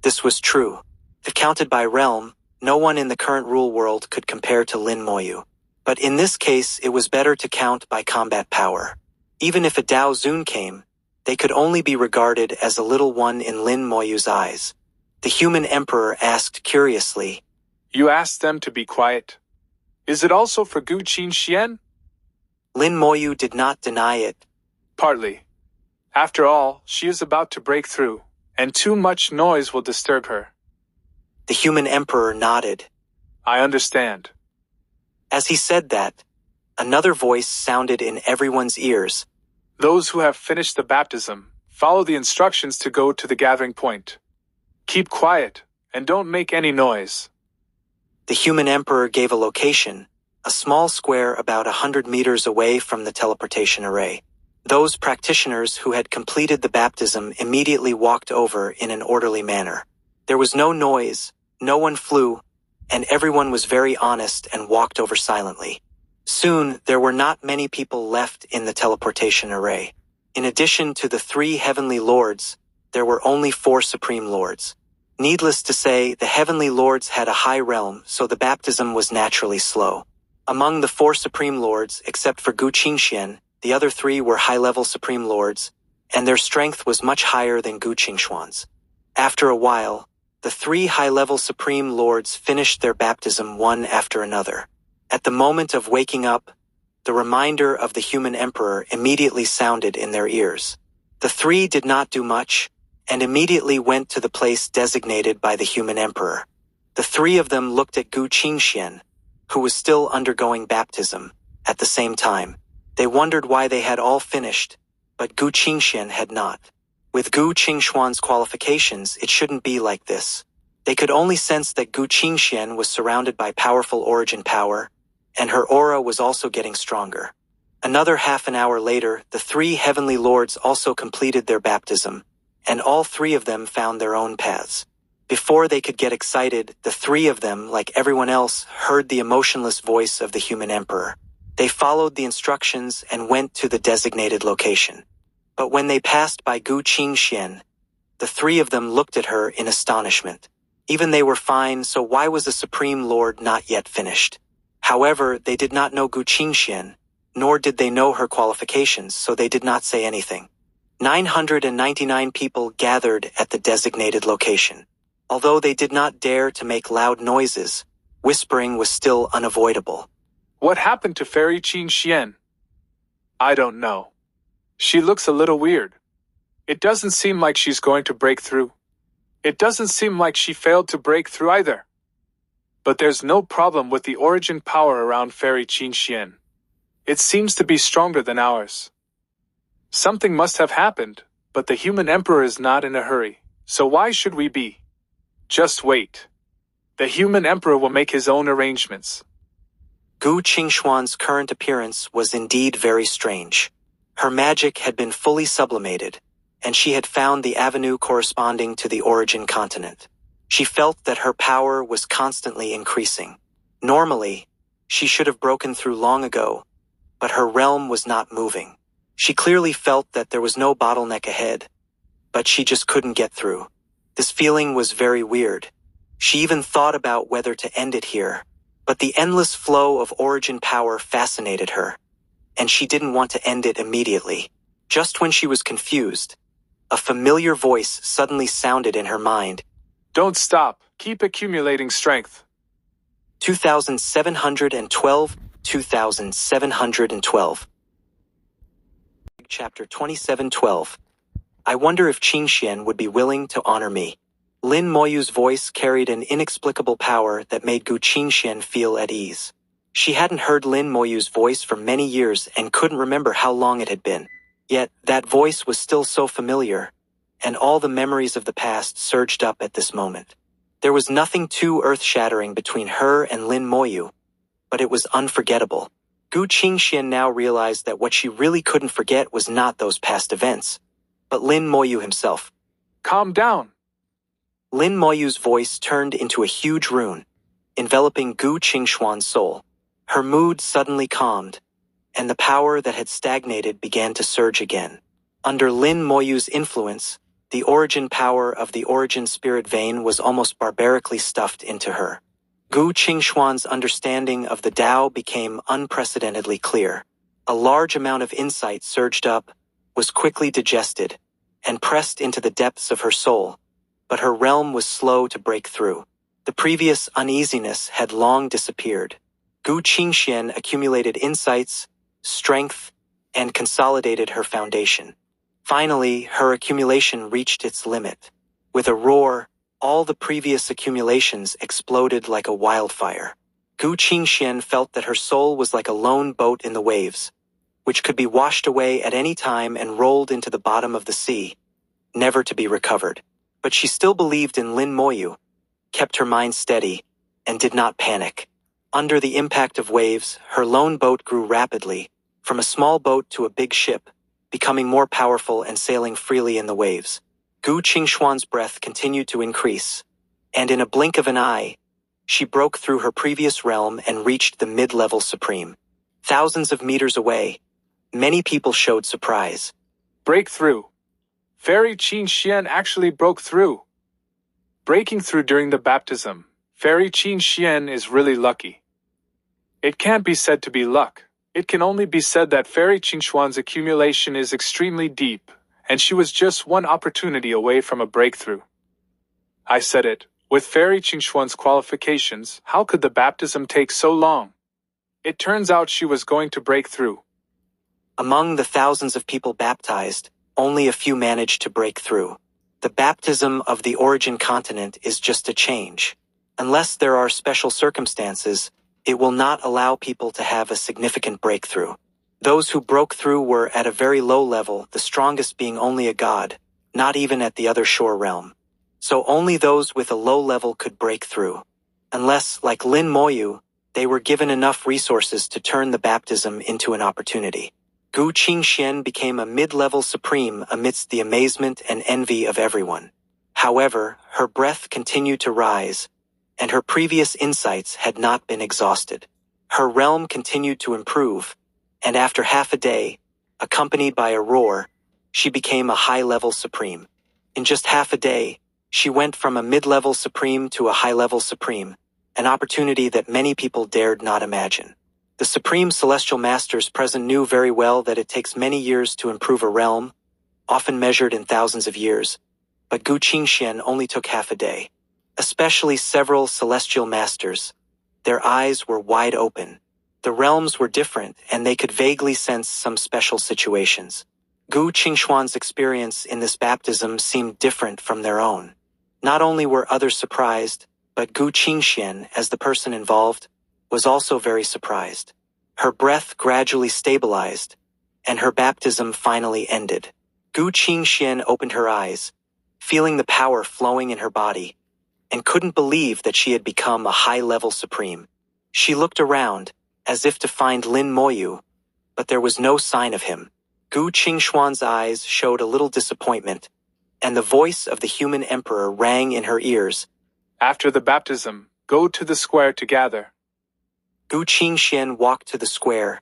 This was true. If counted by realm, no one in the current rule world could compare to Lin Moyu. But in this case, it was better to count by combat power. Even if a Dao Zun came, they could only be regarded as a little one in Lin Moyu's eyes. The human emperor asked curiously, You asked them to be quiet. Is it also for Gu Qingxian? Lin Moyu did not deny it. Partly. After all, she is about to break through, and too much noise will disturb her. The human emperor nodded. I understand. As he said that, another voice sounded in everyone's ears. Those who have finished the baptism, follow the instructions to go to the gathering point. Keep quiet, and don't make any noise. The human emperor gave a location, a small square about 100 meters away from the teleportation array. Those practitioners who had completed the baptism immediately walked over in an orderly manner. There was no noise, no one flew, and everyone was very honest and walked over silently. Soon, there were not many people left in the teleportation array. In addition to the 3 heavenly lords, there were only 4 supreme lords. Needless to say, the heavenly lords had a high realm, so the baptism was naturally slow. Among the 4 supreme lords, except for Gu Qingxian, the other 3 were high-level supreme lords, and their strength was much higher than Gu Qingxuan's. After a while, the 3 high-level supreme lords finished their baptism one after another. At the moment of waking up, the reminder of the human emperor immediately sounded in their ears. The 3 did not do much, and immediately went to the place designated by the human emperor. The 3 of them looked at Gu Qingxian, who was still undergoing baptism, at the same time. They wondered why they had all finished, but Gu Qingxian had not. With Gu Qingxuan's qualifications, it shouldn't be like this. They could only sense that Gu Qingxian was surrounded by powerful origin power, and her aura was also getting stronger. Another half an hour later, the 3 heavenly lords also completed their baptism, and all 3 of them found their own paths. Before they could get excited, the 3 of them, like everyone else, heard the emotionless voice of the human emperor. They followed the instructions and went to the designated location. But when they passed by Gu Qingxian, the 3 of them looked at her in astonishment. Even they were fine, so why was the Supreme Lord not yet finished? However, they did not know Gu Qingxian, nor did they know her qualifications, so they did not say anything. 999 people gathered at the designated location. Although they did not dare to make loud noises, whispering was still unavoidable. What happened to Fairy Qingxian? I don't know. She looks a little weird. It doesn't seem like she's going to break through. It doesn't seem like she failed to break through either. But there's no problem with the origin power around Fairy Qinxian. It seems to be stronger than ours. Something must have happened, but the human emperor is not in a hurry, so why should we be? Just wait. The human emperor will make his own arrangements. Gu Qingxuan's current appearance was indeed very strange. Her magic had been fully sublimated, and she had found the avenue corresponding to the origin continent. She felt that her power was constantly increasing. Normally, she should have broken through long ago, but her realm was not moving. She clearly felt that there was no bottleneck ahead, but she just couldn't get through. This feeling was very weird. She even thought about whether to end it here, but the endless flow of origin power fascinated her, and she didn't want to end it immediately. Just when she was confused, a familiar voice suddenly sounded in her mind. Don't stop. Keep accumulating strength. 2712, 2712. Chapter 2712. I wonder if Qingxian would be willing to honor me. Lin Moyu's voice carried an inexplicable power that made Gu Qingxian feel at ease. She hadn't heard Lin Moyu's voice for many years and couldn't remember how long it had been. Yet, that voice was still so familiar, and all the memories of the past surged up at this moment. There was nothing too earth-shattering between her and Lin Moyu, but it was unforgettable. Gu Qingxian now realized that what she really couldn't forget was not those past events, but Lin Moyu himself. Calm down. Lin Moyu's voice turned into a huge rune, enveloping Gu Qingxuan's soul. Her mood suddenly calmed, and the power that had stagnated began to surge again. Under Lin Moyu's influence, the origin power of the origin spirit vein was almost barbarically stuffed into her. Gu Qingxuan's understanding of the Tao became unprecedentedly clear. A large amount of insight surged up, was quickly digested, and pressed into the depths of her soul, but her realm was slow to break through. The previous uneasiness had long disappeared. Gu Qingxian accumulated insights, strength, and consolidated her foundation. Finally, her accumulation reached its limit. With a roar, all the previous accumulations exploded like a wildfire. Gu Qingxian felt that her soul was like a lone boat in the waves, which could be washed away at any time and rolled into the bottom of the sea, never to be recovered. But she still believed in Lin Moyu, kept her mind steady, and did not panic. Under the impact of waves, her lone boat grew rapidly, from a small boat to a big ship, becoming more powerful and sailing freely in the waves. Gu Qingxuan's breath continued to increase, and in a blink of an eye, she broke through her previous realm and reached the mid-level supreme. Thousands of meters away, many people showed surprise. Breakthrough. Fairy Qinxian actually broke through. Breaking through during the baptism, Fairy Qinxian is really lucky. It can't be said to be luck. It can only be said that Fairy Qingxuan's accumulation is extremely deep, and she was just one opportunity away from a breakthrough. I said it. With Fairy Qingxuan's qualifications, how could the baptism take so long? It turns out she was going to break through. Among the thousands of people baptized, only a few managed to break through. The baptism of the origin continent is just a change. Unless there are special circumstances, it will not allow people to have a significant breakthrough. Those who broke through were at a very low level, the strongest being only a god, not even at the other shore realm. So only those with a low level could break through. Unless, like Lin Moyu, they were given enough resources to turn the baptism into an opportunity. Gu Qingxian became a mid-level supreme amidst the amazement and envy of everyone. However, her breath continued to rise, and her previous insights had not been exhausted. Her realm continued to improve, and after half a day, accompanied by a roar, she became a high-level supreme. In just half a day, she went from a mid-level supreme to a high-level supreme, an opportunity that many people dared not imagine. The Supreme Celestial Masters present knew very well that it takes many years to improve a realm, often measured in thousands of years, but Gu Qingxian only took half a day. Especially several Celestial Masters. Their eyes were wide open. The realms were different, and they could vaguely sense some special situations. Gu Qingxuan's experience in this baptism seemed different from their own. Not only were others surprised, but Gu Qingxian, as the person involved, was also very surprised. Her breath gradually stabilized, and her baptism finally ended. Gu Qingxian opened her eyes, feeling the power flowing in her body, and couldn't believe that she had become a high-level supreme. She looked around, as if to find Lin Moyu, but there was no sign of him. Gu Qingxuan's eyes showed a little disappointment, and the voice of the human emperor rang in her ears. After the baptism, go to the square to gather. Gu Qingxian walked to the square,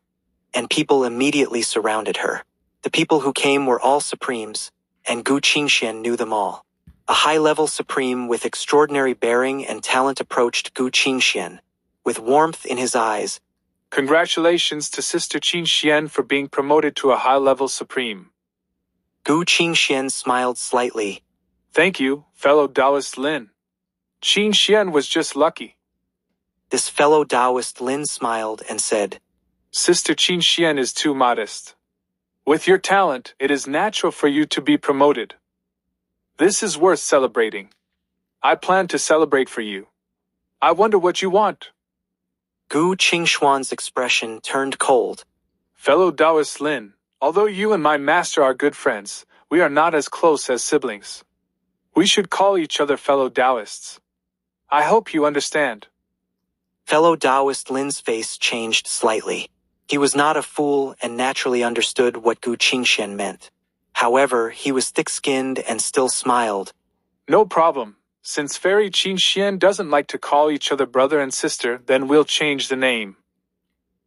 and people immediately surrounded her. The people who came were all supremes, and Gu Qingxian knew them all. A high-level supreme with extraordinary bearing and talent approached Gu Qingxian, with warmth in his eyes. Congratulations to Sister Qingxian for being promoted to a high-level supreme. Gu Qingxian smiled slightly. Thank you, fellow Taoist Lin. Qingxian was just lucky. This fellow Taoist Lin smiled and said, Sister Qingxian is too modest. With your talent, it is natural for you to be promoted. This is worth celebrating. I plan to celebrate for you. I wonder what you want. Gu Qingxuan's expression turned cold. Fellow Taoist Lin, although you and my master are good friends, we are not as close as siblings. We should call each other fellow Taoists. I hope you understand. Fellow Taoist Lin's face changed slightly. He was not a fool and naturally understood what Gu Qingxian meant. However, he was thick-skinned and still smiled. No problem. Since Fairy Qingxian doesn't like to call each other brother and sister, then we'll change the name.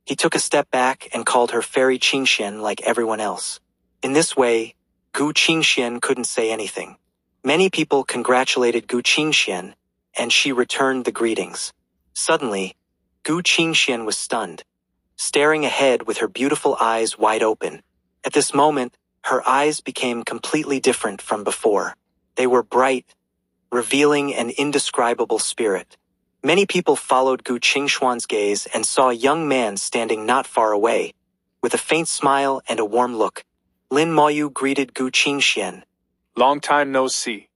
He took a step back and called her Fairy Qingxian like everyone else. In this way, Gu Qingxian couldn't say anything. Many people congratulated Gu Qingxian, and she returned the greetings. Suddenly, Gu Qingxian was stunned, staring ahead with her beautiful eyes wide open. At this moment, her eyes became completely different from before. They were bright, revealing an indescribable spirit. Many people followed Gu Qingxuan's gaze and saw a young man standing not far away, with a faint smile and a warm look. Lin Moyu greeted Gu Qingxian. Long time no see.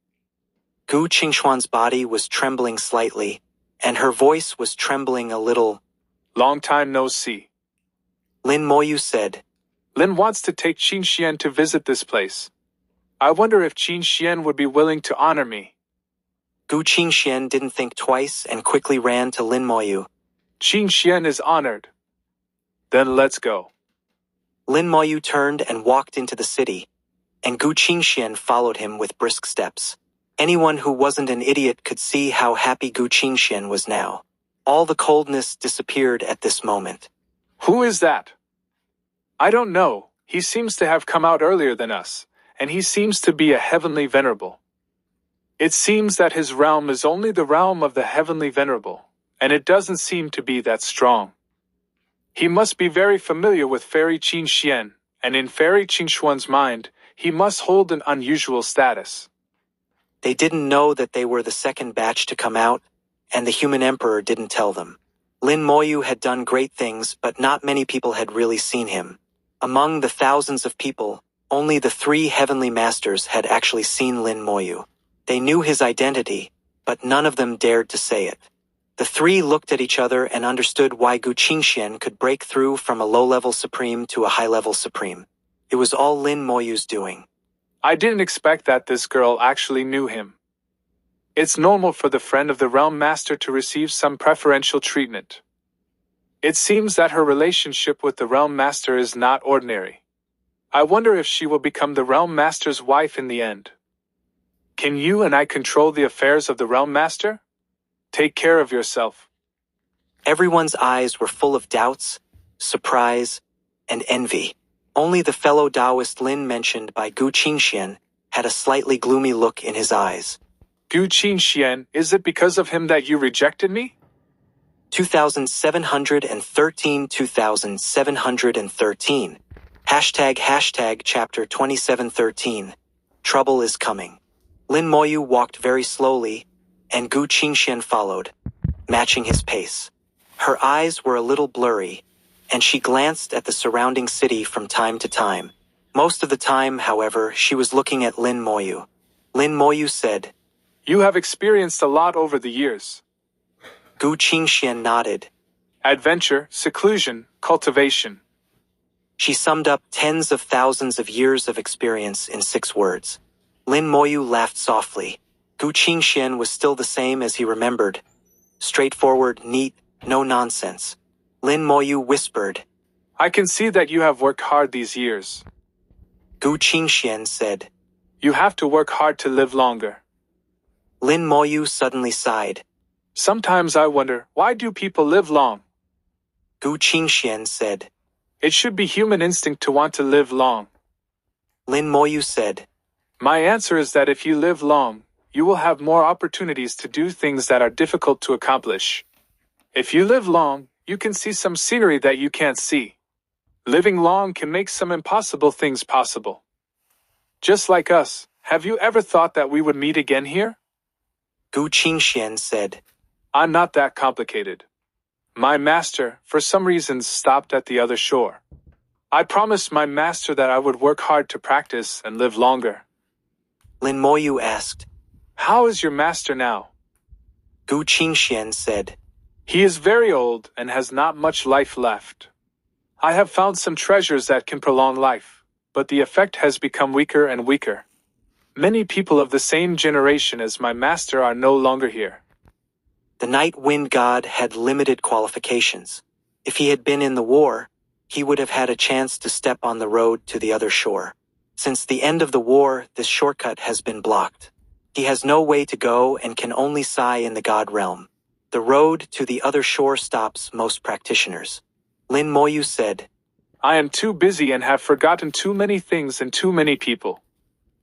Gu Qingxuan's body was trembling slightly, and her voice was trembling a little. Long time no see. Lin Moyu said, Lin wants to take Qingxian to visit this place. I wonder if Qingxian would be willing to honor me. Gu Qingxian didn't think twice and quickly ran to Lin Moyu. Qingxian is honored. Then let's go. Lin Moyu turned and walked into the city, and Gu Qingxian followed him with brisk steps. Anyone who wasn't an idiot could see how happy Gu Qingxian was now. All the coldness disappeared at this moment. Who is that? I don't know. He seems to have come out earlier than us, and he seems to be a heavenly venerable. It seems that his realm is only the realm of the heavenly venerable, and it doesn't seem to be that strong. He must be very familiar with Fairy Qingxian, and in Fairy Qingxuan's mind, he must hold an unusual status. They didn't know that they were the second batch to come out, and the human emperor didn't tell them. Lin Moyu had done great things, but not many people had really seen him. Among the thousands of people, only the 3 heavenly masters had actually seen Lin Moyu. They knew his identity, but none of them dared to say it. The 3 looked at each other and understood why Gu Qingxian could break through from a low-level supreme to a high-level supreme. It was all Lin Moyu's doing. I didn't expect that this girl actually knew him. It's normal for the friend of the realm master to receive some preferential treatment. It seems that her relationship with the realm master is not ordinary. I wonder if she will become the realm master's wife in the end. Can you and I control the affairs of the realm master? Take care of yourself. Everyone's eyes were full of doubts, surprise, and envy. Only the fellow Taoist Lin mentioned by Gu Qingxian had a slightly gloomy look in his eyes. Gu Qingxian, is it because of him that you rejected me? 2713 2713. ## chapter 2713. Trouble is coming. Lin Moyu walked very slowly, and Gu Qingxian followed, matching his pace. Her eyes were a little blurry, and she glanced at the surrounding city from time to time. Most of the time, however, she was looking at Lin Moyu. Lin Moyu said, You have experienced a lot over the years. Gu Qingxian nodded. Adventure, seclusion, cultivation. She summed up tens of thousands of years of experience in 6 words. Lin Moyu laughed softly. Gu Qingxian was still the same as he remembered. Straightforward, neat, no nonsense. Lin Moyu whispered. I can see that you have worked hard these years. Gu Qingxian said. You have to work hard to live longer. Lin Moyu suddenly sighed. Sometimes I wonder, why do people live long? Gu Qingxian said. It should be human instinct to want to live long. Lin Moyu said. My answer is that if you live long, you will have more opportunities to do things that are difficult to accomplish. If you live long, you can see some scenery that you can't see. Living long can make some impossible things possible. Just like us, have you ever thought that we would meet again here? Gu Qingxian said. I'm not that complicated. My master, for some reasons, stopped at the other shore. I promised my master that I would work hard to practice and live longer. Lin Moyu asked. How is your master now? Gu Qingxian said. He is very old and has not much life left. I have found some treasures that can prolong life, but the effect has become weaker and weaker. Many people of the same generation as my master are no longer here. The Night Wind God had limited qualifications. If he had been in the war, he would have had a chance to step on the road to the other shore. Since the end of the war, this shortcut has been blocked. He has no way to go and can only sigh in the God realm. The road to the other shore stops most practitioners. Lin Moyu said. I am too busy and have forgotten too many things and too many people.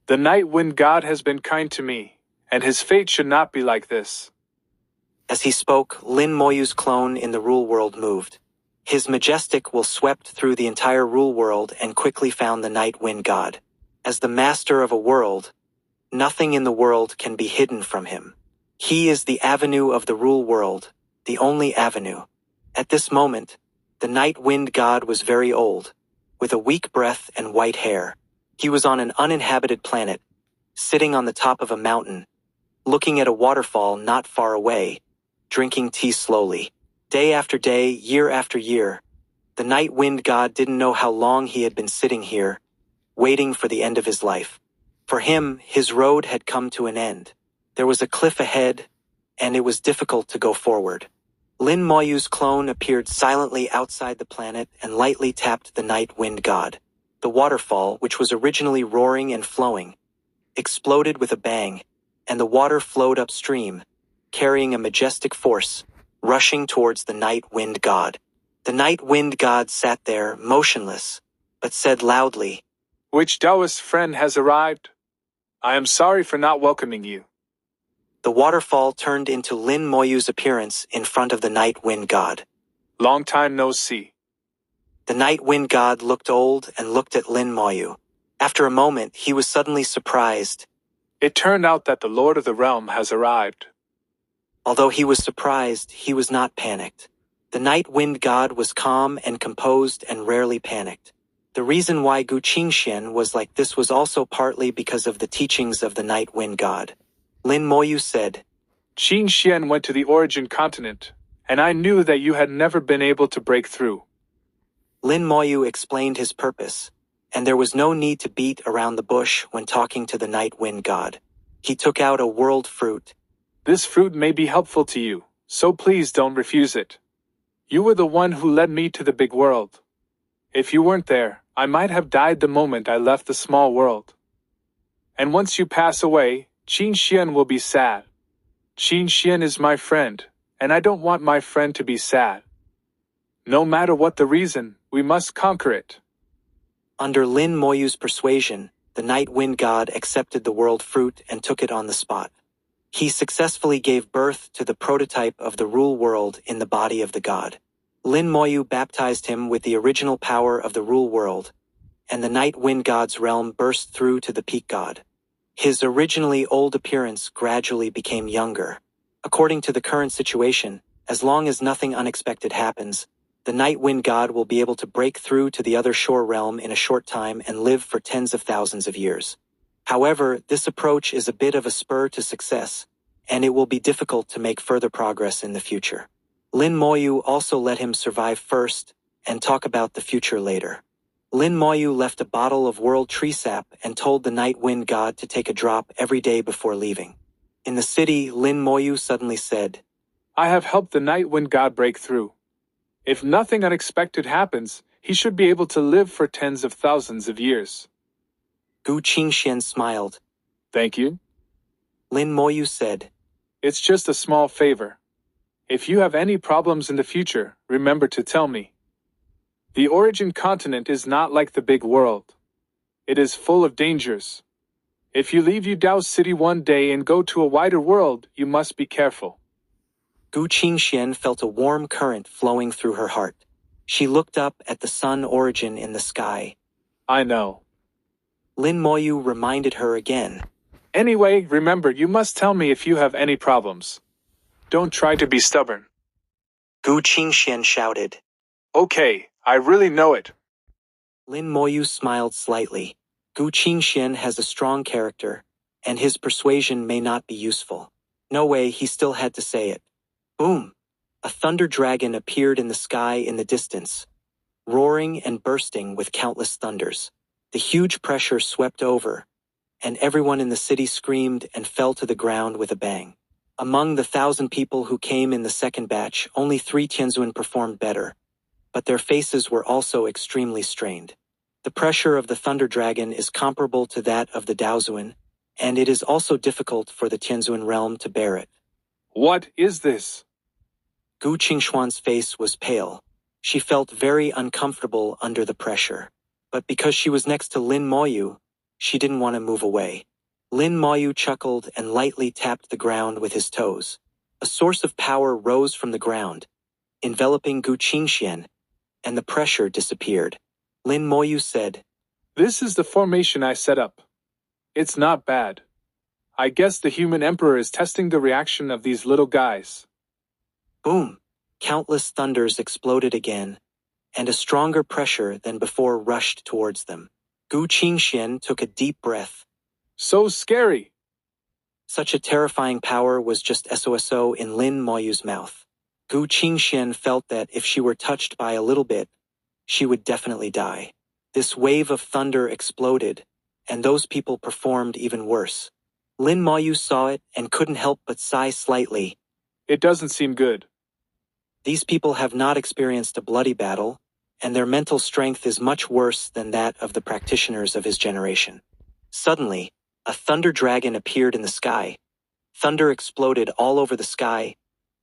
The Night Wind God has been kind to me, and his fate should not be like this. As he spoke, Lin Moyu's clone in the rule world moved. His majestic will swept through the entire rule world and quickly found the Night Wind God. As the master of a world, nothing in the world can be hidden from him. He is the avenue of the rule world, the only avenue. At this moment, the Night Wind God was very old, with a weak breath and white hair. He was on an uninhabited planet, sitting on the top of a mountain, looking at a waterfall not far away, drinking tea slowly. Day after day, year after year, the Night Wind God didn't know how long he had been sitting here, waiting for the end of his life. For him, his road had come to an end. There was a cliff ahead, and it was difficult to go forward. Lin Moyu's clone appeared silently outside the planet and lightly tapped the Night Wind God. The waterfall, which was originally roaring and flowing, exploded with a bang, and the water flowed upstream, carrying a majestic force, rushing towards the Night Wind God. The Night Wind God sat there, motionless, but said loudly, Which Taoist friend has arrived? I am sorry for not welcoming you. The waterfall turned into Lin Moyu's appearance in front of the Night Wind God. Long time no see. The Night Wind God looked old and looked at Lin Moyu. After a moment, he was suddenly surprised. It turned out that the Lord of the Realm has arrived. Although he was surprised, he was not panicked. The Night Wind God was calm and composed and rarely panicked. The reason why Gu Qingxian was like this was also partly because of the teachings of the Night Wind God. Lin Moyu said, Qingxian went to the origin continent, and I knew that you had never been able to break through. Lin Moyu explained his purpose, and there was no need to beat around the bush when talking to the Night Wind God. He took out a world fruit. This fruit may be helpful to you, so please don't refuse it. You were the one who led me to the big world. If you weren't there, I might have died the moment I left the small world. And once you pass away, Qingxian will be sad. Qingxian is my friend, and I don't want my friend to be sad. No matter what the reason, we must conquer it. Under Lin Moyu's persuasion, the Night Wind God accepted the world fruit and took it on the spot. He successfully gave birth to the prototype of the rule world in the body of the god. Lin Moyu baptized him with the original power of the rule world, and the Night Wind God's realm burst through to the peak god. His originally old appearance gradually became younger. According to the current situation, as long as nothing unexpected happens, the Night Wind God will be able to break through to the other shore realm in a short time and live for tens of thousands of years. However, this approach is a bit of a spur to success, and it will be difficult to make further progress in the future. Lin Moyu also let him survive first and talk about the future later. Lin Moyu left a bottle of world tree sap and told the night wind god to take a drop every day before leaving. In the city, Lin Moyu suddenly said, I have helped the night wind god break through. If nothing unexpected happens, he should be able to live for tens of thousands of years. Gu Qingxian smiled. Thank you. Lin Moyu said, It's just a small favor. If you have any problems in the future, remember to tell me. The origin continent is not like the big world. It is full of dangers. If you leave Yudao City one day and go to a wider world, you must be careful. Gu Qingxian felt a warm current flowing through her heart. She looked up at the sun origin in the sky. I know. Lin Moyu reminded her again. Anyway, remember, you must tell me if you have any problems. Don't try to be stubborn. Gu Qingxian shouted. Okay, I really know it. Lin Moyu smiled slightly. Gu Qingxian has a strong character, and his persuasion may not be useful. No way, he still had to say it. Boom! A thunder dragon appeared in the sky in the distance, roaring and bursting with countless thunders. The huge pressure swept over, and everyone in the city screamed and fell to the ground with a bang. Among the 1,000 people who came in the second batch, only 3 Tianzuan performed better, but their faces were also extremely strained. The pressure of the Thunder Dragon is comparable to that of the Daozuan, and it is also difficult for the Tianzuan realm to bear it. What is this? Gu Qingxuan's face was pale. She felt very uncomfortable under the pressure. But because she was next to Lin Moyu, she didn't want to move away. Lin Moyu chuckled and lightly tapped the ground with his toes. A source of power rose from the ground, enveloping Gu Qingxian, and the pressure disappeared. Lin Moyu said, This is the formation I set up. It's not bad. I guess the human emperor is testing the reaction of these little guys. Boom! Countless thunders exploded again, and a stronger pressure than before rushed towards them. Gu Qingxian took a deep breath. So scary! Such a terrifying power was just SOSO in Lin Moyu's mouth. Gu Qingxian felt that if she were touched by a little bit, she would definitely die. This wave of thunder exploded, and those people performed even worse. Lin Moyu saw it and couldn't help but sigh slightly. It doesn't seem good. These people have not experienced a bloody battle, and their mental strength is much worse than that of the practitioners of his generation. Suddenly, a thunder dragon appeared in the sky. Thunder exploded all over the sky,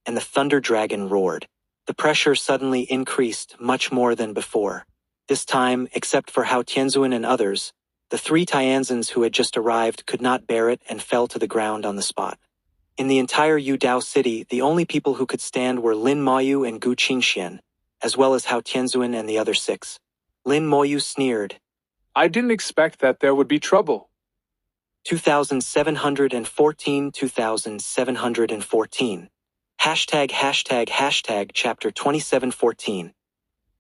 and the thunder dragon roared. The pressure suddenly increased much more than before. This time, except for Hao Tianzuan and others, the 3 Tianzans who had just arrived could not bear it and fell to the ground on the spot. In the entire Yudao city, the only people who could stand were Lin Moyu and Gu Qingxian, as well as Hao Tianzuan and the other 6. Lin Moyu sneered. I didn't expect that there would be trouble. 2714 2714. ### chapter 2714.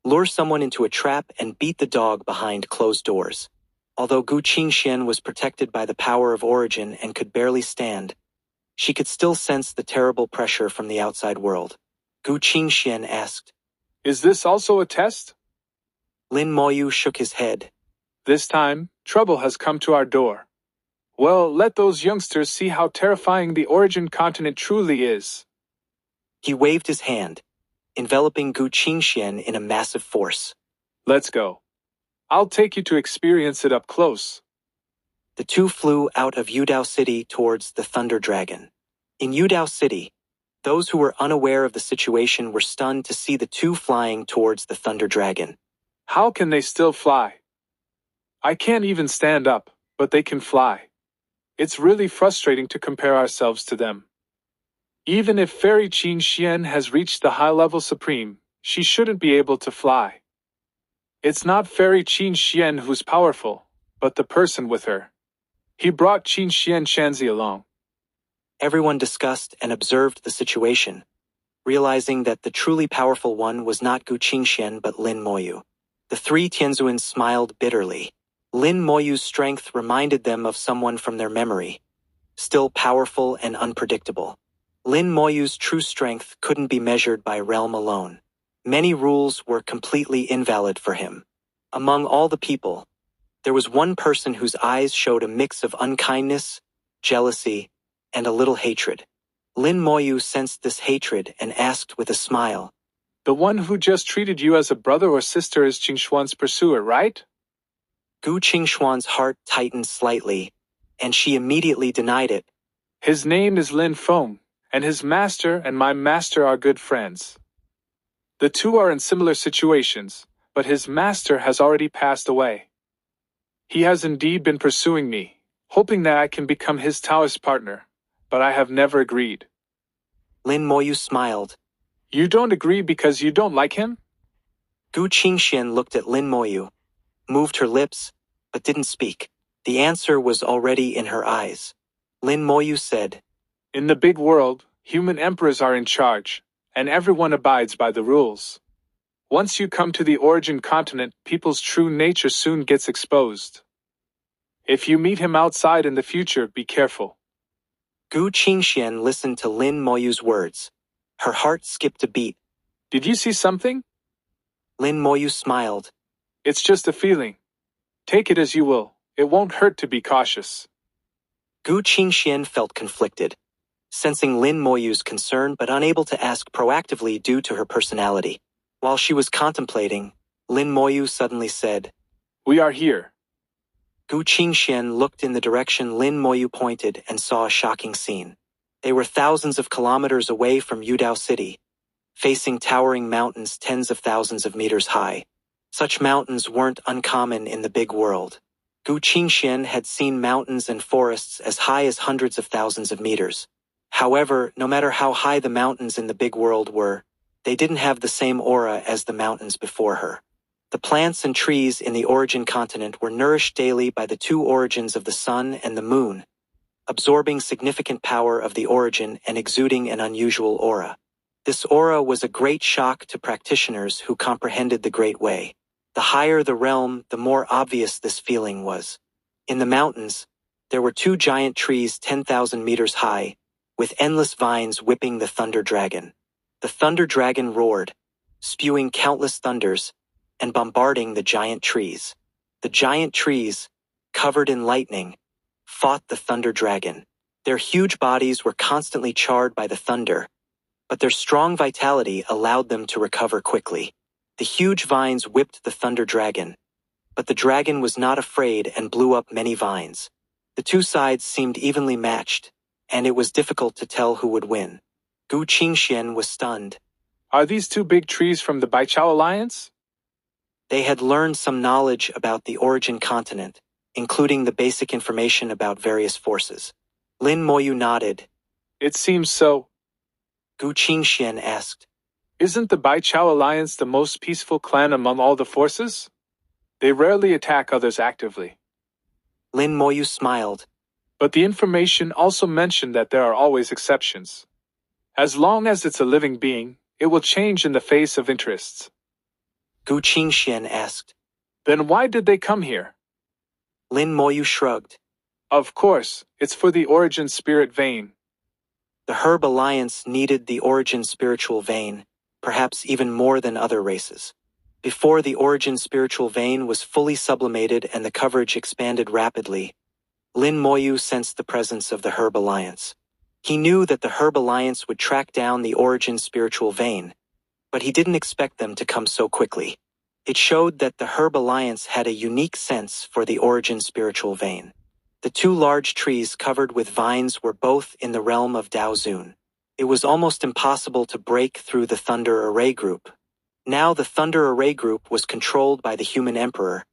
Lure someone into a trap and beat the dog behind closed doors. Although Gu Qingxian was protected by the power of origin and could barely stand, she could still sense the terrible pressure from the outside world. Gu Qingxian asked, Is this also a test? Lin Moyu shook his head. This time, trouble has come to our door. Well, let those youngsters see how terrifying the origin continent truly is. He waved his hand, enveloping Gu Qingxian in a massive force. Let's go. I'll take you to experience it up close. The 2 flew out of Yudao City towards the Thunder Dragon. In Yudao City, those who were unaware of the situation were stunned to see the 2 flying towards the Thunder Dragon. How can they still fly? I can't even stand up, but they can fly. It's really frustrating to compare ourselves to them. Even if Fairy Qingxian has reached the high-level supreme, she shouldn't be able to fly. It's not Fairy Qingxian who's powerful, but the person with her. He brought Qingxian Shanzi along. Everyone discussed and observed the situation, realizing that the truly powerful one was not Gu Qingxian but Lin Moyu. The 3 Tianzuans smiled bitterly. Lin Moyu's strength reminded them of someone from their memory, still powerful and unpredictable. Lin Moyu's true strength couldn't be measured by realm alone. Many rules were completely invalid for him. Among all the people, there was one person whose eyes showed a mix of unkindness, jealousy, and a little hatred. Lin Moyu sensed this hatred and asked with a smile, The one who just treated you as a brother or sister is Qingxuan's pursuer, right? Gu Qingxuan's heart tightened slightly, and she immediately denied it. His name is Lin Feng, and his master and my master are good friends. The two are in similar situations, but his master has already passed away. He has indeed been pursuing me, hoping that I can become his Taoist partner, but I have never agreed. Lin Moyu smiled. You don't agree because you don't like him? Gu Qingxian looked at Lin Moyu, moved her lips, but didn't speak. The answer was already in her eyes. Lin Moyu said, In the big world, human emperors are in charge, and everyone abides by the rules. Once you come to the origin continent, people's true nature soon gets exposed. If you meet him outside in the future, be careful. Gu Qingxian listened to Lin Moyu's words. Her heart skipped a beat. Did you see something? Lin Moyu smiled. It's just a feeling. Take it as you will. It won't hurt to be cautious. Gu Qingxian felt conflicted, sensing Lin Moyu's concern but unable to ask proactively due to her personality. While she was contemplating, Lin Moyu suddenly said, We are here. Gu Qingxian looked in the direction Lin Moyu pointed and saw a shocking scene. They were thousands of kilometers away from Yudao City, facing towering mountains tens of thousands of meters high. Such mountains weren't uncommon in the big world. Gu Qingxian had seen mountains and forests as high as hundreds of thousands of meters. However, no matter how high the mountains in the big world were, they didn't have the same aura as the mountains before her. The plants and trees in the origin continent were nourished daily by the two origins of the sun and the moon, absorbing significant power of the origin and exuding an unusual aura. This aura was a great shock to practitioners who comprehended the Great Way. The higher the realm, the more obvious this feeling was. In the mountains, there were two giant trees 10,000 meters high, with endless vines whipping the thunder dragon. The thunder dragon roared, spewing countless thunders, and bombarding the giant trees. The giant trees, covered in lightning, fought the thunder dragon. Their huge bodies were constantly charred by the thunder, but their strong vitality allowed them to recover quickly. The huge vines whipped the thunder dragon, but the dragon was not afraid and blew up many vines. The two sides seemed evenly matched, and it was difficult to tell who would win. Gu Qingxian was stunned. Are these two big trees from the Baichao Alliance? They had learned some knowledge about the origin continent, including the basic information about various forces. Lin Moyu nodded. It seems so. Gu Qingxian asked, Isn't the Baichao Alliance the most peaceful clan among all the forces? They rarely attack others actively. Lin Moyu smiled. But the information also mentioned that there are always exceptions. As long as it's a living being, it will change in the face of interests. Gu Qingxian asked. Then why did they come here? Lin Moyu shrugged. Of course, it's for the origin spirit vein. The Herb Alliance needed the origin spiritual vein, perhaps even more than other races. Before the origin spiritual vein was fully sublimated and the coverage expanded rapidly, Lin Moyu sensed the presence of the Herb Alliance. He knew that the Herb Alliance would track down the origin spiritual vein, but he didn't expect them to come so quickly. It showed that the Herb Alliance had a unique sense for the origin spiritual vein. The two large trees covered with vines were both in the realm of Daozun. It was almost impossible to break through the Thunder Array group. Now the Thunder Array group was controlled by the human emperor,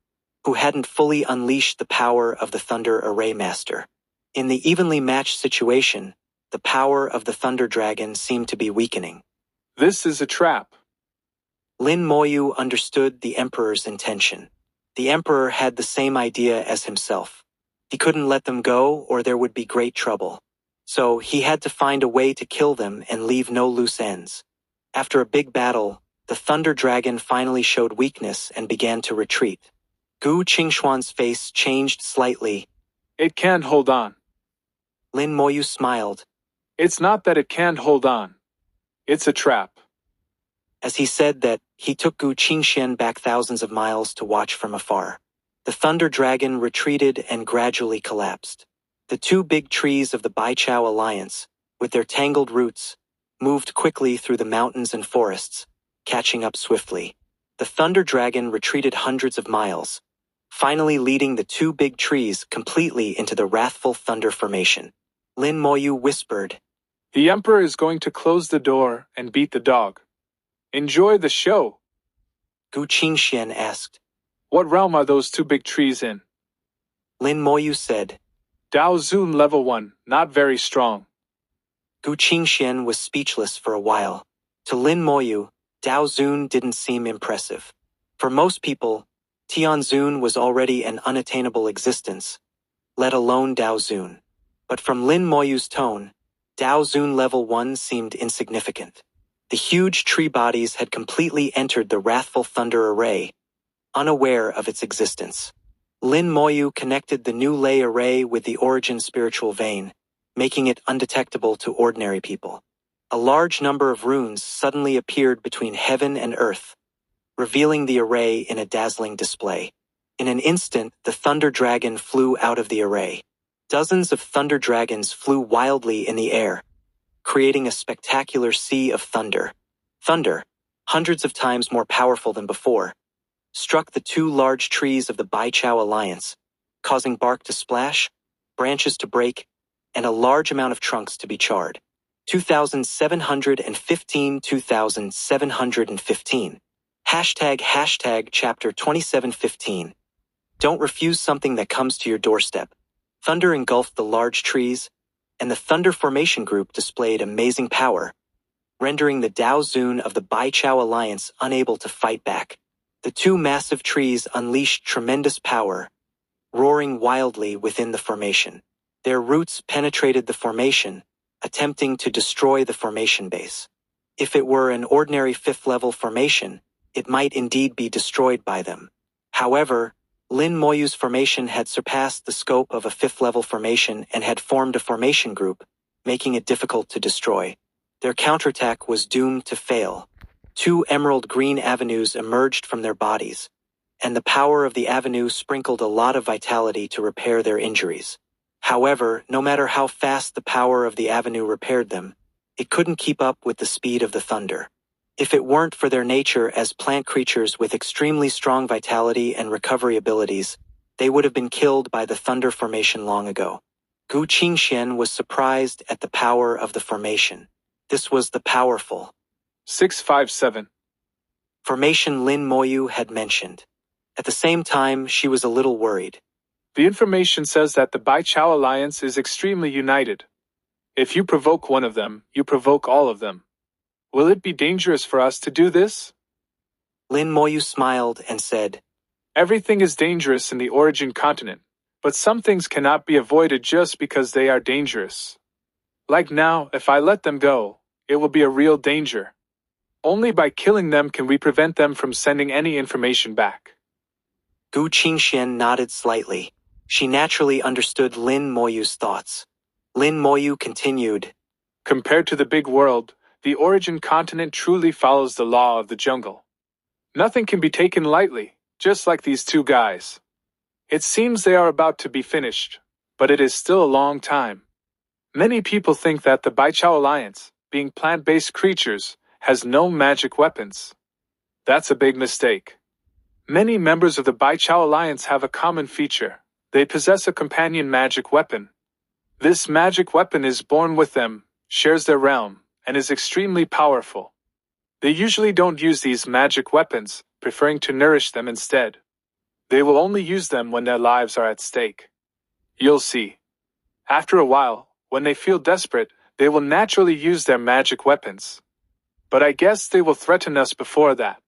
who hadn't fully unleashed the power of the Thunder Array Master. In the evenly matched situation, the power of the Thunder Dragon seemed to be weakening. This is a trap. Lin Moyu understood the emperor's intention. The emperor had the same idea as himself. He couldn't let them go or there would be great trouble. So he had to find a way to kill them and leave no loose ends. After a big battle, the Thunder Dragon finally showed weakness and began to retreat. Gu Qingxuan's face changed slightly. It can't hold on. Lin Moyu smiled. It's not that it can't hold on. It's a trap. As he said that, he took Gu Qingxian back thousands of miles to watch from afar. The thunder dragon retreated and gradually collapsed. The two big trees of the Baichao alliance, with their tangled roots, moved quickly through the mountains and forests, catching up swiftly. The thunder dragon retreated hundreds of miles, finally leading the two big trees completely into the wrathful thunder formation. Lin Moyu whispered, The emperor is going to close the door and beat the dog. Enjoy the show. Gu Qingxian asked. What realm are those two big trees in? Lin Moyu said. Dao Zun level 1, not very strong. Gu Qingxian was speechless for a while. To Lin Moyu, Dao Zun didn't seem impressive. For most people, Tian Zun was already an unattainable existence, let alone Dao Zun. But from Lin Moyu's tone, Dao Zun level 1 seemed insignificant. The huge tree bodies had completely entered the wrathful thunder array, unaware of its existence. Lin Moyu connected the new ley array with the origin spiritual vein, making it undetectable to ordinary people. A large number of runes suddenly appeared between heaven and earth, revealing the array in a dazzling display. In an instant, the thunder dragon flew out of the array. Dozens of thunder dragons flew wildly in the air, creating a spectacular sea of thunder. Thunder, hundreds of times more powerful than before, struck the two large trees of the Baichao alliance, causing bark to splash, branches to break, and a large amount of trunks to be charred. 2715 2715. Hashtag chapter 2715. Don't refuse something that comes to your doorstep. Thunder engulfed the large trees, and the Thunder Formation Group displayed amazing power, rendering the Dao Zun of the Baichao Alliance unable to fight back. The two massive trees unleashed tremendous power, roaring wildly within the formation. Their roots penetrated the formation, attempting to destroy the formation base. If it were an ordinary fifth-level formation, it might indeed be destroyed by them. However, Lin Moyu's formation had surpassed the scope of a fifth-level formation and had formed a formation group, making it difficult to destroy. Their counterattack was doomed to fail. Two emerald green avenues emerged from their bodies, and the power of the avenue sprinkled a lot of vitality to repair their injuries. However, no matter how fast the power of the avenue repaired them, it couldn't keep up with the speed of the thunder. If it weren't for their nature as plant creatures with extremely strong vitality and recovery abilities, they would have been killed by the thunder formation long ago. Gu Qingxian was surprised at the power of the formation. This was the powerful 657 formation Lin Moyu had mentioned. At the same time, she was a little worried. The information says that the Baichao Alliance is extremely united. If you provoke one of them, you provoke all of them. Will it be dangerous for us to do this? Lin Moyu smiled and said, Everything is dangerous in the origin continent, but some things cannot be avoided just because they are dangerous. Like now, if I let them go, it will be a real danger. Only by killing them can we prevent them from sending any information back. Gu Qingxian nodded slightly. She naturally understood Lin Moyu's thoughts. Lin Moyu continued, Compared to the big world, the origin continent truly follows the law of the jungle. Nothing can be taken lightly, just like these two guys. It seems they are about to be finished, but it is still a long time. Many people think that the Baichao Alliance, being plant-based creatures, has no magic weapons. That's a big mistake. Many members of the Baichao Alliance have a common feature. They possess a companion magic weapon. This magic weapon is born with them, shares their realm, and is extremely powerful. They usually don't use these magic weapons, preferring to nourish them instead. They will only use them when their lives are at stake. You'll see. After a while, when they feel desperate, they will naturally use their magic weapons. But I guess they will threaten us before that.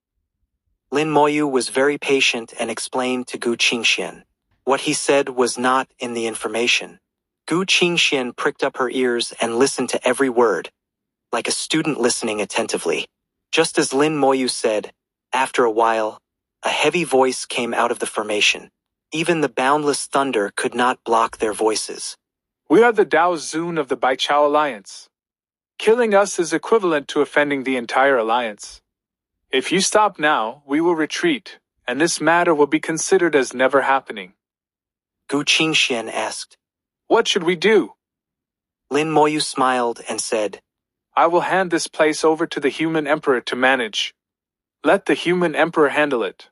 Lin Moyu was very patient and explained to Gu Qingxian. What he said was not in the information. Gu Qingxian pricked up her ears and listened to every word, like a student listening attentively. Just as Lin Moyu said, after a while, a heavy voice came out of the formation. Even the boundless thunder could not block their voices. We are the Dao Zun of the Baichao Alliance. Killing us is equivalent to offending the entire alliance. If you stop now, we will retreat, and this matter will be considered as never happening. Gu Qingxian asked. What should we do? Lin Moyu smiled and said, I will hand this place over to the human emperor to manage. Let the human emperor handle it.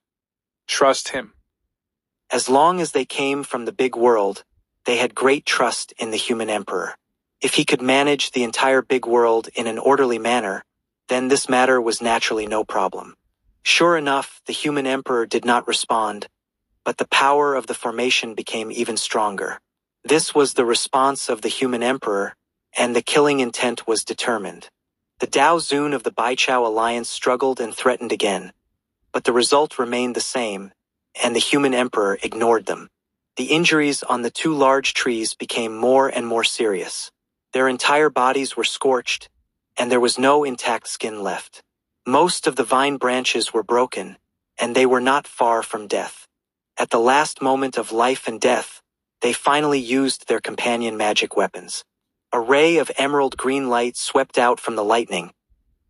Trust him. As long as they came from the big world, they had great trust in the human emperor. If he could manage the entire big world in an orderly manner, then this matter was naturally no problem. Sure enough, the human emperor did not respond, but the power of the formation became even stronger. This was the response of the human emperor, and the killing intent was determined. The Dao Zun of the Baichao Alliance struggled and threatened again, but the result remained the same, and the human emperor ignored them. The injuries on the two large trees became more and more serious. Their entire bodies were scorched, and there was no intact skin left. Most of the vine branches were broken, and they were not far from death. At the last moment of life and death, they finally used their companion magic weapons. A ray of emerald green light swept out from the lightning,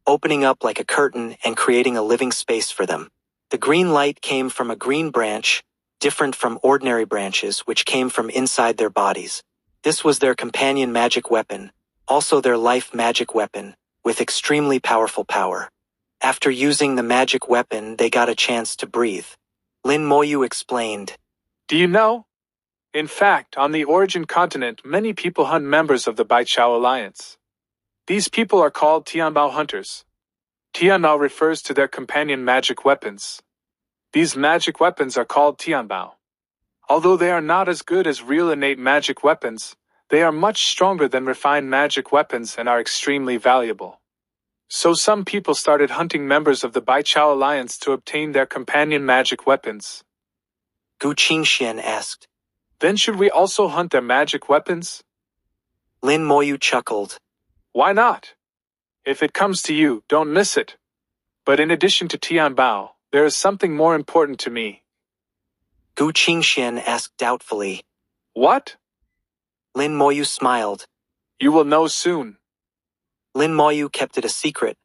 opening up like a curtain and creating a living space for them. The green light came from a green branch, different from ordinary branches which came from inside their bodies. This was their companion magic weapon, also their life magic weapon, with extremely powerful power. After using the magic weapon, they got a chance to breathe. Lin Moyu explained, Do you know? In fact, on the Origin continent, many people hunt members of the Baichao Alliance. These people are called Tianbao hunters. Tianbao refers to their companion magic weapons. These magic weapons are called Tianbao. Although they are not as good as real innate magic weapons, they are much stronger than refined magic weapons and are extremely valuable. So some people started hunting members of the Baichao Alliance to obtain their companion magic weapons. Gu Qingxian asked. Then should we also hunt their magic weapons? Lin Moyu chuckled. Why not? If it comes to you, don't miss it. But in addition to Tianbao, there is something more important to me. Gu Qingxian asked doubtfully. What? Lin Moyu smiled. You will know soon. Lin Moyu kept it a secret,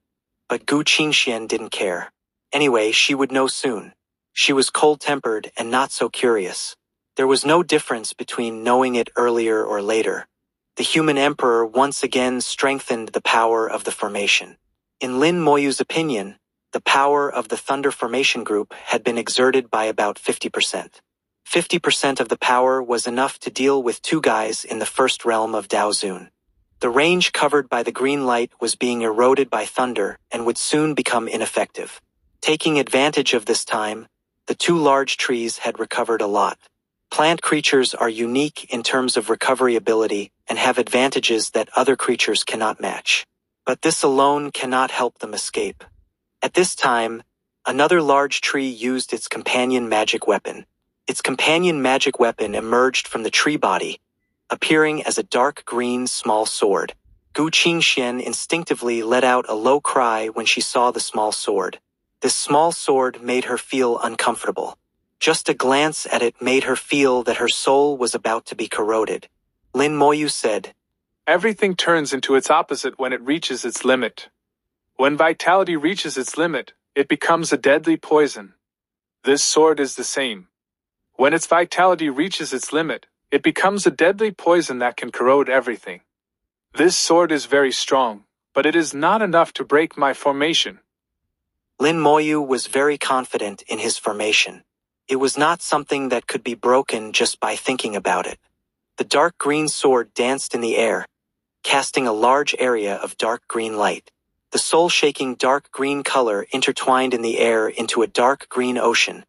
but Gu Qingxian didn't care. Anyway, she would know soon. She was cold-tempered and not so curious. There was no difference between knowing it earlier or later. The human emperor once again strengthened the power of the formation. In Lin Moyu's opinion, the power of the Thunder Formation Group had been exerted by about 50%. 50% of the power was enough to deal with two guys in the first realm of Dao Zun. The range covered by the green light was being eroded by thunder and would soon become ineffective. Taking advantage of this time, the two large trees had recovered a lot. Plant creatures are unique in terms of recovery ability and have advantages that other creatures cannot match. But this alone cannot help them escape. At this time, another large tree used its companion magic weapon. Its companion magic weapon emerged from the tree body, appearing as a dark green small sword. Gu Qingxian instinctively let out a low cry when she saw the small sword. This small sword made her feel uncomfortable. Just a glance at it made her feel that her soul was about to be corroded. Lin Moyu said, Everything turns into its opposite when it reaches its limit. When vitality reaches its limit, it becomes a deadly poison. This sword is the same. When its vitality reaches its limit, it becomes a deadly poison that can corrode everything. This sword is very strong, but it is not enough to break my formation. Lin Moyu was very confident in his formation. It was not something that could be broken just by thinking about it. The dark green sword danced in the air, casting a large area of dark green light. The soul-shaking dark green color intertwined in the air into a dark green ocean,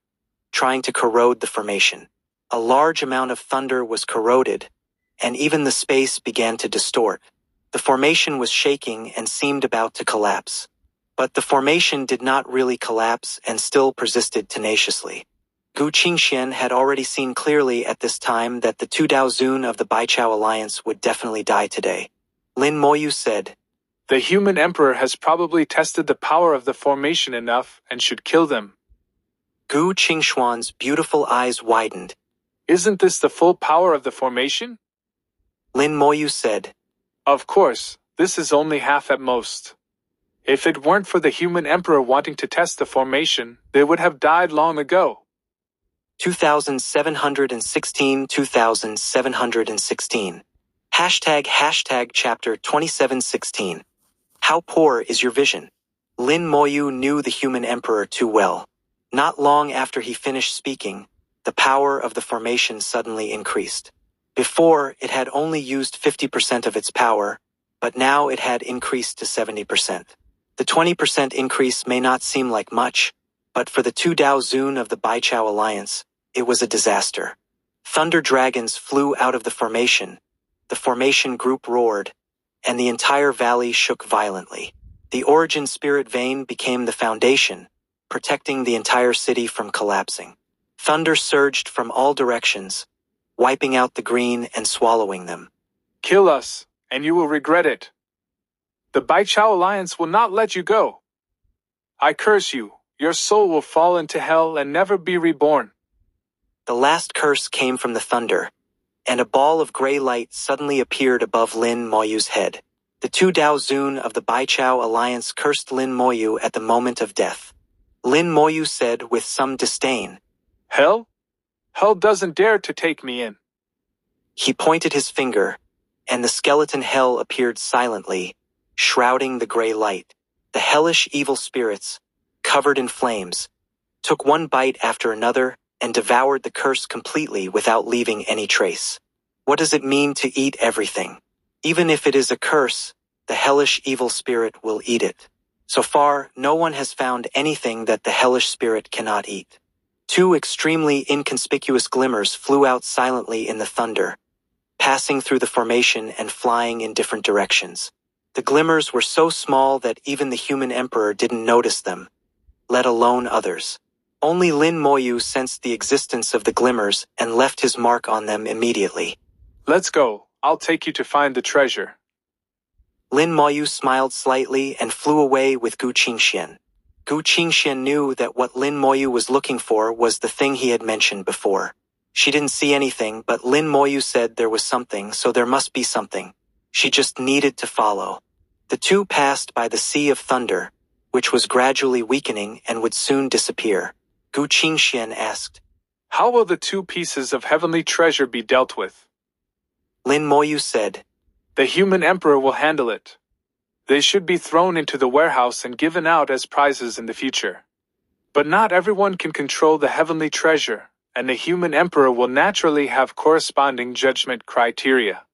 trying to corrode the formation. A large amount of thunder was corroded, and even the space began to distort. The formation was shaking and seemed about to collapse. But the formation did not really collapse and still persisted tenaciously. Gu Qingxian had already seen clearly at this time that the two Dao Zun of the Baichao Alliance would definitely die today. Lin Moyu said, The human emperor has probably tested the power of the formation enough and should kill them. Gu Qingxuan's beautiful eyes widened. Isn't this the full power of the formation? Lin Moyu said. Of course, this is only half at most. If it weren't for the human emperor wanting to test the formation, they would have died long ago. 2716 2716. Hashtag chapter 2716. How poor is your vision? Lin Moyu knew the human emperor too well. Not long after he finished speaking, the power of the formation suddenly increased. Before, it had only used 50% of its power, but now it had increased to 70%. The 20% increase may not seem like much, but for the two Dao Zun of the Baichao Alliance, it was a disaster. Thunder dragons flew out of the formation group roared, and the entire valley shook violently. The origin spirit vein became the foundation, protecting the entire city from collapsing. Thunder surged from all directions, wiping out the green and swallowing them. Kill us, and you will regret it. The Baichao Alliance will not let you go. I curse you, your soul will fall into hell and never be reborn. The last curse came from the thunder, and a ball of gray light suddenly appeared above Lin Moyu's head. The two Dao Zun of the Baichao Alliance cursed Lin Moyu at the moment of death. Lin Moyu said with some disdain, Hell? Hell doesn't dare to take me in. He pointed his finger, and the skeleton hell appeared silently, shrouding the gray light. The hellish evil spirits, covered in flames, took one bite after another and devoured the curse completely without leaving any trace. What does it mean to eat everything? Even if it is a curse, the hellish evil spirit will eat it. So far, no one has found anything that the hellish spirit cannot eat. Two extremely inconspicuous glimmers flew out silently in the thunder, passing through the formation and flying in different directions. The glimmers were so small that even the human emperor didn't notice them, let alone others. Only Lin Moyu sensed the existence of the glimmers and left his mark on them immediately. Let's go, I'll take you to find the treasure. Lin Moyu smiled slightly and flew away with Gu Qingxian. Gu Qingxian knew that what Lin Moyu was looking for was the thing he had mentioned before. She didn't see anything, but Lin Moyu said there was something, so there must be something. She just needed to follow. The two passed by the Sea of Thunder, which was gradually weakening and would soon disappear. Gu Qingxian asked, How will the two pieces of heavenly treasure be dealt with? Lin Moyu said, The human emperor will handle it. They should be thrown into the warehouse and given out as prizes in the future. But not everyone can control the heavenly treasure, and the human emperor will naturally have corresponding judgment criteria.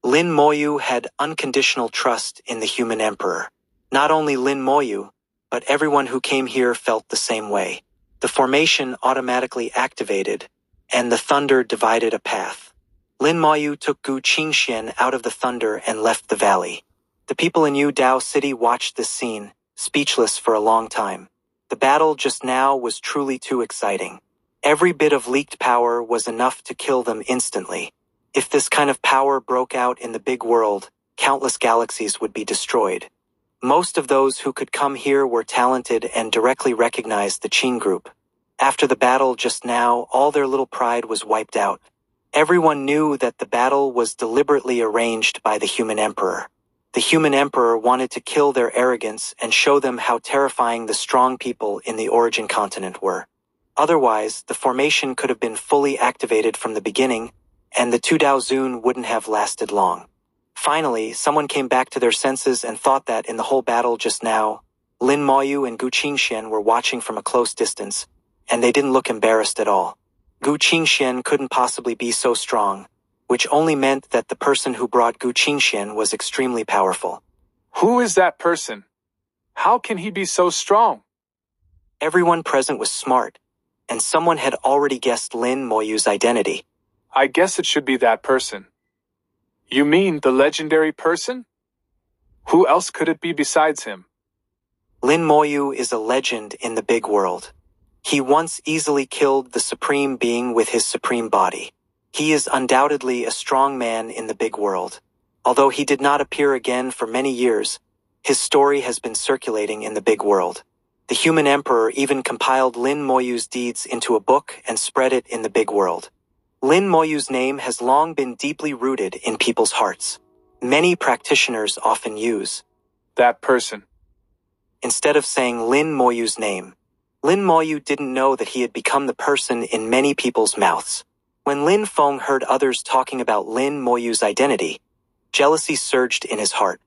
Lin Moyu had unconditional trust in the human emperor. Not only Lin Moyu, but everyone who came here felt the same way. The formation automatically activated, and the thunder divided a path. Lin Moyu took Gu Qingxian out of the thunder and left the valley. The people in Yu Dao City watched this scene, speechless for a long time. The battle just now was truly too exciting. Every bit of leaked power was enough to kill them instantly. If this kind of power broke out in the big world, countless galaxies would be destroyed. Most of those who could come here were talented and directly recognized the Qing group. After the battle just now, all their little pride was wiped out. Everyone knew that the battle was deliberately arranged by the human emperor. The human emperor wanted to kill their arrogance and show them how terrifying the strong people in the origin continent were. Otherwise, the formation could have been fully activated from the beginning, and the two Dao Zun wouldn't have lasted long. Finally, someone came back to their senses and thought that in the whole battle just now, Lin Moyu and Gu Qingxian were watching from a close distance, and they didn't look embarrassed at all. Gu Qingxian couldn't possibly be so strong, which only meant that the person who brought Gu Qingxian was extremely powerful. Who is that person? How can he be so strong? Everyone present was smart, and someone had already guessed Lin Moyu's identity. I guess it should be that person. You mean the legendary person? Who else could it be besides him? Lin Moyu is a legend in the big world. He once easily killed the supreme being with his supreme body. He is undoubtedly a strong man in the big world. Although he did not appear again for many years, his story has been circulating in the big world. The human emperor even compiled Lin Moyu's deeds into a book and spread it in the big world. Lin Moyu's name has long been deeply rooted in people's hearts. Many practitioners often use that person instead of saying Lin Moyu's name. Lin Moyu didn't know that he had become the person in many people's mouths. When Lin Feng heard others talking about Lin Moyu's identity, jealousy surged in his heart.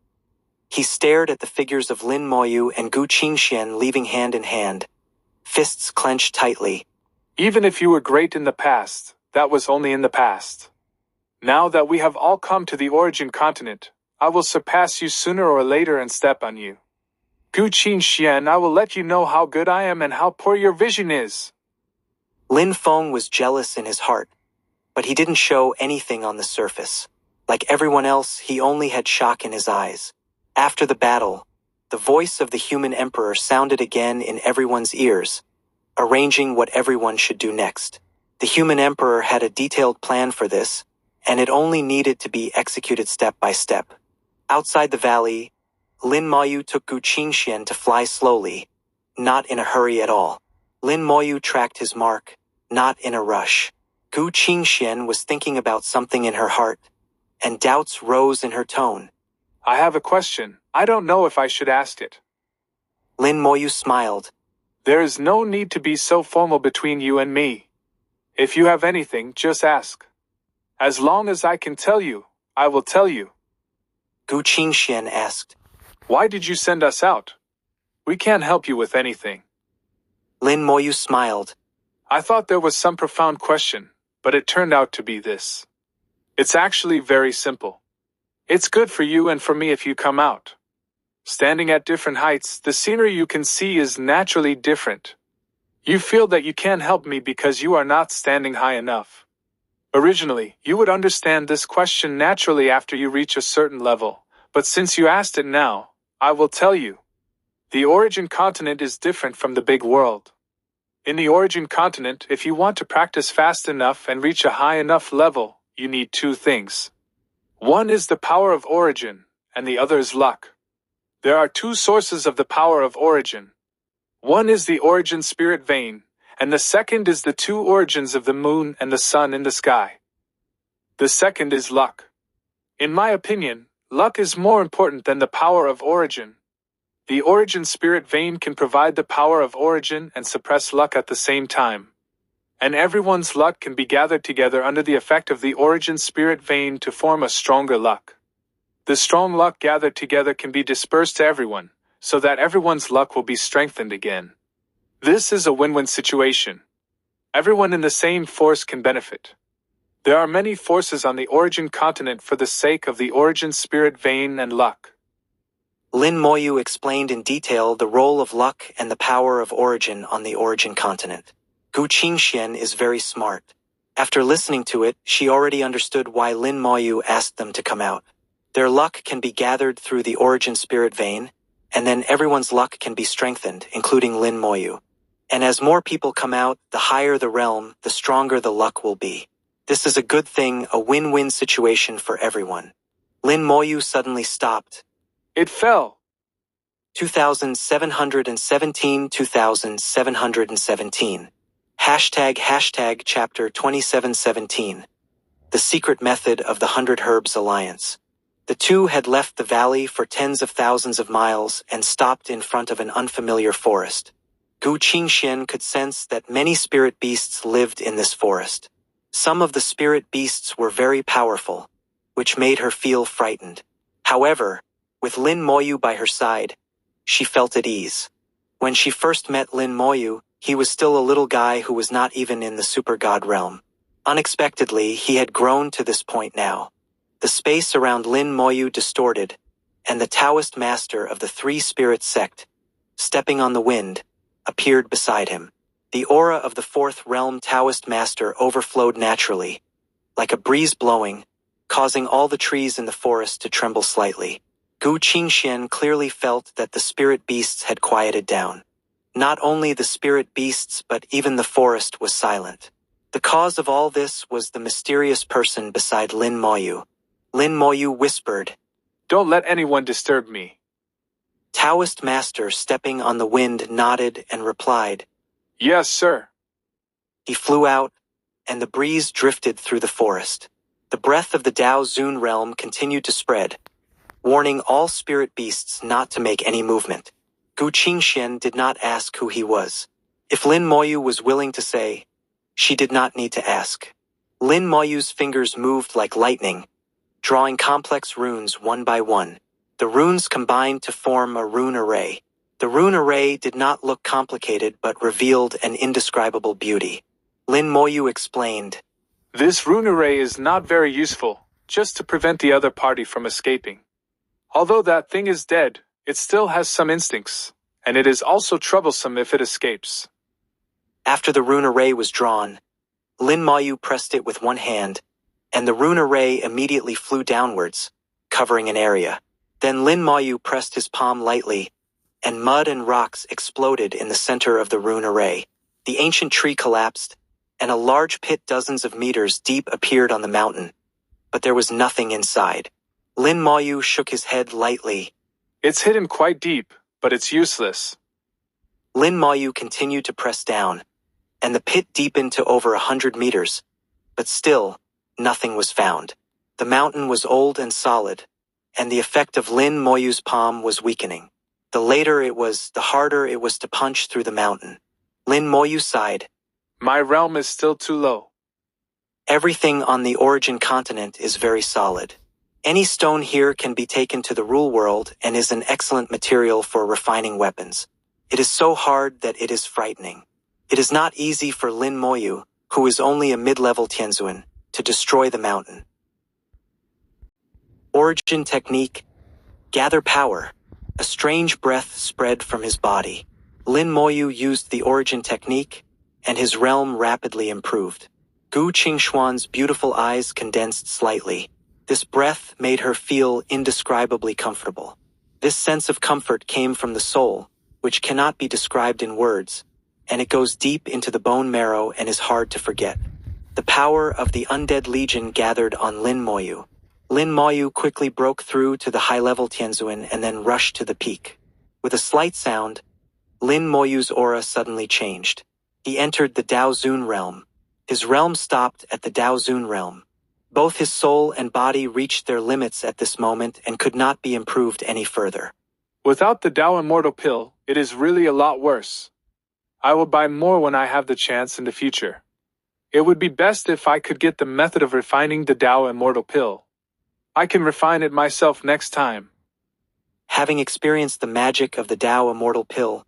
He stared at the figures of Lin Moyu and Gu Qingxian leaving hand in hand, fists clenched tightly. Even if you were great in the past, that was only in the past. Now that we have all come to the origin continent, I will surpass you sooner or later and step on you. Gu Qingxian, I will let you know how good I am and how poor your vision is. Lin Feng was jealous in his heart, but he didn't show anything on the surface. Like everyone else, he only had shock in his eyes. After the battle, the voice of the human emperor sounded again in everyone's ears, arranging what everyone should do next. The human emperor had a detailed plan for this, and it only needed to be executed step by step. Outside the valley, Lin Moyu took Gu Qingxian to fly slowly, not in a hurry at all. Lin Moyu tracked his mark, not in a rush. Gu Qingxian was thinking about something in her heart, and doubts rose in her tone. I have a question. I don't know if I should ask it. Lin Moyu smiled. There is no need to be so formal between you and me. If you have anything, just ask. As long as I can tell you, I will tell you. Gu Qingxian asked. Why did you send us out? We can't help you with anything. Lin Moyu smiled. I thought there was some profound question, but it turned out to be this. It's actually very simple. It's good for you and for me if you come out. Standing at different heights, the scenery you can see is naturally different. You feel that you can't help me because you are not standing high enough. Originally, you would understand this question naturally after you reach a certain level, but since you asked it now, I will tell you. The origin continent is different from the big world. In the origin continent, if you want to practice fast enough and reach a high enough level, you need two things. One is the power of origin, and the other is luck. There are two sources of the power of origin. One is the origin spirit vein, and the second is the two origins of the moon and the sun in the sky. The second is luck. In my opinion, luck is more important than the power of origin. The origin spirit vein can provide the power of origin and suppress luck at the same time. And everyone's luck can be gathered together under the effect of the origin spirit vein to form a stronger luck. The strong luck gathered together can be dispersed to everyone, so that everyone's luck will be strengthened again. This is a win-win situation. Everyone in the same force can benefit. There are many forces on the origin continent for the sake of the origin spirit vein and luck. Lin Moyu explained in detail the role of luck and the power of origin on the origin continent. Gu Qingxian is very smart. After listening to it, she already understood why Lin Moyu asked them to come out. Their luck can be gathered through the origin spirit vein, and then everyone's luck can be strengthened, including Lin Moyu. And as more people come out, the higher the realm, the stronger the luck will be. This is a good thing, a win-win situation for everyone. Lin Moyu suddenly stopped. It fell. 2717 2717. ## chapter 2717. The secret method of the 100 Herbs Alliance. The two had left the valley for tens of thousands of miles and stopped in front of an unfamiliar forest. Gu Qingxian could sense that many spirit beasts lived in this forest. Some of the spirit beasts were very powerful, which made her feel frightened. However, with Lin Moyu by her side, she felt at ease. When she first met Lin Moyu, he was still a little guy who was not even in the super god realm. Unexpectedly, he had grown to this point now. The space around Lin Moyu distorted, and the Taoist master of the Three Spirit sect, stepping on the wind, appeared beside him. The aura of the Fourth Realm Taoist master overflowed naturally, like a breeze blowing, causing all the trees in the forest to tremble slightly. Gu Qingxian clearly felt that the spirit beasts had quieted down. Not only the spirit beasts but even the forest was silent. The cause of all this was the mysterious person beside Lin Moyu. Lin Moyu whispered, "Don't let anyone disturb me." Taoist master stepping on the wind nodded and replied, "Yes, sir." He flew out, and the breeze drifted through the forest. The breath of the Dao Zun realm continued to spread, warning all spirit beasts not to make any movement. Gu Qingxian did not ask who he was. If Lin Moyu was willing to say, she did not need to ask. Lin Moyu's fingers moved like lightning, drawing complex runes one by one. The runes combined to form a rune array. The rune array did not look complicated but revealed an indescribable beauty. Lin Moyu explained, This rune array is not very useful, just to prevent the other party from escaping. Although that thing is dead, it still has some instincts, and it is also troublesome if it escapes. After the rune array was drawn, Lin Moyu pressed it with one hand, and the rune array immediately flew downwards, covering an area. Then Lin Moyu pressed his palm lightly, and mud and rocks exploded in the center of the rune array. The ancient tree collapsed, and a large pit dozens of meters deep appeared on the mountain, but there was nothing inside. Lin Moyu shook his head lightly. It's hidden quite deep, but it's useless. Lin Moyu continued to press down, and the pit deepened to over 100 meters, but still, nothing was found. The mountain was old and solid, and the effect of Lin Moyu's palm was weakening. The later it was, the harder it was to punch through the mountain. Lin Moyu sighed. My realm is still too low. Everything on the origin continent is very solid. Any stone here can be taken to the rule world and is an excellent material for refining weapons. It is so hard that it is frightening. It is not easy for Lin Moyu, who is only a mid-level Tianzuan, to destroy the mountain. Origin technique. Gather power. A strange breath spread from his body. Lin Moyu used the origin technique, and his realm rapidly improved. Gu Qingxuan's beautiful eyes condensed slightly. This breath made her feel indescribably comfortable. This sense of comfort came from the soul, which cannot be described in words, and it goes deep into the bone marrow and is hard to forget. The power of the undead legion gathered on Lin Moyu. Lin Moyu quickly broke through to the high-level Tianzuan and then rushed to the peak. With a slight sound, Lin Moyu's aura suddenly changed. He entered the Dao Zun realm. His realm stopped at the Dao Zun realm. Both his soul and body reached their limits at this moment and could not be improved any further. Without the Dao Immortal Pill, it is really a lot worse. I will buy more when I have the chance in the future. It would be best if I could get the method of refining the Dao Immortal Pill. I can refine it myself next time. Having experienced the magic of the Dao Immortal Pill,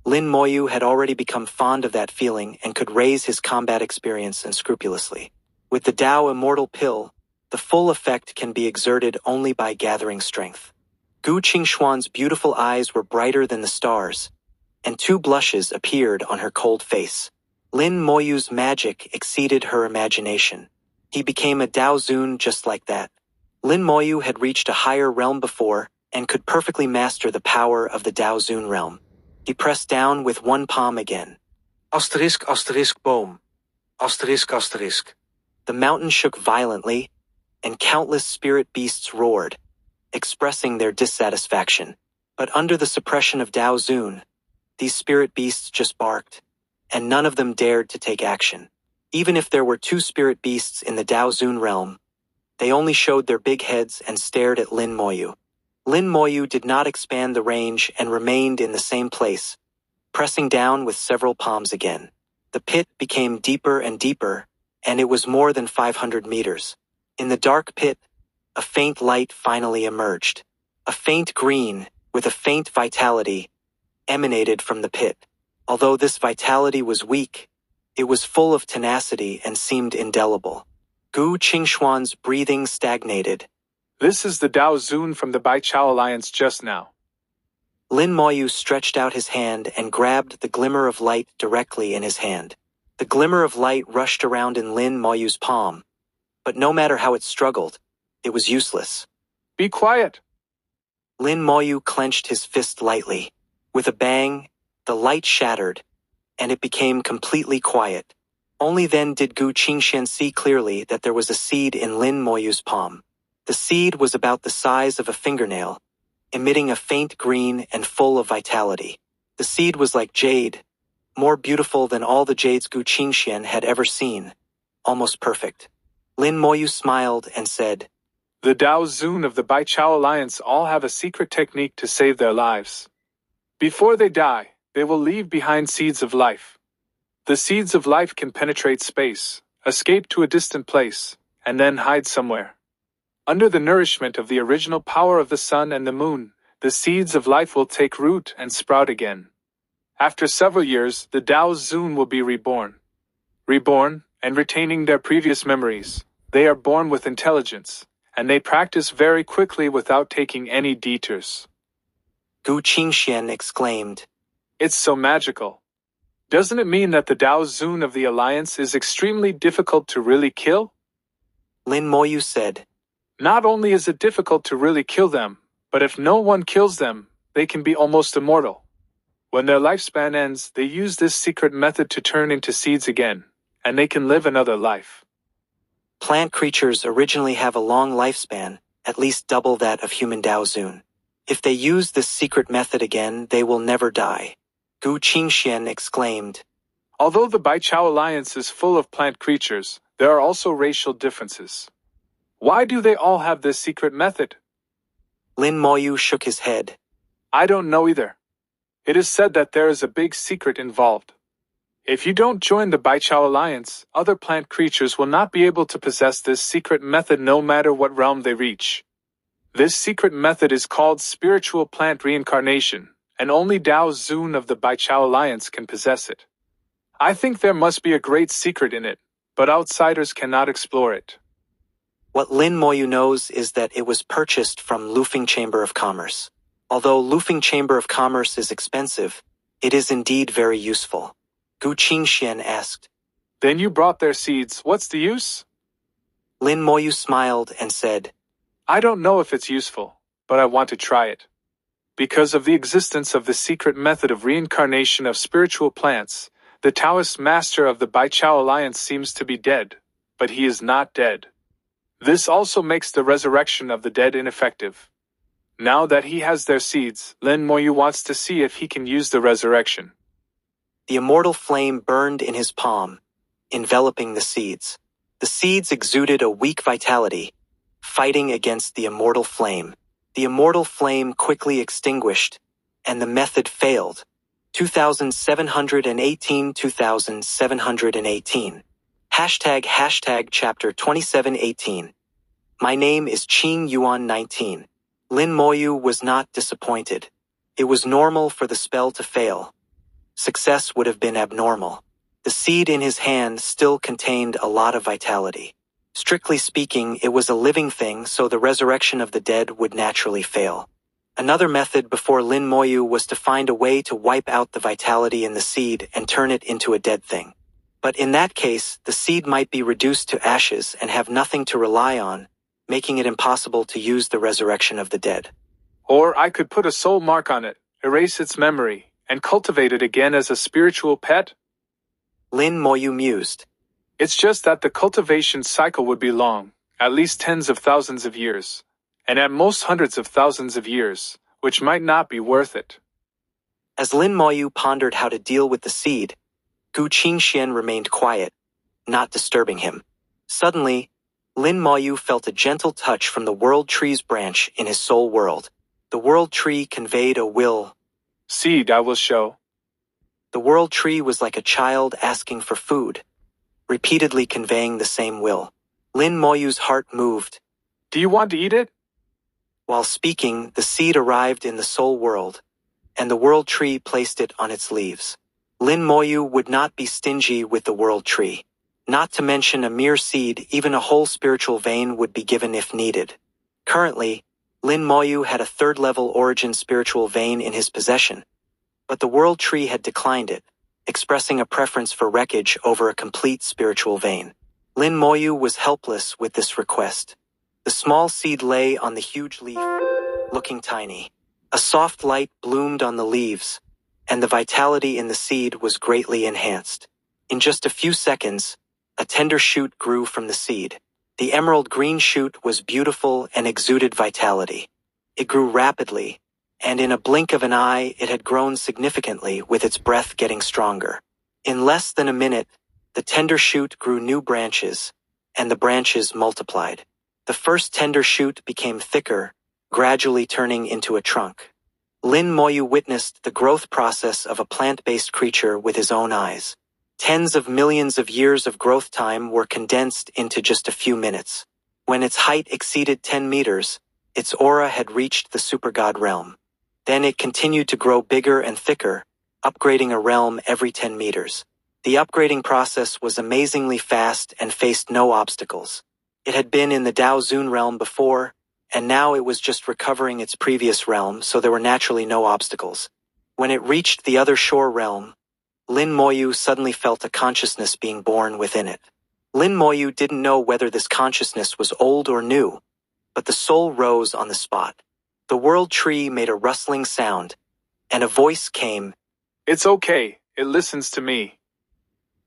Lin Moyu had already become fond of that feeling and could raise his combat experience unscrupulously. With the Dao Immortal Pill, the full effect can be exerted only by gathering strength. Gu Qingxuan's beautiful eyes were brighter than the stars, and 2 blushes appeared on her cold face. Lin Moyu's magic exceeded her imagination. He became a Dao Zun just like that. Lin Moyu had reached a higher realm before and could perfectly master the power of the Dao Zun realm. He pressed down with one palm again. Asterisk, asterisk, boom. Asterisk, asterisk. The mountain shook violently, and countless spirit beasts roared, expressing their dissatisfaction. But under the suppression of Dao Zun, these spirit beasts just barked, and none of them dared to take action. Even if there were 2 spirit beasts in the Dao Zun realm, they only showed their big heads and stared at Lin Moyu. Lin Moyu did not expand the range and remained in the same place, pressing down with several palms again. The pit became deeper and deeper, and it was more than 500 meters. In the dark pit, a faint light finally emerged. A faint green, with a faint vitality, emanated from the pit. Although this vitality was weak, it was full of tenacity and seemed indelible. Gu Qingxuan's breathing stagnated. This is the Dao Zun from the Baichao Alliance just now. Lin Moyu stretched out his hand and grabbed the glimmer of light directly in his hand. The glimmer of light rushed around in Lin Moyu's palm, but no matter how it struggled, it was useless. Be quiet! Lin Moyu clenched his fist lightly. With a bang, the light shattered, and it became completely quiet. Only then did Gu Qingxian see clearly that there was a seed in Lin Moyu's palm. The seed was about the size of a fingernail, emitting a faint green and full of vitality. The seed was like jade, more beautiful than all the jades Gu Qingxian had ever seen. almost perfect. Lin Moyu smiled and said, The Dao Zun of the Baichao Alliance all have a secret technique to save their lives. Before they die, they will leave behind seeds of life. The seeds of life can penetrate space, escape to a distant place, and then hide somewhere. Under the nourishment of the original power of the sun and the moon, the seeds of life will take root and sprout again. After several years, the Dao Zun will be reborn. Reborn, and retaining their previous memories, they are born with intelligence, and they practice very quickly without taking any detours. Gu Qingxian exclaimed, It's so magical. Doesn't it mean that the Dao Zun of the Alliance is extremely difficult to really kill? Lin Moyu said, Not only is it difficult to really kill them, but if no one kills them, they can be almost immortal. When their lifespan ends, they use this secret method to turn into seeds again, and they can live another life. Plant creatures originally have a long lifespan, at least double that of human Dao Zun. If they use this secret method again, they will never die. Gu Qingxian exclaimed, Although the Baichao Alliance is full of plant creatures, there are also racial differences. Why do they all have this secret method? Lin Moyu shook his head. I don't know either. It is said that there is a big secret involved. If you don't join the Baichao Alliance, other plant creatures will not be able to possess this secret method no matter what realm they reach. This secret method is called spiritual plant reincarnation, and only Dao Zun of the Baichao Alliance can possess it. I think there must be a great secret in it, but outsiders cannot explore it. What Lin Moyu knows is that it was purchased from Lufeng Chamber of Commerce. Although Lufeng Chamber of Commerce is expensive, it is indeed very useful. Gu Qingxian asked, Then you brought their seeds, what's the use? Lin Moyu smiled and said, I don't know if it's useful, but I want to try it. Because of the existence of the secret method of reincarnation of spiritual plants, the Taoist master of the Baichao Alliance seems to be dead, but he is not dead. This also makes the resurrection of the dead ineffective. Now that he has their seeds, Lin Moyu wants to see if he can use the resurrection. The immortal flame burned in his palm, enveloping the seeds. The seeds exuded a weak vitality, fighting against the immortal flame. The immortal flame quickly extinguished, and the method failed. 2718 2718. ## chapter 2718. My name is Qing Yuan 19. Lin Moyu was not disappointed. It was normal for the spell to fail. Success would have been abnormal. The seed in his hand still contained a lot of vitality. Strictly speaking, it was a living thing, so the resurrection of the dead would naturally fail. Another method before Lin Moyu was to find a way to wipe out the vitality in the seed and turn it into a dead thing. But in that case, the seed might be reduced to ashes and have nothing to rely on, making it impossible to use the resurrection of the dead. Or I could put a soul mark on it, erase its memory, and cultivate it again as a spiritual pet? Lin Moyu mused. It's just that the cultivation cycle would be long, at least tens of thousands of years, and at most hundreds of thousands of years, which might not be worth it. As Lin Moyu pondered how to deal with the seed, Gu Qingxian remained quiet, not disturbing him. Suddenly, Lin Moyu felt a gentle touch from the world tree's branch in his soul world. The world tree conveyed a will. Seed I will show. The world tree was like a child asking for food, repeatedly conveying the same will. Lin Moyu's heart moved. Do you want to eat it? While speaking, the seed arrived in the soul world, and the world tree placed it on its leaves. Lin Moyu would not be stingy with the world tree. Not to mention a mere seed, even a whole spiritual vein would be given if needed. Currently, Lin Moyu had a third-level origin spiritual vein in his possession, but the world tree had declined it, expressing a preference for wreckage over a complete spiritual vein. Lin Moyu was helpless with this request. The small seed lay on the huge leaf, looking tiny. A soft light bloomed on the leaves, and the vitality in the seed was greatly enhanced. In just a few seconds, a tender shoot grew from the seed. The emerald green shoot was beautiful and exuded vitality. It grew rapidly, and in a blink of an eye it had grown significantly with its breath getting stronger. In less than a minute, The tender shoot grew new branches, and the branches multiplied. The first tender shoot became thicker, gradually turning into a trunk. Lin Moyu witnessed the growth process of a plant-based creature with his own eyes. Tens of millions of years of growth time were condensed into just a few minutes. When its height exceeded 10 meters, its aura had reached the supergod realm. Then it continued to grow bigger and thicker, upgrading a realm every 10 meters. The upgrading process was amazingly fast and faced no obstacles. It had been in the Dao Zun realm before, and now it was just recovering its previous realm, so there were naturally no obstacles. When it reached the other shore realm, Lin Moyu suddenly felt a consciousness being born within it. Lin Moyu didn't know whether this consciousness was old or new, but the soul rose on the spot. The world tree made a rustling sound, and a voice came. It's okay, it listens to me.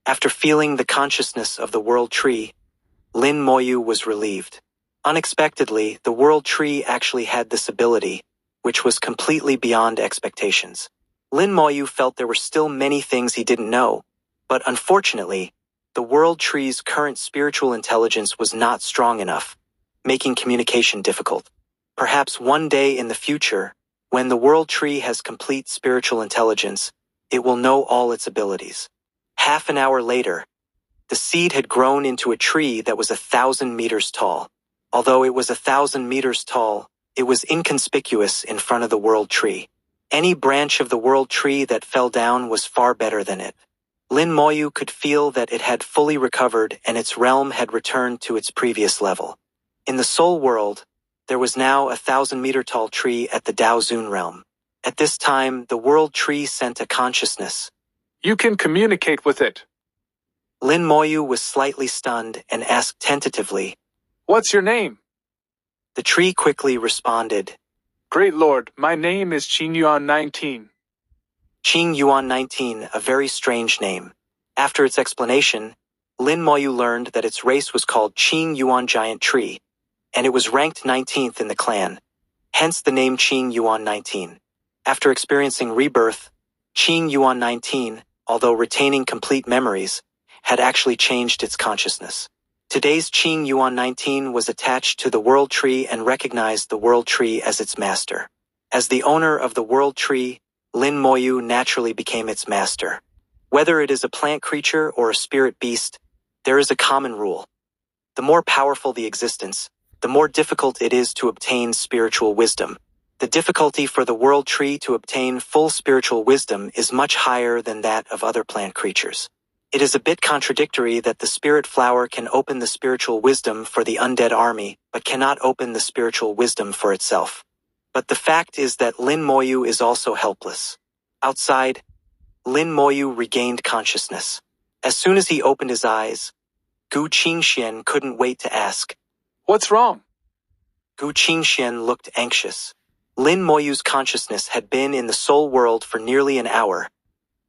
After feeling the consciousness of the world tree, Lin Moyu was relieved. Unexpectedly, the world tree actually had this ability, which was completely beyond expectations. Lin Moyu felt there were still many things he didn't know, but unfortunately, the world tree's current spiritual intelligence was not strong enough, making communication difficult. Perhaps one day in the future, when the world tree has complete spiritual intelligence, it will know all its abilities. Half an hour later, the seed had grown into a tree that was 1,000 meters tall. Although it was 1,000 meters tall, it was inconspicuous in front of the world tree. Any branch of the world tree that fell down was far better than it. Lin Moyu could feel that it had fully recovered and its realm had returned to its previous level. In the soul world, there was now a 1,000-meter-tall tree at the Dao Zun realm. At this time, the world tree sent a consciousness. You can communicate with it. Lin Moyu was slightly stunned and asked tentatively, What's your name? The tree quickly responded, Great Lord, my name is Qing Yuan 19. Qing Yuan 19, a very strange name. After its explanation, Lin Moyu learned that its race was called Qing Yuan Giant Tree, and it was ranked 19th in the clan, hence the name Qing Yuan 19. After experiencing rebirth, Qing Yuan 19, although retaining complete memories, had actually changed its consciousness. Today's Qing Yuan 19 was attached to the world tree and recognized the world tree as its master. As the owner of the world tree, Lin Moyu naturally became its master. Whether it is a plant creature or a spirit beast, there is a common rule. The more powerful the existence, the more difficult it is to obtain spiritual wisdom. The difficulty for the world tree to obtain full spiritual wisdom is much higher than that of other plant creatures. It is a bit contradictory that the spirit flower can open the spiritual wisdom for the undead army, but cannot open the spiritual wisdom for itself. But the fact is that Lin Moyu is also helpless. Outside, Lin Moyu regained consciousness. As soon as he opened his eyes, Gu Qingxian couldn't wait to ask, What's wrong? Gu Qingxian looked anxious. Lin Moyu's consciousness had been in the soul world for nearly an hour,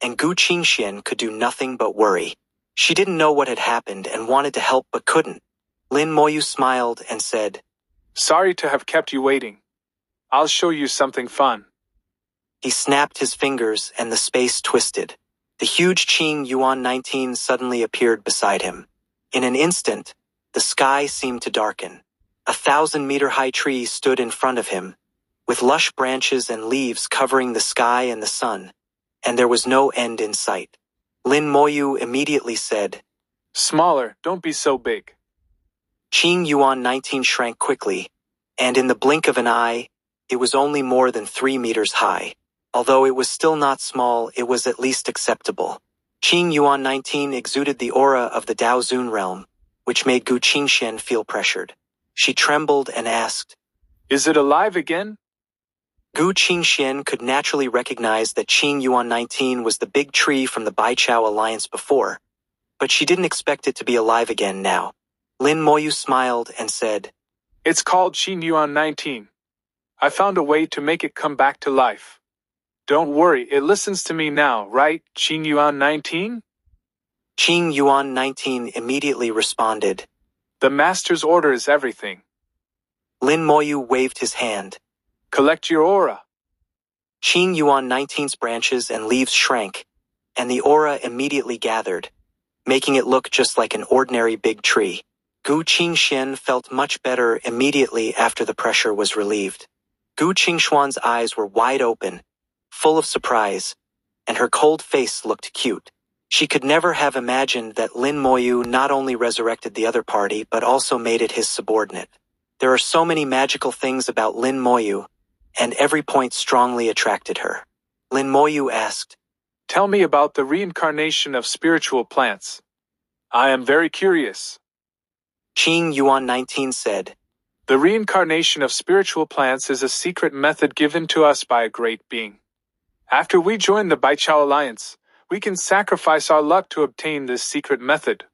and Gu Qingxian could do nothing but worry. She didn't know what had happened and wanted to help but couldn't. Lin Moyu smiled and said, Sorry to have kept you waiting. I'll show you something fun. He snapped his fingers and the space twisted. The huge Qing Yuan 19 suddenly appeared beside him. In an instant, the sky seemed to darken. 1,000-meter-high tree stood in front of him, with lush branches and leaves covering the sky and the sun, and there was no end in sight. Lin Moyu immediately said, Smaller, don't be so big. Qing Yuan 19 shrank quickly, and in the blink of an eye, it was only more than 3 meters high. Although it was still not small, it was at least acceptable. Qing Yuan 19 exuded the aura of the Dao Zun realm, which made Gu Qingxian feel pressured. She trembled and asked, Is it alive again? Gu Qingxian could naturally recognize that Qing Yuan 19 was the big tree from the Baichao alliance before, but she didn't expect it to be alive again now. Lin Moyu smiled and said, It's called Qing Yuan 19. I found a way to make it come back to life. Don't worry, it listens to me now, right, Qing Yuan 19? Qing Yuan 19 immediately responded, The master's order is everything. Lin Moyu waved his hand. Collect your aura. Qing Yuan 19's branches and leaves shrank, and the aura immediately gathered. making it look just like an ordinary big tree. Gu Qingxian felt much better immediately after the pressure was relieved. Gu Qingshuan's eyes were wide open, full of surprise, and her cold face looked cute. She could never have imagined that Lin Moyu not only resurrected the other party but also made it his subordinate. There are so many magical things about Lin Moyu, and every point strongly attracted her. Lin Moyu asked, "Tell me about the reincarnation of spiritual plants. I am very curious." Qing Yuan 19 said, "The reincarnation of spiritual plants is a secret method given to us by a great being. After we join the Baichao Alliance, we can sacrifice our luck to obtain this secret method.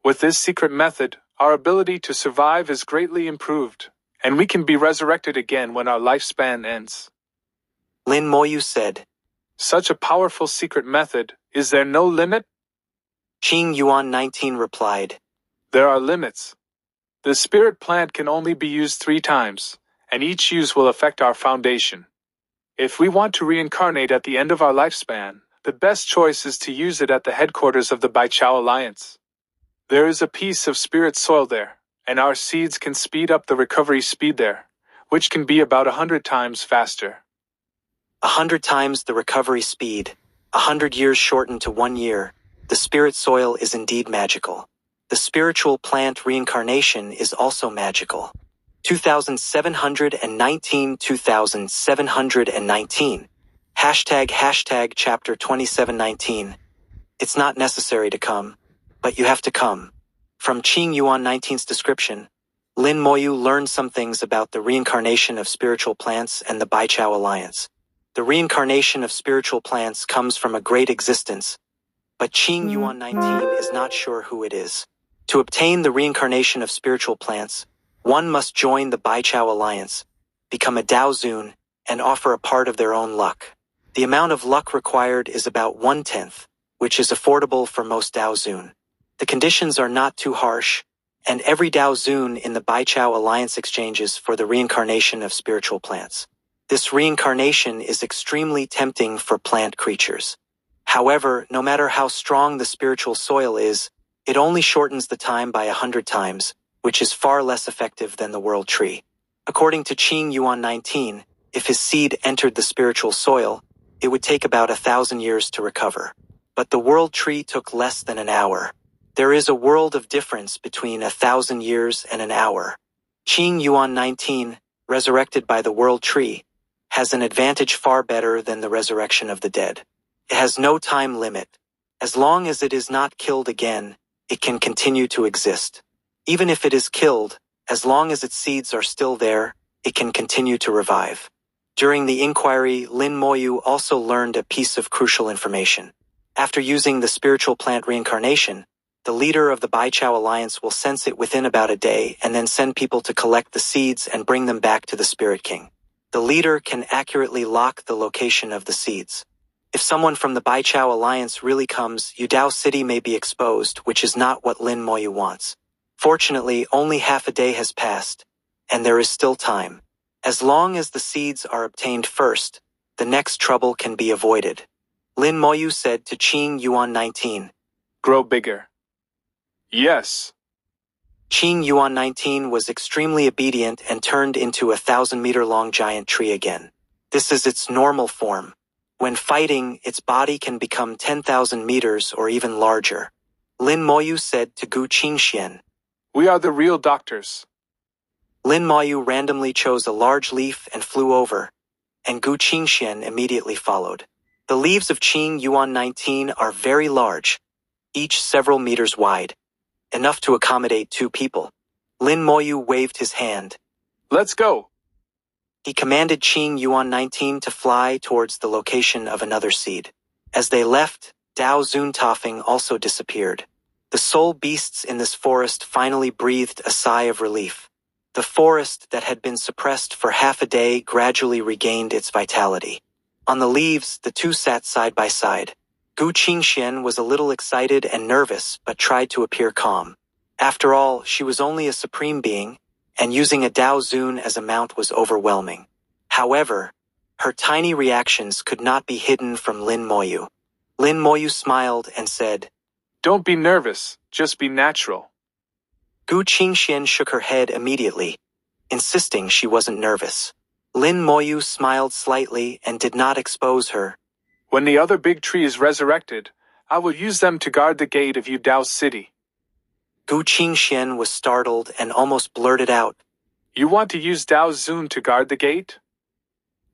With this secret method, our ability to survive is greatly improved, and we can be resurrected again when our lifespan ends." Lin Moyu said, "Such a powerful secret method, is there no limit?" Qing Yuan 19 replied, "There are limits. The spirit plant can only be used 3 times, and each use will affect our foundation. If we want to reincarnate at the end of our lifespan, the best choice is to use it at the headquarters of the Baichao Alliance. There is a piece of spirit soil there, and our seeds can speed up the recovery speed there, which can be about 100 times faster." 100 times the recovery speed, 100 years shortened to 1 year. The spirit soil is indeed magical. The spiritual plant reincarnation is also magical. 2719 2719. Hashtag chapter 2719. It's not necessary to come, but you have to come. From Qing Yuan 19's description, Lin Moyu learned some things about the reincarnation of spiritual plants and the Baichao Alliance. The reincarnation of spiritual plants comes from a great existence, but Qing Yuan 19 is not sure who it is. To obtain the reincarnation of spiritual plants, one must join the Baichao Alliance, become a Dao Zun, and offer a part of their own luck. The amount of luck required is about 1/10, which is affordable for most Dao Zun. The conditions are not too harsh, and every Dao Zun in the Baichao Alliance exchanges for the reincarnation of spiritual plants. This reincarnation is extremely tempting for plant creatures. However, no matter how strong the spiritual soil is, it only shortens the time by 100 times, which is far less effective than the world tree. According to Qing Yuan 19, if his seed entered the spiritual soil, it would take about 1,000 years to recover. But the world tree took less than an hour. There is a world of difference between 1,000 years and an hour. Qing Yuan 19, resurrected by the world tree, has an advantage far better than the resurrection of the dead. It has no time limit. As long as it is not killed again, it can continue to exist. Even if it is killed, as long as its seeds are still there, it can continue to revive. During the inquiry, Lin Moyu also learned a piece of crucial information. After using the spiritual plant reincarnation, the leader of the Baichao Alliance will sense it within about a day and then send people to collect the seeds and bring them back to the Spirit King. The leader can accurately lock the location of the seeds. If someone from the Baichao Alliance really comes, Yudao City may be exposed, which is not what Lin Moyu wants. Fortunately, only half a day has passed, and there is still time. As long as the seeds are obtained first, the next trouble can be avoided. Lin Moyu said to Qing Yuan 19. "Grow bigger." "Yes." Qing Yuan 19 was extremely obedient and turned into a 1,000-meter-long giant tree again. This is its normal form. When fighting, its body can become 10,000 meters or even larger. Lin Moyu said to Gu Qingxian, "We are the real doctors." Lin Moyu randomly chose a large leaf and flew over, and Gu Qingxian immediately followed. The leaves of Qing Yuan 19 are very large, each several meters wide, enough to accommodate 2 people. Lin Moyu waved his hand. "Let's go." He commanded Qing Yuan 19 to fly towards the location of another seed. As they left, Dao Zun Tafeng also disappeared. The soul beasts in this forest finally breathed a sigh of relief. The forest that had been suppressed for half a day gradually regained its vitality. On the leaves, the 2 sat side by side. Gu Qingxian was a little excited and nervous, but tried to appear calm. After all, she was only a supreme being, and using a Dao Zun as a mount was overwhelming. However, her tiny reactions could not be hidden from Lin Moyu. Lin Moyu smiled and said, Don't be nervous, just be natural. Gu Qingxian shook her head immediately, insisting she wasn't nervous. Lin Moyu smiled slightly and did not expose her. When the other big tree is resurrected, I will use them to guard the gate of Yudao City. Gu Qingxian was startled and almost blurted out. You want to use Dao Zun to guard the gate?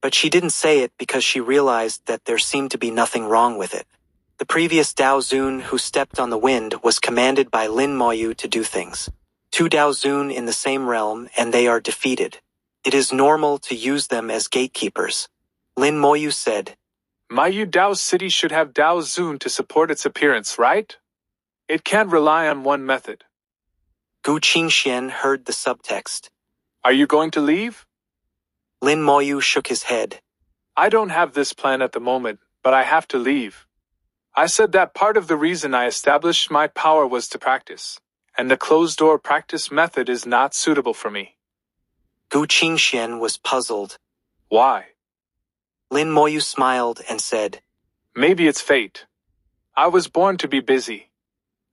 But she didn't say it because she realized that there seemed to be nothing wrong with it. The previous Dao Zun who stepped on the wind was commanded by Lin Moyu to do things. Two Dao Zun in the same realm and they are defeated. It is normal to use them as gatekeepers. Lin Moyu said, My Yudao City should have Dao Zun to support its appearance, right? It can't rely on one method. Gu Qingxian heard the subtext. Are you going to leave? Lin Moyu shook his head. I don't have this plan at the moment, but I have to leave. I said that part of the reason I established my power was to practice, and the closed-door practice method is not suitable for me. Gu Qingxian was puzzled. Why? Lin Moyu smiled and said, Maybe it's fate. I was born to be busy.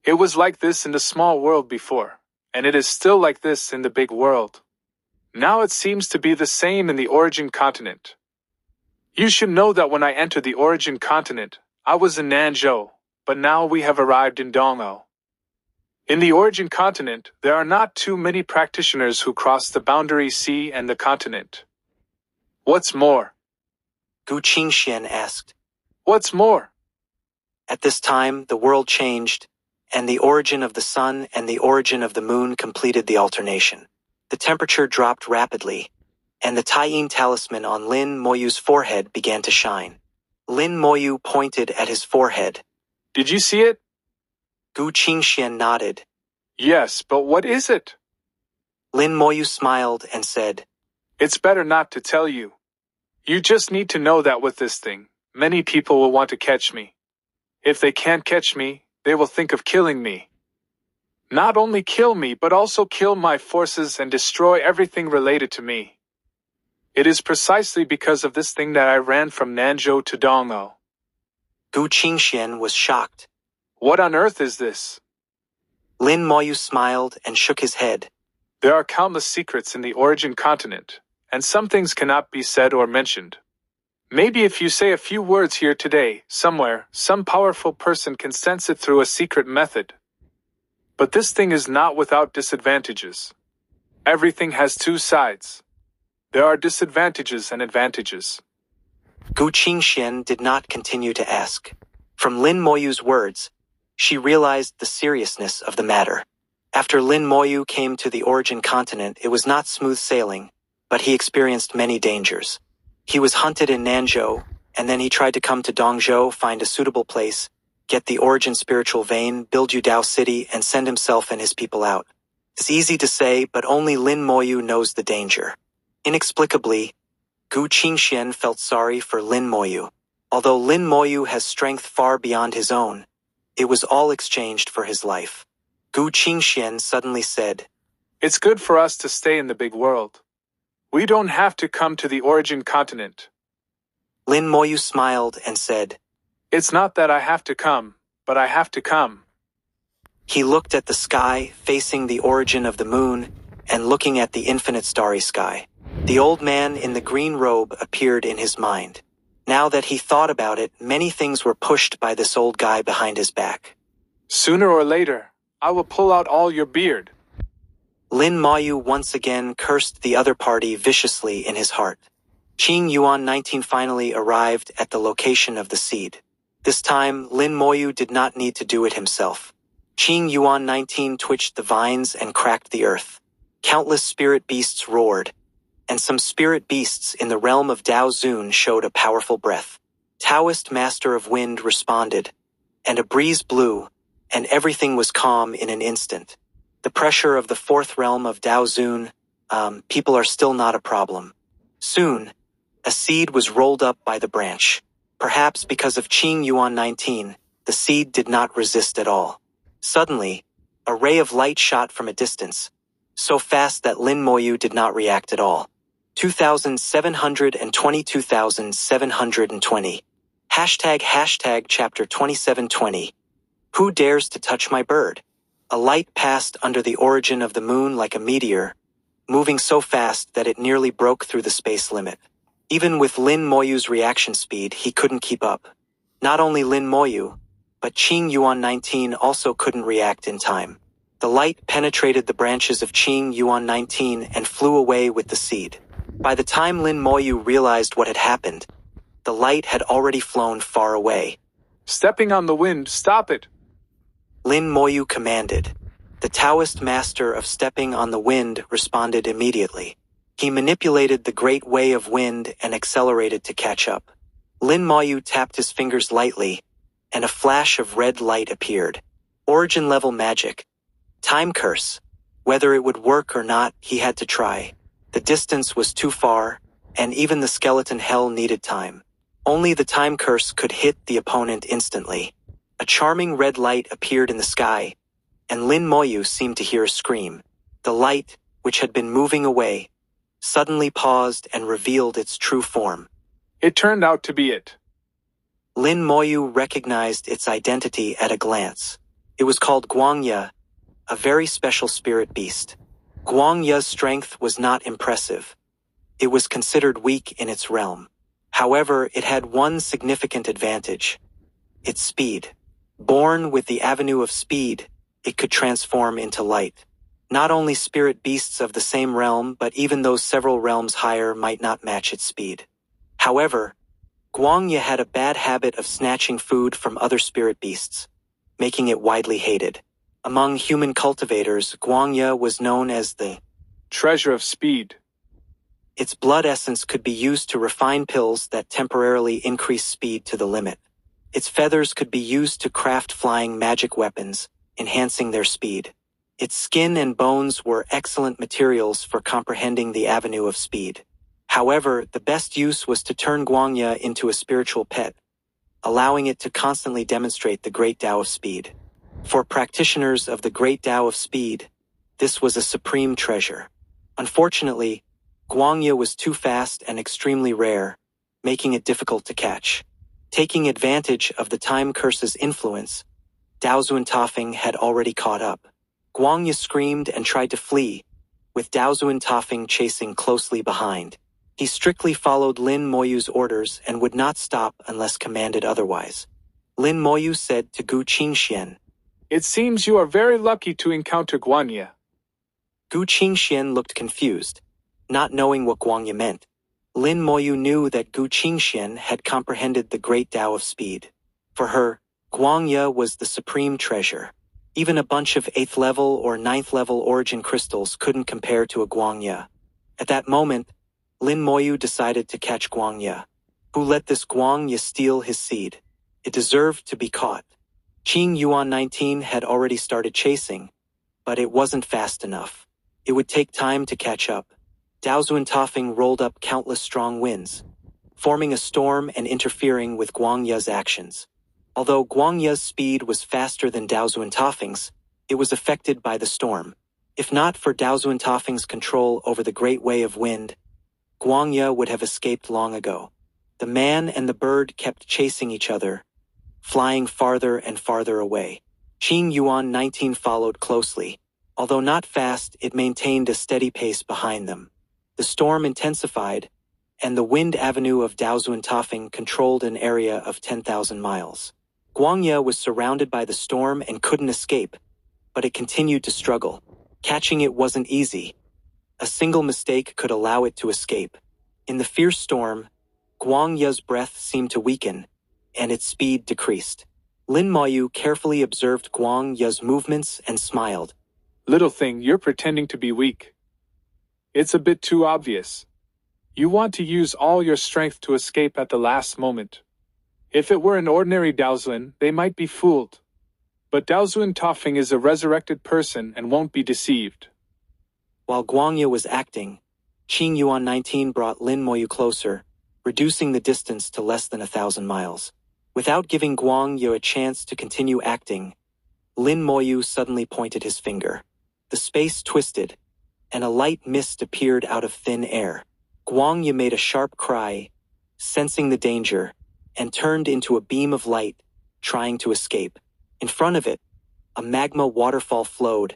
It was like this in the small world before, and it is still like this in the big world. Now it seems to be the same in the origin continent. You should know that when I entered the origin continent, I was in Nanzhou, but now we have arrived in Dongao. In the origin continent, there are not too many practitioners who cross the boundary sea and the continent. What's more? Gu Qingxian asked. What's more? At this time, the world changed, and the origin of the sun and the origin of the moon completed the alternation. The temperature dropped rapidly, and the Taiyin talisman on Lin Moyu's forehead began to shine. Lin Moyu pointed at his forehead. Did you see it? Gu Qingxian nodded. Yes, but what is it? Lin Moyu smiled and said, It's better not to tell you. You just need to know that with this thing, many people will want to catch me. If they can't catch me, they will think of killing me. Not only kill me, but also kill my forces and destroy everything related to me. It is precisely because of this thing that I ran from Nanzhou to Dongao. Gu Qingxian was shocked. What on earth is this? Lin Moyu smiled and shook his head. There are countless secrets in the origin continent, and some things cannot be said or mentioned. Maybe if you say a few words here today, somewhere, some powerful person can sense it through a secret method. But this thing is not without disadvantages. Everything has two sides. There are disadvantages and advantages. Gu Qingxian did not continue to ask. From Lin Moyu's words, she realized the seriousness of the matter. After Lin Moyu came to the origin continent, it was not smooth sailing, but he experienced many dangers. He was hunted in Nanzhou, and then he tried to come to Dongzhou, find a suitable place, get the origin spiritual vein, build Yudao City, and send himself and his people out. It's easy to say, but only Lin Moyu knows the danger. Inexplicably, Gu Qingxian felt sorry for Lin Moyu. Although Lin Moyu has strength far beyond his own, it was all exchanged for his life. Gu Qingxian suddenly said, It's good for us to stay in the big world. We don't have to come to the origin continent. Lin Moyu smiled and said, It's not that I have to come, but I have to come. He looked at the sky, facing the origin of the moon, and looking at the infinite starry sky. The old man in the green robe appeared in his mind. Now that he thought about it, many things were pushed by this old guy behind his back. Sooner or later, I will pull out all your beard. Lin Moyu once again cursed the other party viciously in his heart. Qing Yuan 19 finally arrived at the location of the seed. This time, Lin Moyu did not need to do it himself. Qing Yuan 19 twitched the vines and cracked the earth. Countless spirit beasts roared, and some spirit beasts in the realm of Dao Zun showed a powerful breath. Taoist Master of Wind responded, and a breeze blew, and everything was calm in an instant. The pressure of the fourth realm of Dao Zun, people are still not a problem. Soon, a seed was rolled up by the branch. Perhaps because of Qing Yuan 19, the seed did not resist at all. Suddenly, a ray of light shot from a distance, so fast that Lin Moyu did not react at all. 2720 2720. Hashtag chapter 2720. Who dares to touch my bird? A light passed under the origin of the moon like a meteor, moving so fast that it nearly broke through the space limit. Even with Lin Moyu's reaction speed, he couldn't keep up. Not only Lin Moyu, but Qing Yuan 19 also couldn't react in time. The light penetrated the branches of Qing Yuan 19 and flew away with the seed. By the time Lin Moyu realized what had happened, the light had already flown far away. Stepping on the wind, stop it! Lin Moyu commanded. The Taoist master of stepping on the wind responded immediately. He manipulated the great way of wind and accelerated to catch up. Lin Moyu tapped his fingers lightly, and a flash of red light appeared. Origin-level magic. Time curse. Whether it would work or not, he had to try. The distance was too far, and even the skeleton hell needed time. Only the time curse could hit the opponent instantly. A charming red light appeared in the sky, and Lin Moyu seemed to hear a scream. The light, which had been moving away, suddenly paused and revealed its true form. It turned out to be it. Lin Moyu recognized its identity at a glance. It was called Guangya, a very special spirit beast. Guangya's strength was not impressive. It was considered weak in its realm. However, it had one significant advantage: its speed. Born with the avenue of speed, it could transform into light. Not only spirit beasts of the same realm, but even those several realms higher might not match its speed. However, Guangya had a bad habit of snatching food from other spirit beasts, making it widely hated. Among human cultivators, Guangya was known as the treasure of speed. Its blood essence could be used to refine pills that temporarily increase speed to the limit. Its feathers could be used to craft flying magic weapons, enhancing their speed. Its skin and bones were excellent materials for comprehending the avenue of speed. However, the best use was to turn Guangya into a spiritual pet, allowing it to constantly demonstrate the Great Tao of Speed. For practitioners of the Great Tao of Speed, this was a supreme treasure. Unfortunately, Guangya was too fast and extremely rare, making it difficult to catch. Taking advantage of the time curse's influence, Dao Zuantafing had already caught up. Guangya screamed and tried to flee, with Dao Zuantafing chasing closely behind. He strictly followed Lin Moyu's orders and would not stop unless commanded otherwise. Lin Moyu said to Gu Qingxian, "It seems you are very lucky to encounter Guangya." Gu Qingxian looked confused, not knowing what Guangya meant. Lin Moyu knew that Gu Qingxian had comprehended the Great Tao of Speed. For her, Guangya was the supreme treasure. Even a bunch of 8th level or 9th level origin crystals couldn't compare to a Guangya. At that moment, Lin Moyu decided to catch Guangya. Who let this Guangya steal his seed? It deserved to be caught. Qing Yuan 19 had already started chasing, but it wasn't fast enough. It would take time to catch up. Dao Zuantafing rolled up countless strong winds, forming a storm and interfering with Guangya's actions. Although Guangya's speed was faster than Dao Zuantafing's, it was affected by the storm. If not for Dao Zuantafing's control over the great way of wind, Guangya would have escaped long ago. The man and the bird kept chasing each other, flying farther and farther away. Qing Yuan 19 followed closely. Although not fast, it maintained a steady pace behind them. The storm intensified, and the wind avenue of Dao Zuantafing controlled an area of 10,000 miles. Guangya was surrounded by the storm and couldn't escape, but it continued to struggle. Catching it wasn't easy. A single mistake could allow it to escape. In the fierce storm, Guangya's breath seemed to weaken, and its speed decreased. Lin Moyu carefully observed Guangya's movements and smiled. "Little thing, you're pretending to be weak. It's a bit too obvious. You want to use all your strength to escape at the last moment. If it were an ordinary Daozlin, they might be fooled. But Dao Zuantafing is a resurrected person and won't be deceived." While Guangya was acting, Qing Yuan 19 brought Lin Moyu closer, reducing the distance to less than 1,000 miles. Without giving Guangya a chance to continue acting, Lin Moyu suddenly pointed his finger. The space twisted, and a light mist appeared out of thin air. Guangya made a sharp cry, sensing the danger, and turned into a beam of light, trying to escape. In front of it, a magma waterfall flowed,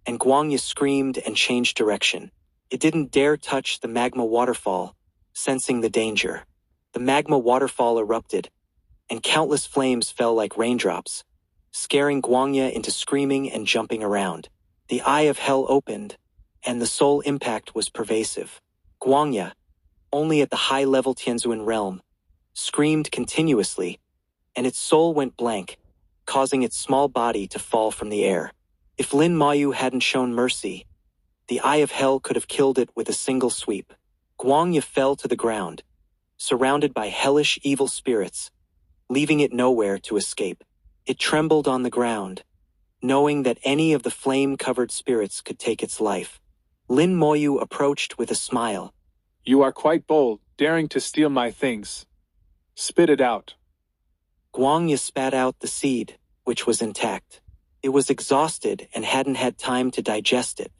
and Guangya screamed and changed direction. It didn't dare touch the magma waterfall, sensing the danger. The magma waterfall erupted, and countless flames fell like raindrops, scaring Guangya into screaming and jumping around. The eye of hell opened, and the soul impact was pervasive. Guangya, only at the high-level Tianzuan realm, screamed continuously, and its soul went blank, causing its small body to fall from the air. If Lin Moyu hadn't shown mercy, the eye of hell could have killed it with a single sweep. Guangya fell to the ground, surrounded by hellish evil spirits, leaving it nowhere to escape. It trembled on the ground, knowing that any of the flame-covered spirits could take its life. Lin Moyu approached with a smile. You are quite bold, daring to steal my things. Spit it out. Guangya spat out the seed, which was intact. It was exhausted and hadn't had time to digest it.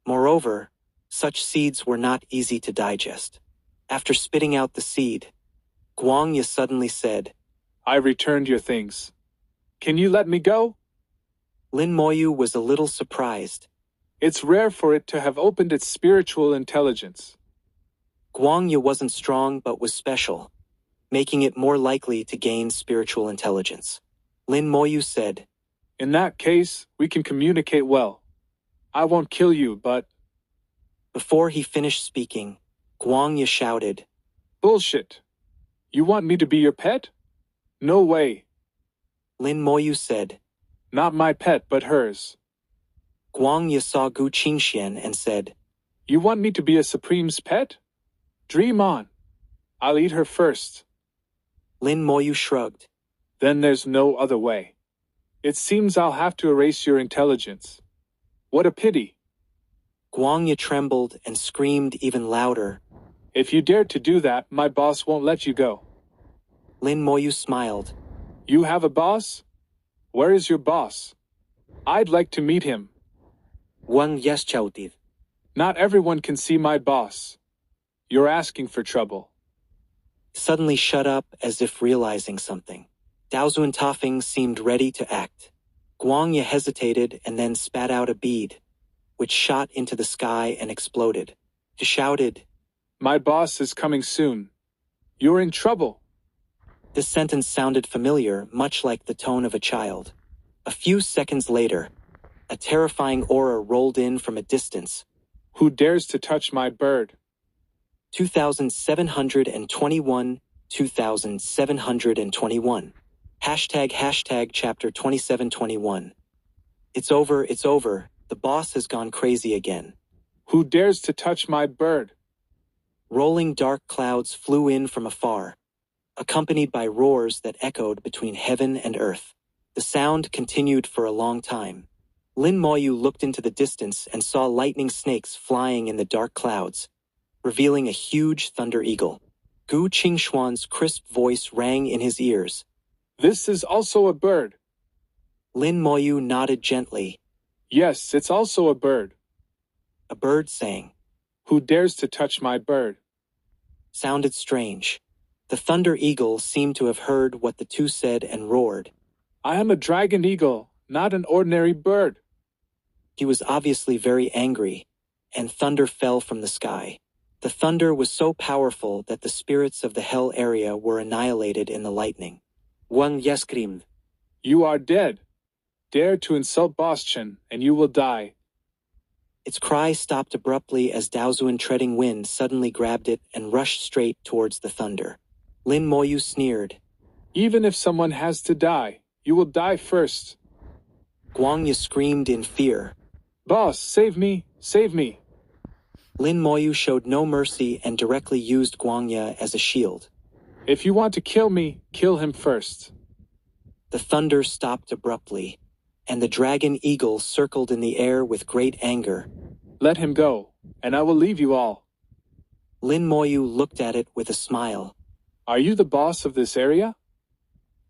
Moreover, such seeds were not easy to digest. After spitting out the seed, Guangya suddenly said, I returned your things. Can you let me go? Lin Moyu was a little surprised. It's rare for it to have opened its spiritual intelligence. Guangya wasn't strong but was special, making it more likely to gain spiritual intelligence. Lin Moyu said, In that case, we can communicate well. I won't kill you, but... Before he finished speaking, Guangya shouted, Bullshit. You want me to be your pet? No way. Lin Moyu said, Not my pet, but hers. Guangya saw Gu Qingxian and said, You want me to be a Supreme's pet? Dream on. I'll eat her first. Lin Moyu shrugged. Then there's no other way. It seems I'll have to erase your intelligence. What a pity. Guangya trembled and screamed even louder. If you dare to do that, my boss won't let you go. Lin Moyu smiled. You have a boss? Where is your boss? I'd like to meet him. Wang Yeschautiv. Not everyone can see my boss. You're asking for trouble. Suddenly shut up as if realizing something. Dao Zuantafing seemed ready to act. Guangya hesitated and then spat out a bead, which shot into the sky and exploded. He shouted, My boss is coming soon. You're in trouble. This sentence sounded familiar, much like the tone of a child. A few seconds later, a terrifying aura rolled in from a distance. Who dares to touch my bird? 2721, 2721. Hashtag chapter 2721. It's over, the boss has gone crazy again. Who dares to touch my bird? Rolling dark clouds flew in from afar, accompanied by roars that echoed between heaven and earth. The sound continued for a long time. Lin Moyu looked into the distance and saw lightning snakes flying in the dark clouds, revealing a huge thunder eagle. Gu Qingxuan's crisp voice rang in his ears. This is also a bird. Lin Moyu nodded gently. Yes, it's also a bird. A bird sang. Who dares to touch my bird? Sounded strange. The thunder eagle seemed to have heard what the two said and roared. I am a dragon eagle, not an ordinary bird. He was obviously very angry, and thunder fell from the sky. The thunder was so powerful that the spirits of the hell area were annihilated in the lightning. Wang Ye screamed. You are dead. Dare to insult Boss Chen, and you will die. Its cry stopped abruptly as Daozuan treading wind suddenly grabbed it and rushed straight towards the thunder. Lin Moyu sneered. Even if someone has to die, you will die first. Guangya screamed in fear. Boss, save me, save me. Lin Moyu showed no mercy and directly used Guangya as a shield. If you want to kill me, kill him first. The thunder stopped abruptly, and the dragon eagle circled in the air with great anger. Let him go, and I will leave you all. Lin Moyu looked at it with a smile. Are you the boss of this area?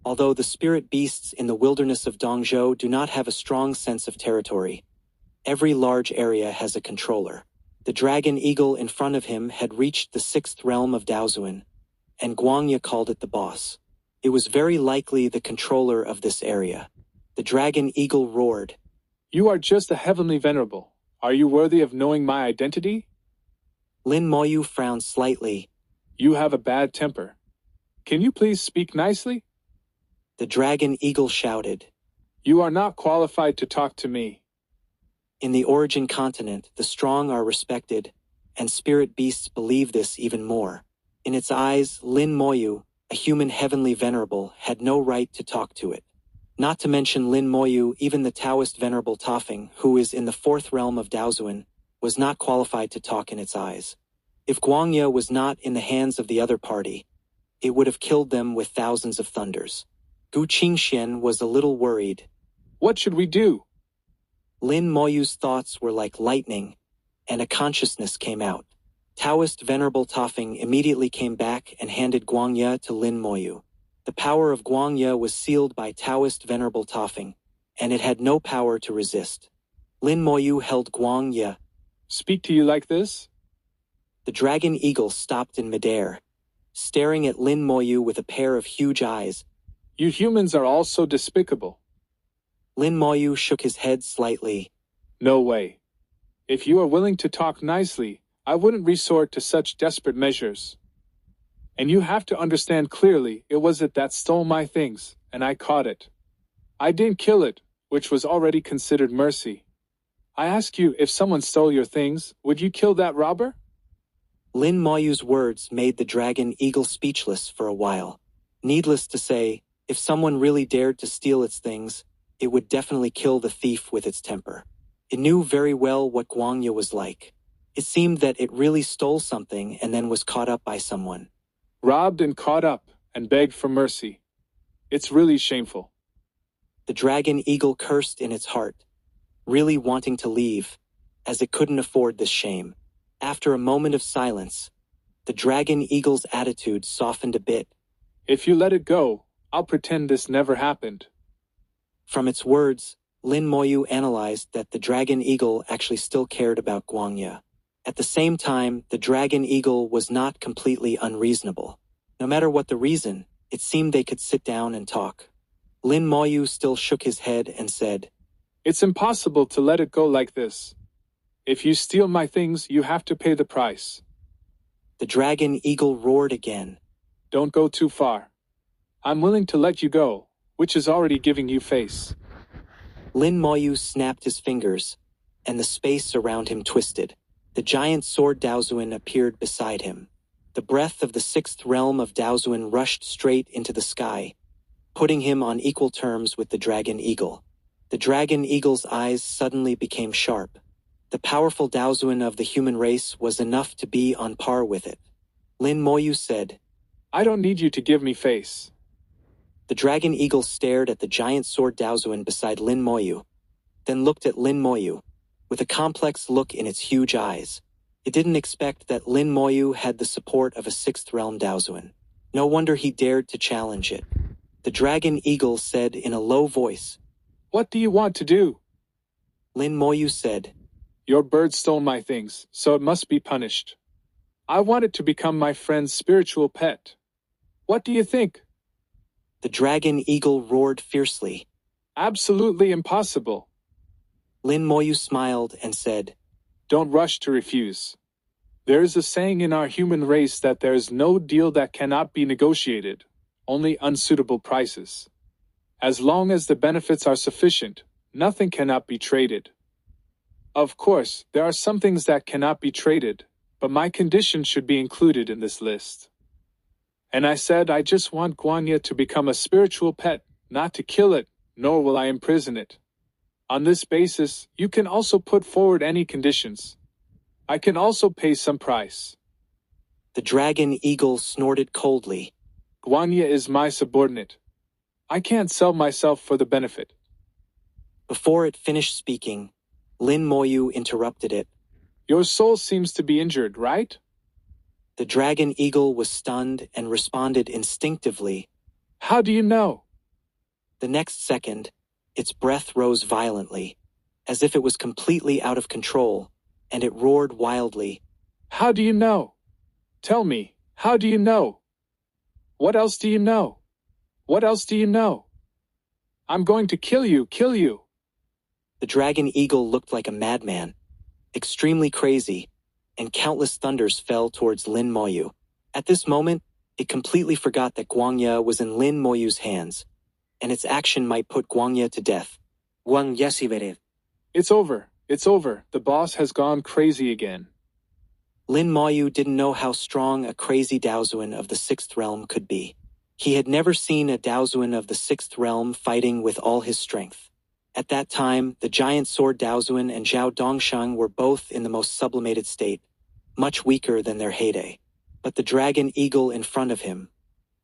Although the spirit beasts in the wilderness of Dongzhou do not have a strong sense of territory, every large area has a controller. The dragon eagle in front of him had reached the 6th realm of Daozuan, and Guangya called it the boss. It was very likely the controller of this area. The dragon eagle roared. You are just a heavenly venerable. Are you worthy of knowing my identity? Lin Moyu frowned slightly. You have a bad temper. Can you please speak nicely? The dragon eagle shouted. You are not qualified to talk to me. In the origin continent, the strong are respected, and spirit beasts believe this even more. In its eyes, Lin Moyu, a human heavenly venerable, had no right to talk to it. Not to mention Lin Moyu, even the Taoist venerable Tofeng, who is in the fourth realm of Daozuan, was not qualified to talk in its eyes. If Guangya was not in the hands of the other party, it would have killed them with thousands of thunders. Gu Qingxian was a little worried. What should we do? Lin Moyu's thoughts were like lightning, and a consciousness came out. Taoist Venerable Tofeng immediately came back and handed Guangya to Lin Moyu. The power of Guangya was sealed by Taoist Venerable Tofeng, and it had no power to resist. Lin Moyu held Guangya. Speak to you like this? The dragon eagle stopped in midair, staring at Lin Moyu with a pair of huge eyes. You humans are all so despicable. Lin Moyu shook his head slightly. No way. If you are willing to talk nicely, I wouldn't resort to such desperate measures. And you have to understand clearly, it was it that stole my things, and I caught it. I didn't kill it, which was already considered mercy. I ask you, if someone stole your things, would you kill that robber? Lin Moyu's words made the dragon eagle speechless for a while. Needless to say, if someone really dared to steal its things, it would definitely kill the thief with its temper. It knew very well what Guangya was like. It seemed that it really stole something and then was caught up by someone. Robbed and caught up, and begged for mercy. It's really shameful. The dragon eagle cursed in its heart, really wanting to leave, as it couldn't afford this shame. After a moment of silence, the dragon eagle's attitude softened a bit. If you let it go, I'll pretend this never happened. From its words, Lin Moyu analyzed that the dragon eagle actually still cared about Guangya. At the same time, the dragon eagle was not completely unreasonable. No matter what the reason, it seemed they could sit down and talk. Lin Moyu still shook his head and said, It's impossible to let it go like this. If you steal my things, you have to pay the price. The dragon eagle roared again. Don't go too far. I'm willing to let you go, which is already giving you face. Lin Moyu snapped his fingers, and the space around him twisted. The giant sword Daozuan appeared beside him. The breath of the sixth realm of Daozuan rushed straight into the sky, putting him on equal terms with the dragon eagle. The dragon eagle's eyes suddenly became sharp. The powerful Daozuan of the human race was enough to be on par with it. Lin Moyu said, I don't need you to give me face. The dragon eagle stared at the giant sword Daozuan beside Lin Moyu, then looked at Lin Moyu, with a complex look in its huge eyes. It didn't expect that Lin Moyu had the support of a sixth realm Daozuan. No wonder he dared to challenge it. The dragon eagle said in a low voice, What do you want to do? Lin Moyu said, Your bird stole my things, so it must be punished. I want it to become my friend's spiritual pet. What do you think? The dragon eagle roared fiercely. Absolutely impossible. Lin Moyu smiled and said, Don't rush to refuse. There is a saying in our human race that there is no deal that cannot be negotiated, only unsuitable prices. As long as the benefits are sufficient, nothing cannot be traded. Of course, there are some things that cannot be traded, but my conditions should be included in this list. And I said I just want Guanya to become a spiritual pet, not to kill it, nor will I imprison it. On this basis, you can also put forward any conditions. I can also pay some price. The dragon eagle snorted coldly. Guanya is my subordinate. I can't sell myself for the benefit. Before it finished speaking, Lin Moyu interrupted it. Your soul seems to be injured, right? The dragon eagle was stunned and responded instinctively. How do you know? The next second, its breath rose violently, as if it was completely out of control, and it roared wildly. How do you know? Tell me, how do you know? What else do you know? What else do you know? I'm going to kill you, kill you. The dragon eagle looked like a madman, extremely crazy, and countless thunders fell towards Lin Moyu. At this moment, it completely forgot that Guangya was in Lin Moyu's hands, and its action might put Guangya to death. It's over, it's over, the boss has gone crazy again. Lin Moyu didn't know how strong a crazy Daozuan of the Sixth Realm could be. He had never seen a Daozuan of the Sixth Realm fighting with all his strength. At that time, the giant sword Daozuan and Zhao Dongshang were both in the most sublimated state, much weaker than their heyday. But the dragon eagle in front of him,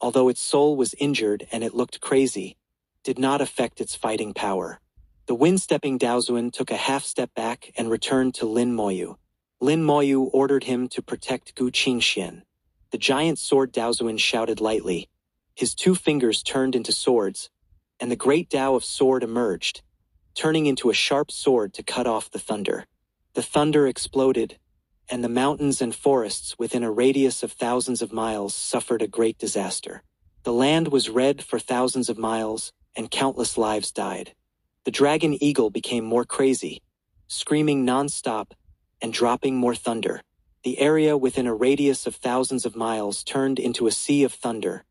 although its soul was injured and it looked crazy, did not affect its fighting power. The wind-stepping Daozuan took a half-step back and returned to Lin Moyu. Lin Moyu ordered him to protect Gu Qingxian. The giant sword Daozuan shouted lightly. His 2 fingers turned into swords, and the great Tao of sword emerged, turning into a sharp sword to cut off the thunder. The thunder exploded, and the mountains and forests within a radius of thousands of miles suffered a great disaster. The land was red for thousands of miles, and countless lives died. The dragon eagle became more crazy, screaming non-stop and dropping more thunder. The area within a radius of thousands of miles turned into a sea of thunder,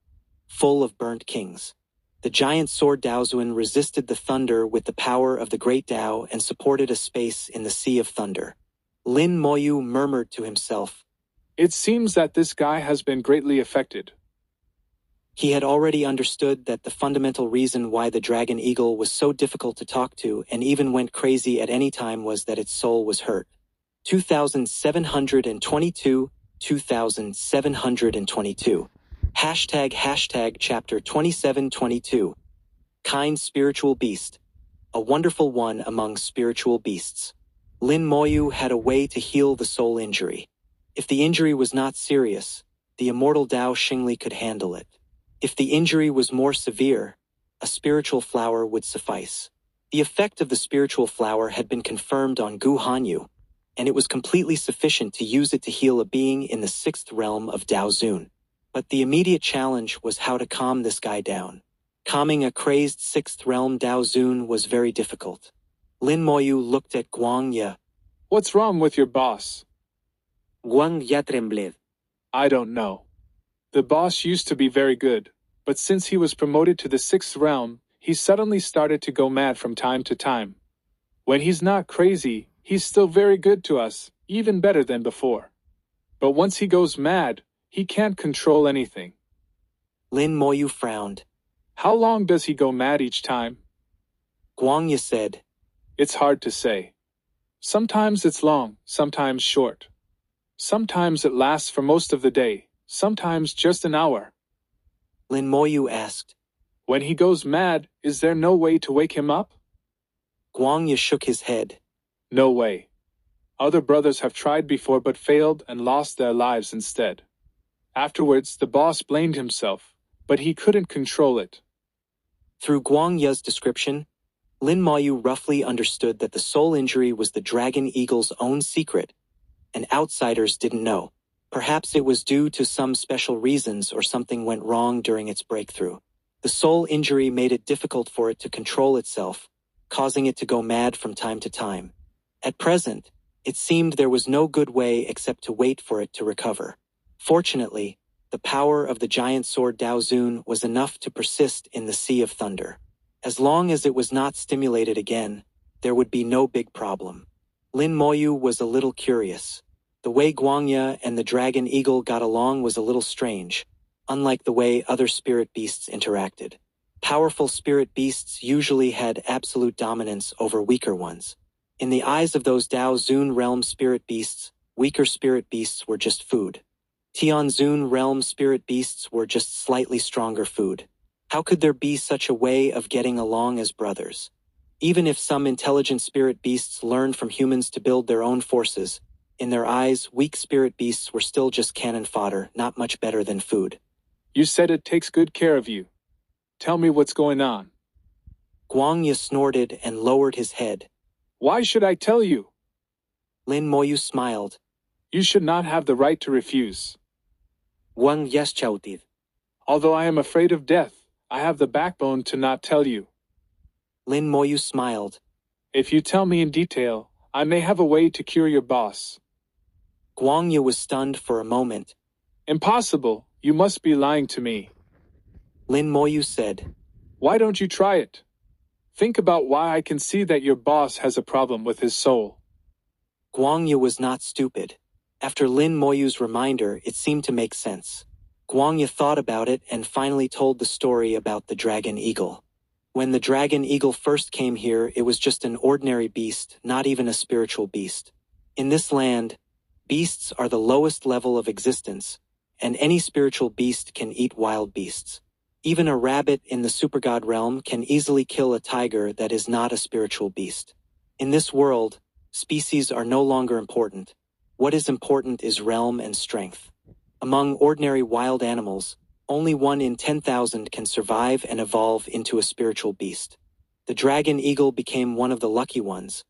full of burnt kings. The giant sword Daozuan resisted the thunder with the power of the great Tao and supported a space in the sea of thunder. Lin Moyu murmured to himself. It seems that this guy has been greatly affected. He had already understood that the fundamental reason why the dragon eagle was so difficult to talk to and even went crazy at any time was that its soul was hurt. 2722, 2722. Hashtag chapter 2722. Kind spiritual beast. A wonderful one among spiritual beasts. Lin Moyu had a way to heal the soul injury. If the injury was not serious, the immortal Dao Xingli could handle it. If the injury was more severe, a spiritual flower would suffice. The effect of the spiritual flower had been confirmed on Gu Hanyu, and it was completely sufficient to use it to heal a being in the 6th realm of Daozun. But the immediate challenge was how to calm this guy down. Calming a crazed 6th realm Daozun was very difficult. Lin Moyu looked at Guangya. What's wrong with your boss? Guangya trembled. I don't know. The boss used to be very good, but since he was promoted to the 6th realm, he suddenly started to go mad from time to time. When he's not crazy, he's still very good to us, even better than before. But once he goes mad, he can't control anything. Lin Moyu frowned. How long does he go mad each time? Guangya said. It's hard to say. Sometimes it's long, sometimes short. Sometimes it lasts for most of the day, sometimes just an hour. Lin Moyu asked. When he goes mad, is there no way to wake him up? Guangya shook his head. No way. Other brothers have tried before but failed and lost their lives instead. Afterwards, the boss blamed himself, but he couldn't control it. Through Guangya's description, Lin Moyu roughly understood that the soul injury was the dragon eagle's own secret, and outsiders didn't know. Perhaps it was due to some special reasons or something went wrong during its breakthrough. The soul injury made it difficult for it to control itself, causing it to go mad from time to time. At present, it seemed there was no good way except to wait for it to recover. Fortunately, the power of the giant sword Daozun was enough to persist in the Sea of Thunder. As long as it was not stimulated again, there would be no big problem. Lin Moyu was a little curious. The way Guangya and the dragon eagle got along was a little strange, unlike the way other spirit beasts interacted. Powerful spirit beasts usually had absolute dominance over weaker ones. In the eyes of those Daozun realm spirit beasts, weaker spirit beasts were just food. Tianzun realm spirit beasts were just slightly stronger food. How could there be such a way of getting along as brothers? Even if some intelligent spirit beasts learned from humans to build their own forces, in their eyes, weak spirit beasts were still just cannon fodder, not much better than food. You said it takes good care of you. Tell me what's going on. Guangya snorted and lowered his head. Why should I tell you? Lin Moyu smiled. You should not have the right to refuse. Guangya shouted. Although I am afraid of death, I have the backbone to not tell you. Lin Moyu smiled. If you tell me in detail, I may have a way to cure your boss. Guangya was stunned for a moment. Impossible, you must be lying to me. Lin Moyu said. Why don't you try it? Think about why I can see that your boss has a problem with his soul. Guangya was not stupid. After Lin Moyu's reminder, it seemed to make sense. Guangya thought about it and finally told the story about the dragon eagle. When the dragon eagle first came here, it was just an ordinary beast, not even a spiritual beast. In this land, beasts are the lowest level of existence, and any spiritual beast can eat wild beasts. Even a rabbit in the supergod realm can easily kill a tiger that is not a spiritual beast. In this world, species are no longer important. What is important is realm and strength. Among ordinary wild animals, only 1 in 10,000 can survive and evolve into a spiritual beast. The dragon eagle became one of the lucky ones,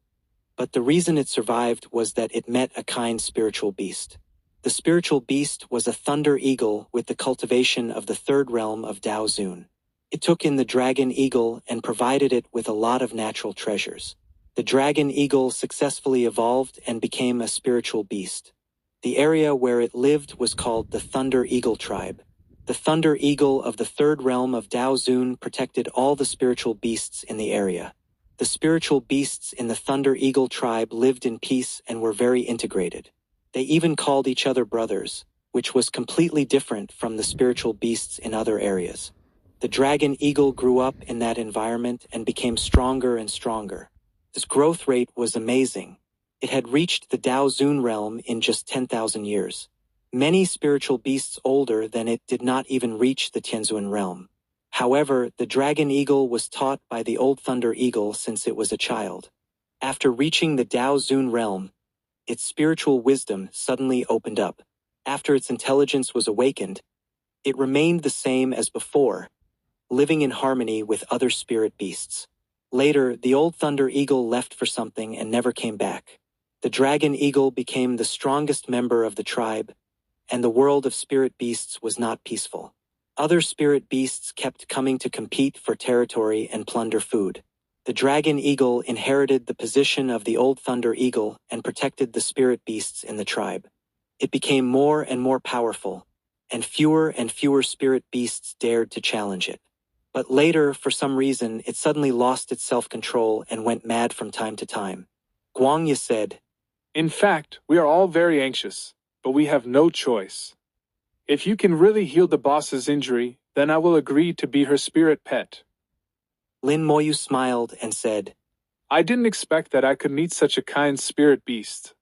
but the reason it survived was that it met a kind spiritual beast. The spiritual beast was a thunder eagle with the cultivation of the third realm of Dao Zun. It took in the dragon eagle and provided it with a lot of natural treasures. The dragon eagle successfully evolved and became a spiritual beast. The area where it lived was called the Thunder Eagle tribe. The Thunder Eagle of the third realm of Dao Zun protected all the spiritual beasts in the area. The spiritual beasts in the Thunder Eagle tribe lived in peace and were very integrated. They even called each other brothers, which was completely different from the spiritual beasts in other areas. The dragon eagle grew up in that environment and became stronger and stronger. This growth rate was amazing. It had reached the Dao Zun realm in just 10,000 years. Many spiritual beasts older than it did not even reach the Tianzuan realm. However, the dragon eagle was taught by the old thunder eagle since it was a child. After reaching the Dao Zun realm, its spiritual wisdom suddenly opened up. After its intelligence was awakened, it remained the same as before, living in harmony with other spirit beasts. Later, the old thunder eagle left for something and never came back. The dragon eagle became the strongest member of the tribe, and the world of spirit beasts was not peaceful. Other spirit beasts kept coming to compete for territory and plunder food. The dragon eagle inherited the position of the old thunder eagle and protected the spirit beasts in the tribe. It became more and more powerful, and fewer spirit beasts dared to challenge it. But later, for some reason, it suddenly lost its self-control and went mad from time to time. Guangya said, In fact, we are all very anxious, but we have no choice. If you can really heal the boss's injury, then I will agree to be her spirit pet. Lin Moyu smiled and said, I didn't expect that I could meet such a kind spirit beast.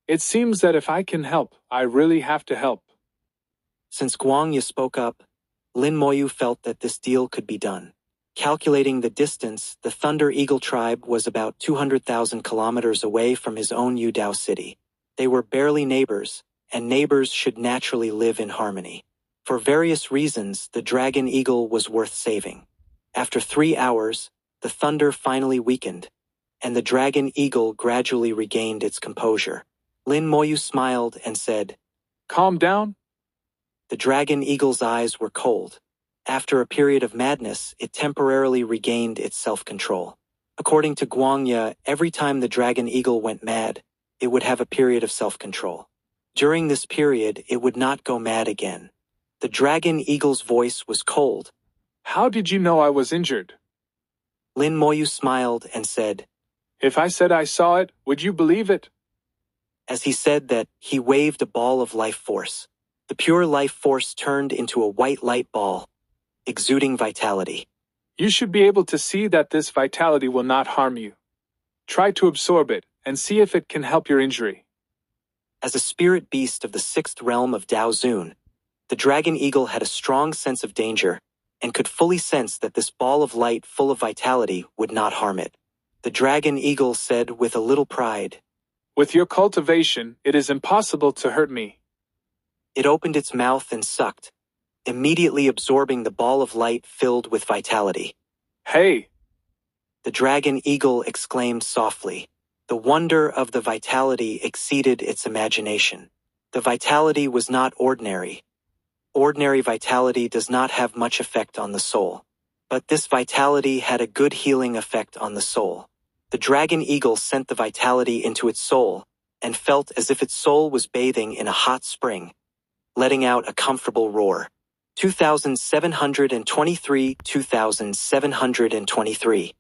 It seems that if I can help, I really have to help. Since Guangya spoke up, Lin Moyu felt that this deal could be done. Calculating the distance, the Thunder Eagle tribe was about 200,000 kilometers away from his own Yudao city. They were barely neighbors, and neighbors should naturally live in harmony. For various reasons, the dragon eagle was worth saving. After 3 hours, the thunder finally weakened, and the dragon eagle gradually regained its composure. Lin Moyu smiled and said, Calm down. The dragon eagle's eyes were cold. After a period of madness, it temporarily regained its self-control. According to Guangya, every time the dragon eagle went mad, it would have a period of self-control. During this period, it would not go mad again. The dragon eagle's voice was cold. How did you know I was injured? Lin Moyu smiled and said, If I said I saw it, would you believe it? As he said that, he waved a ball of life force. The pure life force turned into a white light ball, exuding vitality. You should be able to see that this vitality will not harm you. Try to absorb it and see if it can help your injury. As a spirit beast of the 6th realm of Dao Zun, the dragon eagle had a strong sense of danger and could fully sense that this ball of light full of vitality would not harm it. The dragon eagle said with a little pride, With your cultivation, it is impossible to hurt me. It opened its mouth and sucked, immediately absorbing the ball of light filled with vitality. Hey! The dragon eagle exclaimed softly. The wonder of the vitality exceeded its imagination. The vitality was not ordinary. Ordinary vitality does not have much effect on the soul. but this vitality had a good healing effect on the soul. The dragon eagle sent the vitality into its soul, and felt as if its soul was bathing in a hot spring, letting out a comfortable roar. 2723 2723